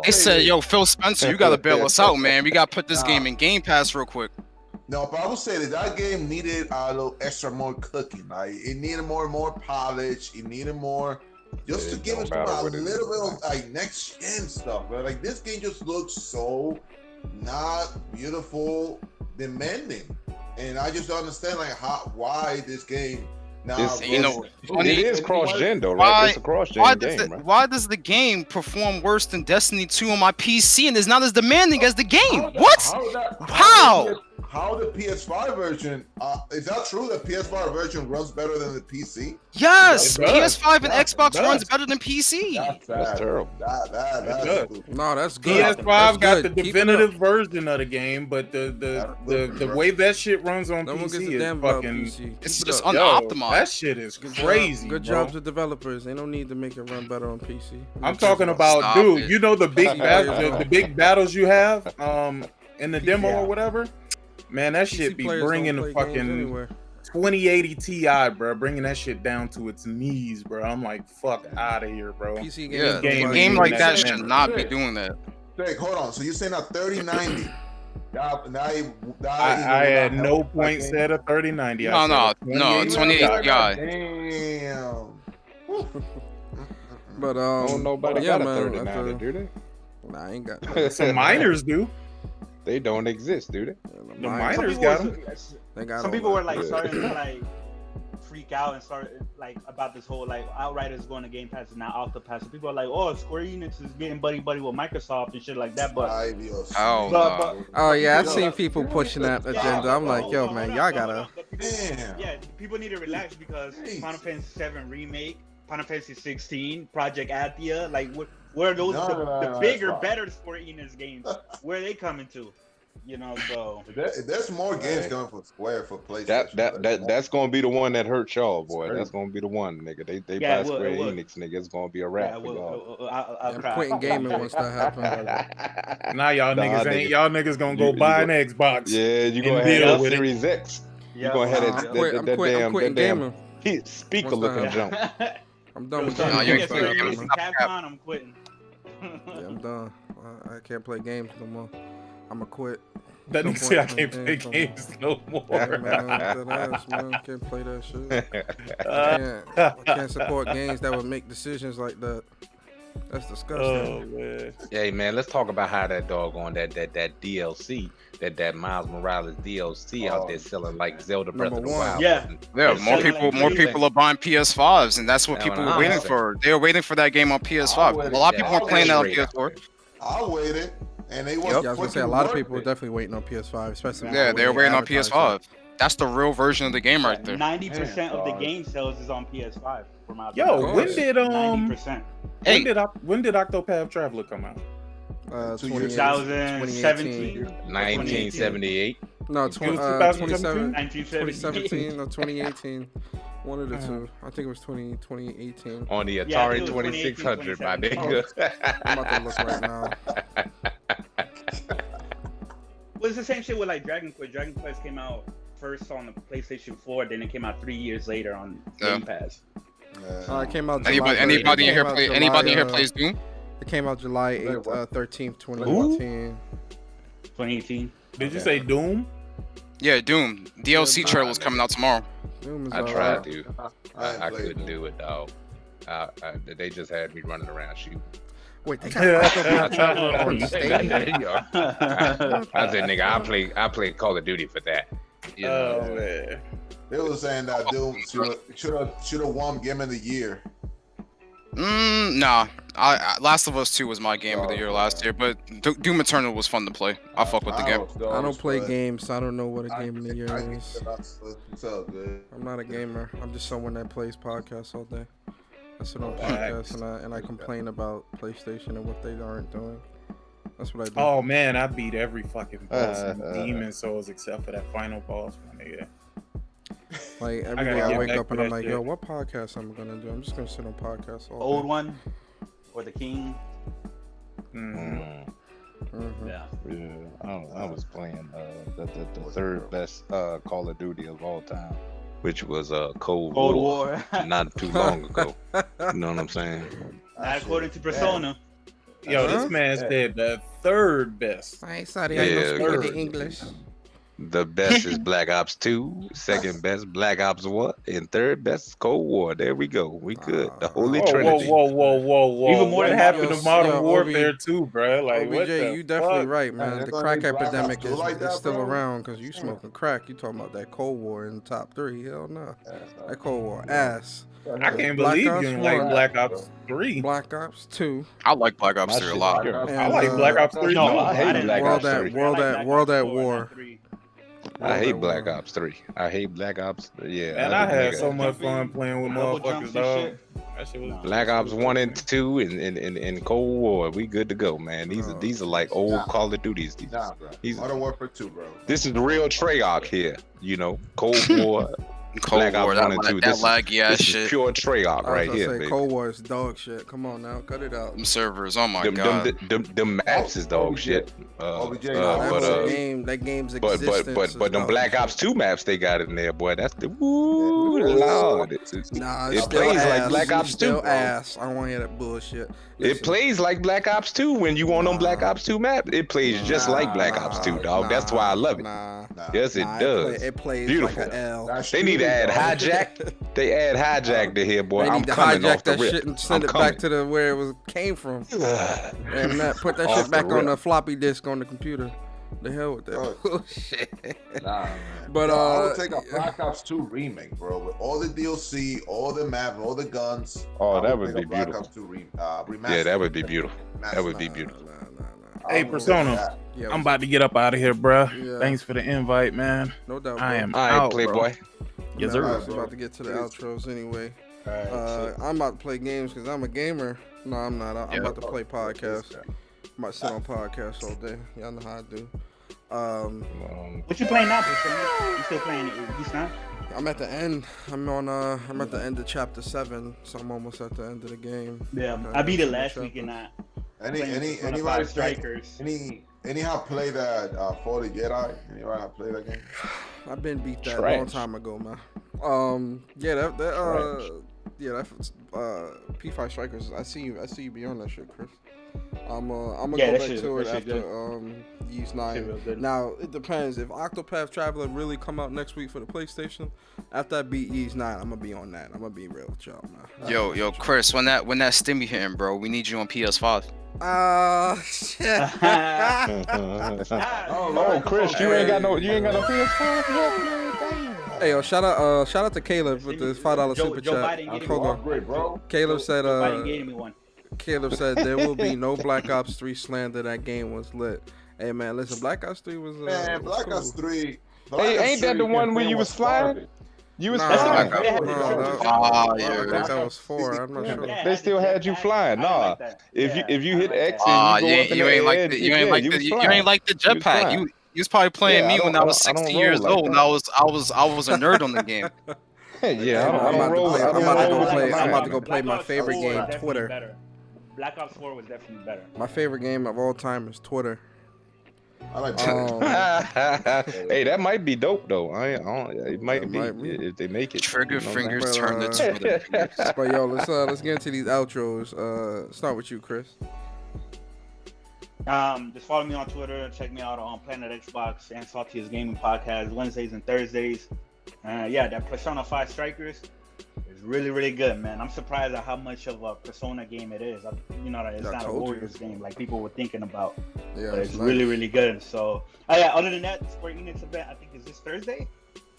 They said, yo, Phil Spencer, you gotta bail us out, man. We gotta put this game in Game Pass real quick. No, but I would say that game needed a little extra more cooking. Like, it needed more polish. It needed more, just to give it a little bit of like next gen stuff. But like, this game just looks so not beautiful, demanding. And I just don't understand like why this game now. It is cross-gen though, right? It's a cross-gen game, right? Why does the game perform worse than Destiny 2 on my PC and is not as demanding as the game? What? How? How the PS5 version? Is that true? The PS5 version runs better than the PC? Yes, PS5 and Xbox runs better than PC. That's terrible. No, that's good. PS5 got the definitive version of the game, but the way that shit runs on PC is fucking. It's just unoptimized. That shit is crazy. Good job to developers. They don't need to make it run better on PC. I'm talking about, dude. You know the big battles you have in the demo or whatever. Man, that shit be bringing the fucking 2080 Ti, bro. Bringing that shit down to its knees, bro. I'm like, fuck out of here, bro. Yeah, a game like that should not be doing that. Jake, hold on. So you're saying a 3090? I had no point said a 3090. No, 2080 Ti. Damn. But don't nobody got a 3090, do they? Nah, I ain't got. Some miners do. They don't exist, do they? The miners got them. Some people were like starting to like freak out and start like about this whole like Outriders going to Game Pass and now Octopath. So people are like, oh, Square Enix is getting buddy with Microsoft and shit like that. But oh yeah, I've seen people pushing that agenda. I'm like, yo, man, y'all gotta. Damn. Yeah, people need to relax because Jeez. Final Fantasy 7 remake, Final Fantasy 16, Project Athia, like where are those the bigger, better Square Enix games? Where are they coming to? You know, so There's more games coming from Square for PlayStation. That's gonna be the one that hurts y'all, boy. That's gonna be the one, nigga. They buy Square Enix, nigga. It's gonna be a wrap for y'all. I'll I'm quitting gaming once that happens. Now y'all niggas gonna go buy an Xbox. Yeah, you gonna have that Series X. You gonna have that quitting damn gaming. speaker looking jump. I'm done with Nah, gaming. you ain't Capcom, I'm quitting. Yeah, I'm done. I can't play games no more. I'ma quit. That nigga say I can't play games no more. Yeah, man, that ass, man. Can't play that shit. I can't support games that would make decisions like that. That's disgusting. Oh man. Hey man, let's talk about how that dog on that DLC, that Miles Morales DLC out there selling like Zelda Breath of the Wild. Yeah, more people are buying PS5s, and that's what people were waiting for. They were waiting for that game on PS5. A lot of people are playing that on PS4. I waited, and they Yeah, I was gonna say a lot of people are definitely waiting on PS5, especially. Yeah, they were waiting on PS5. That's the real version of the game right there. 90% of the game sales is on PS5. Yo, when did 90%. when did Octopath Traveler come out? 2017. 1978. No, 2017. 2017 or 2018. One of the two. I think it was 2018. On the Atari 2600, my nigga. I'm about to look right now. Well, it's the same shit with like Dragon Quest. Dragon Quest came out first on the PlayStation 4, then it came out 3 years later on Game Pass. It came out. Anybody in here plays Doom? It came out July 13th, 2018. 2018. Did you say Doom? Yeah, Doom. DLC trailer's coming out tomorrow. I tried to. I couldn't do it, dog. They just had me running around shooting. Wait, they got Octopath Traveler on stage? I said, nigga, I play Call of Duty for that. You know? Oh man. They were saying that Doom should have won Game of the Year. Nah. Last of Us 2 was my game of the year last year, but Doom Eternal was fun to play. I fuck with the game. I don't play games, so I don't know what a game of the year is. It's all good. I'm not a gamer. I'm just someone that plays podcasts all day. I sit on podcasts and I complain about PlayStation and what they aren't doing. That's what I do. Oh man, I beat every fucking boss in Demon Souls except for that final boss, my nigga. Like every day I wake up and I'm like, yo, what podcast am I gonna do? I'm just gonna sit on podcasts all day. Old one or the King. Yeah. I was playing the third best Call of Duty of all time, which was Cold War. Not too long ago. You know what I'm saying? Not according to Persona. Yo, this man said the third best. I ain't sorry, I don't speak the English. The best is Black Ops 2, second best Black Ops 1, and third best is Cold War. There we go. We good. The Holy Trinity. Whoa. Even more what than happened to Modern OBJ, Warfare 2, bro? Like, what the you definitely fuck? right, man. The crack epidemic is still bro. around because you smoking crack. You talking about that Cold War in the top 3. Hell no. That Cold War ass. I can't believe you didn't like Black Ops 3. Black Ops 2. I like Black Ops 3 a lot. I like Black Ops 3 too. I hate Black Ops 3. World at War. I hate Black Ops 3. I hate Black Ops. Yeah. And I had so much fun playing with motherfuckers, dog. That shit was Black Ops 1 and 2 and Cold War. We good to go, man. These are like old Call of Duties. Modern Warfare 2, bro. This is real Treyarch here. You know, Cold War. Cold Black War, Ops 1 and 2. that laggy ass this shit. is pure Treyarch right here, say, baby. Cold War is dog shit. Come on now, cut it out. Them servers, oh my god. Them maps is dog shit. That game's existence. But them Black Ops 2 maps they got in there, boy. That's the Lord. It plays like Black Ops 2. Still ass. I don't want to hear that bullshit. It plays like Black Ops 2 when you on them Black Ops 2 map. It plays just like Black Ops 2, dog. That's why I love it. Yes, it does. It plays beautiful. like an L. They need to add hijack. They add hijack to here, boy. They I'm need to coming hijack off the that rip. shit and send it back to where it came from. And put that shit back on the floppy disk on the computer. The hell with that bullshit. Nah, man. But I would take a Black Ops 2 remake, bro, with all the DLC, all the map, all the guns. Oh, that would be beautiful. Black Ops 2 remaster. Yeah, that would be beautiful. That would be beautiful. Hey, Persona, I'm about to get up out of here, bruh. Yeah. Thanks for the invite, man. No doubt, bro. I am All right, out, Playboy. Yes, Man, sir. I was about to get to the outros anyway. I'm about to play games because I'm a gamer. No, I'm not. I'm about to play podcasts. I'm about to sit on podcasts all day. Y'all know how I do. What you playing now, Persona? You still playing East now? I'm at the end. I'm at the end of chapter 7, so I'm almost at the end of the game. Yeah, I beat it last week and I. Anybody strikers? Anyhow play that For the Jedi? Anybody play that game? I've been beat that a long time ago, man. P5 Strikers. I see you be on that shit, Chris. I'm gonna go back to it after Ys 9. Now it depends. If Octopath Traveler really come out next week for the PlayStation, after I beat Ys 9, I'm gonna be on that. I'm gonna be real with y'all, man. Yo, Chris, when that stimmy hitting, bro, we need you on PS5. Shit. Oh, Chris, you ain't got no PS5 yet. Hey, yo, shout out to Caleb with the $5 super chat. Caleb said, Caleb said there will be no Black Ops 3 slander. That game was lit. Hey man, listen, Black Ops 3 was Black cool. Ops 3. Hey, ain't that the one where you was flying? You was flying. I think that was 4. I'm not sure. They still had you flying. Nah, if you hit X and you go up in the air, you ain't like the jetpack. You was probably playing me when I was 60 years old, and I was a nerd on the game. Yeah, I'm about to go play my favorite game, Twitter. Black Ops 4 was definitely better. My favorite game of all time is Twitter. I like hey, that might be dope though. It might be if they make it. Trigger fingers turn to Twitter. But yo, let's get into these outros. Start with you, Chris. Just follow me on Twitter. Check me out on Planet Xbox and Saltiest Gaming Podcast Wednesdays and Thursdays. That Persona 5 Strikers is really, really good, man. I'm surprised at how much of a Persona game it is. It's not a Warriors game like people were thinking about. Yeah, but it's really, really good. So, other than that, Square Enix event, I think, is this Thursday?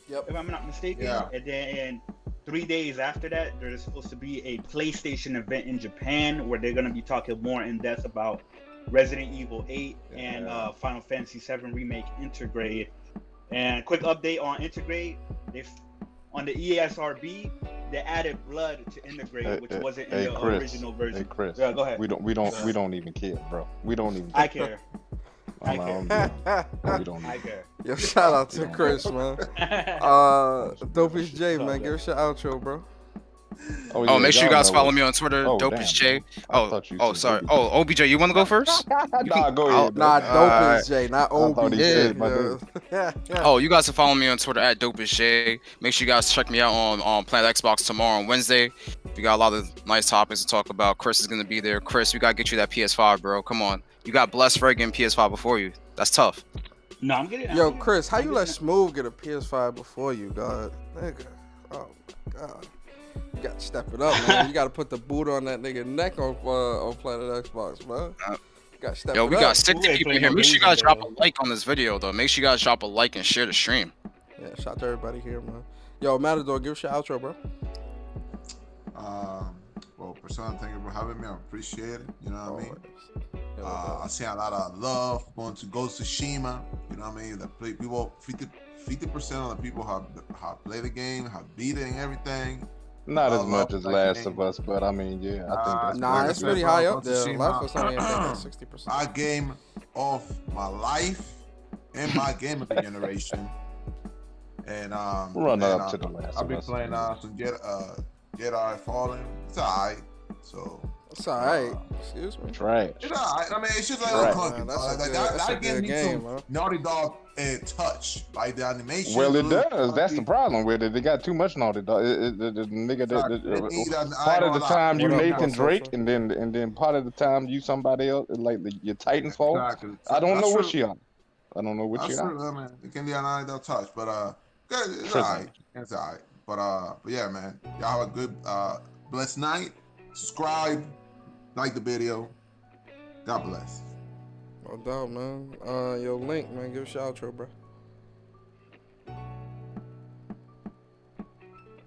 Yep. If I'm not mistaken. Yeah. And then 3 days after that, there's supposed to be a PlayStation event in Japan where they're going to be talking more in depth about Resident Evil 8 and Final Fantasy 7 Remake Intergrade. And quick update on Intergrade. On the ESRB, they added blood to Integrate, which wasn't in the original version. Hey Chris, yeah, go ahead. We don't even care, bro. We don't even. I care. We don't. I care. Yo, shout out to Chris, man. Dopest J, man, give us your outro, bro. Make sure you guys follow me on Twitter, Dopest J. Sorry. OBJ, you want to go first? Nah, go ahead. Dopest J, not OBJ. You guys can follow me on Twitter at Dopest J. Make sure you guys check me out on Planet Xbox tomorrow on Wednesday. We got a lot of nice topics to talk about. Chris is gonna be there. Chris, we gotta get you that PS5, bro. Come on. You got blessed for getting PS5 before you. That's tough. No, I'm getting. Yo, Chris, how you let Smooth get a PS5 before you, God? Nigga. Oh my God. You gotta step it up, man. You gotta put the boot on that nigga neck on Planet Xbox, man. Gotta step it up. We got 60 people here. Make sure you guys drop a like on this video, though. Make sure you guys drop a like and share the stream. Yeah, shout out to everybody here, man. Yo, Matador, give us your outro, bro. Well, Persona, thank you for having me. I appreciate it. You know what I mean? I see a lot of love going to Ghost of Tsushima. You know what I mean? The people, 50% of the people have played the game, have beat it and everything. Not as much as Last of Us, but I mean, yeah, I think that's it's pretty high up there. Last of Us only at 60%. My game of my life and my game of the generation. And run up to the Last of Us. I've been playing some Jedi Fallen. It's alright. So it's alright. Excuse me. Trash. It's alright. I mean, it's just like clunky. That game needs some Naughty Dog touch, like the animation. Well, it does. That's the problem with it. They got too much Naughty Dog. Part of the time you Nathan Drake, and then part of the time you somebody else, like your Titanfall. Exactly. I don't know what you are. I don't know what you are. Man. It can be a Naughty Dog touch, but it's alright. It's alright. But yeah, man. Y'all have a good blessed night. Subscribe, like the video. God bless. No doubt, man. Yo, Link, man, give us your outro, bro.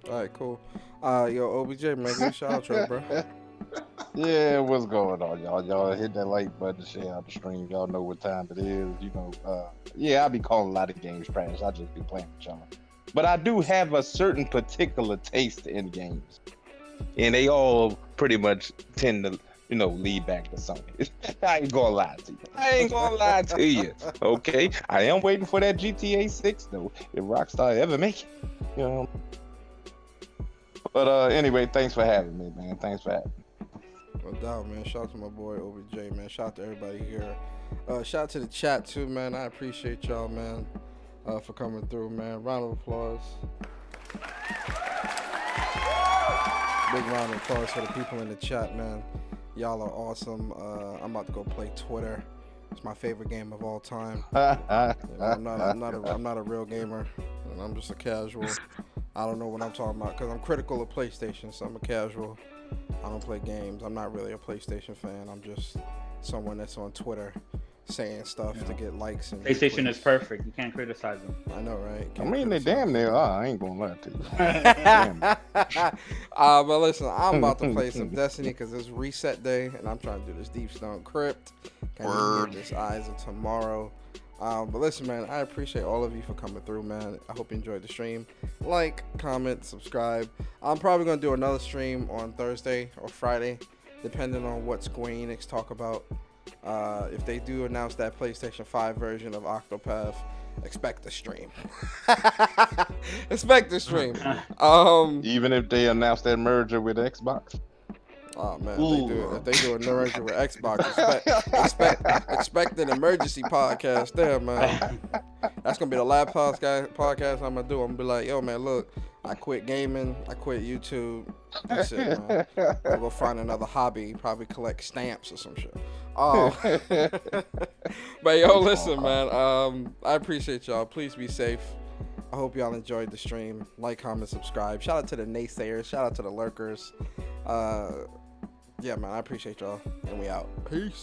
All right, cool. Yo, OBJ, man, give us your outro, bro. Yeah, what's going on, y'all? Y'all hit that like button, share out the stream. Y'all know what time it is. Yeah, I be calling a lot of games trash. I just be playing with y'all. But I do have a certain particular taste in games, and they all pretty much tend to, lead back to Sony. I ain't gonna lie to you. Okay, I am waiting for that GTA 6 though. If Rockstar ever make it, But anyway, thanks for having me, man. Thanks for having me. No doubt, man. Shout out to my boy OBJ, man. Shout out to everybody here. Shout out to the chat too, man. I appreciate y'all, man, for coming through, man. Round of applause. Big round of applause for the people in the chat, man. Y'all are awesome. I'm about to go play Twitter. It's my favorite game of all time. I'm not a real gamer, and I'm just a casual. I don't know what I'm talking about because I'm critical of PlayStation, so I'm a casual. I don't play games. I'm not really a PlayStation fan. I'm just someone that's on Twitter saying stuff to get likes. And PlayStation is perfect. You can't criticize them. I know, right? I mean, they damn near are. I ain't gonna lie to you. But listen, I'm about to play some Destiny because it's reset day, and I'm trying to do this Deep Stone Crypt. Can get this Eyes of Tomorrow. But listen, man, I appreciate all of you for coming through, man. I hope you enjoyed the stream. Like, comment, subscribe. I'm probably going to do another stream on Thursday or Friday, depending on what Square Enix talk about. If they do announce that PlayStation 5 version of Octopath, expect the stream. Expect the stream. Even if they announce that merger with Xbox. Oh man, if they do a merger with Xbox, expect an emergency podcast there, man. That's gonna be the last podcast I'm gonna do. I'm gonna be like, yo, man, look, I quit gaming, I quit YouTube. That's it, man. I'll go find another hobby, probably collect stamps or some shit. But yo, listen, man, I appreciate y'all. Please be safe. I hope y'all enjoyed the stream. Like, comment, subscribe. Shout out to the naysayers. Shout out to the lurkers. Yeah, man, I appreciate y'all. And we out. Peace.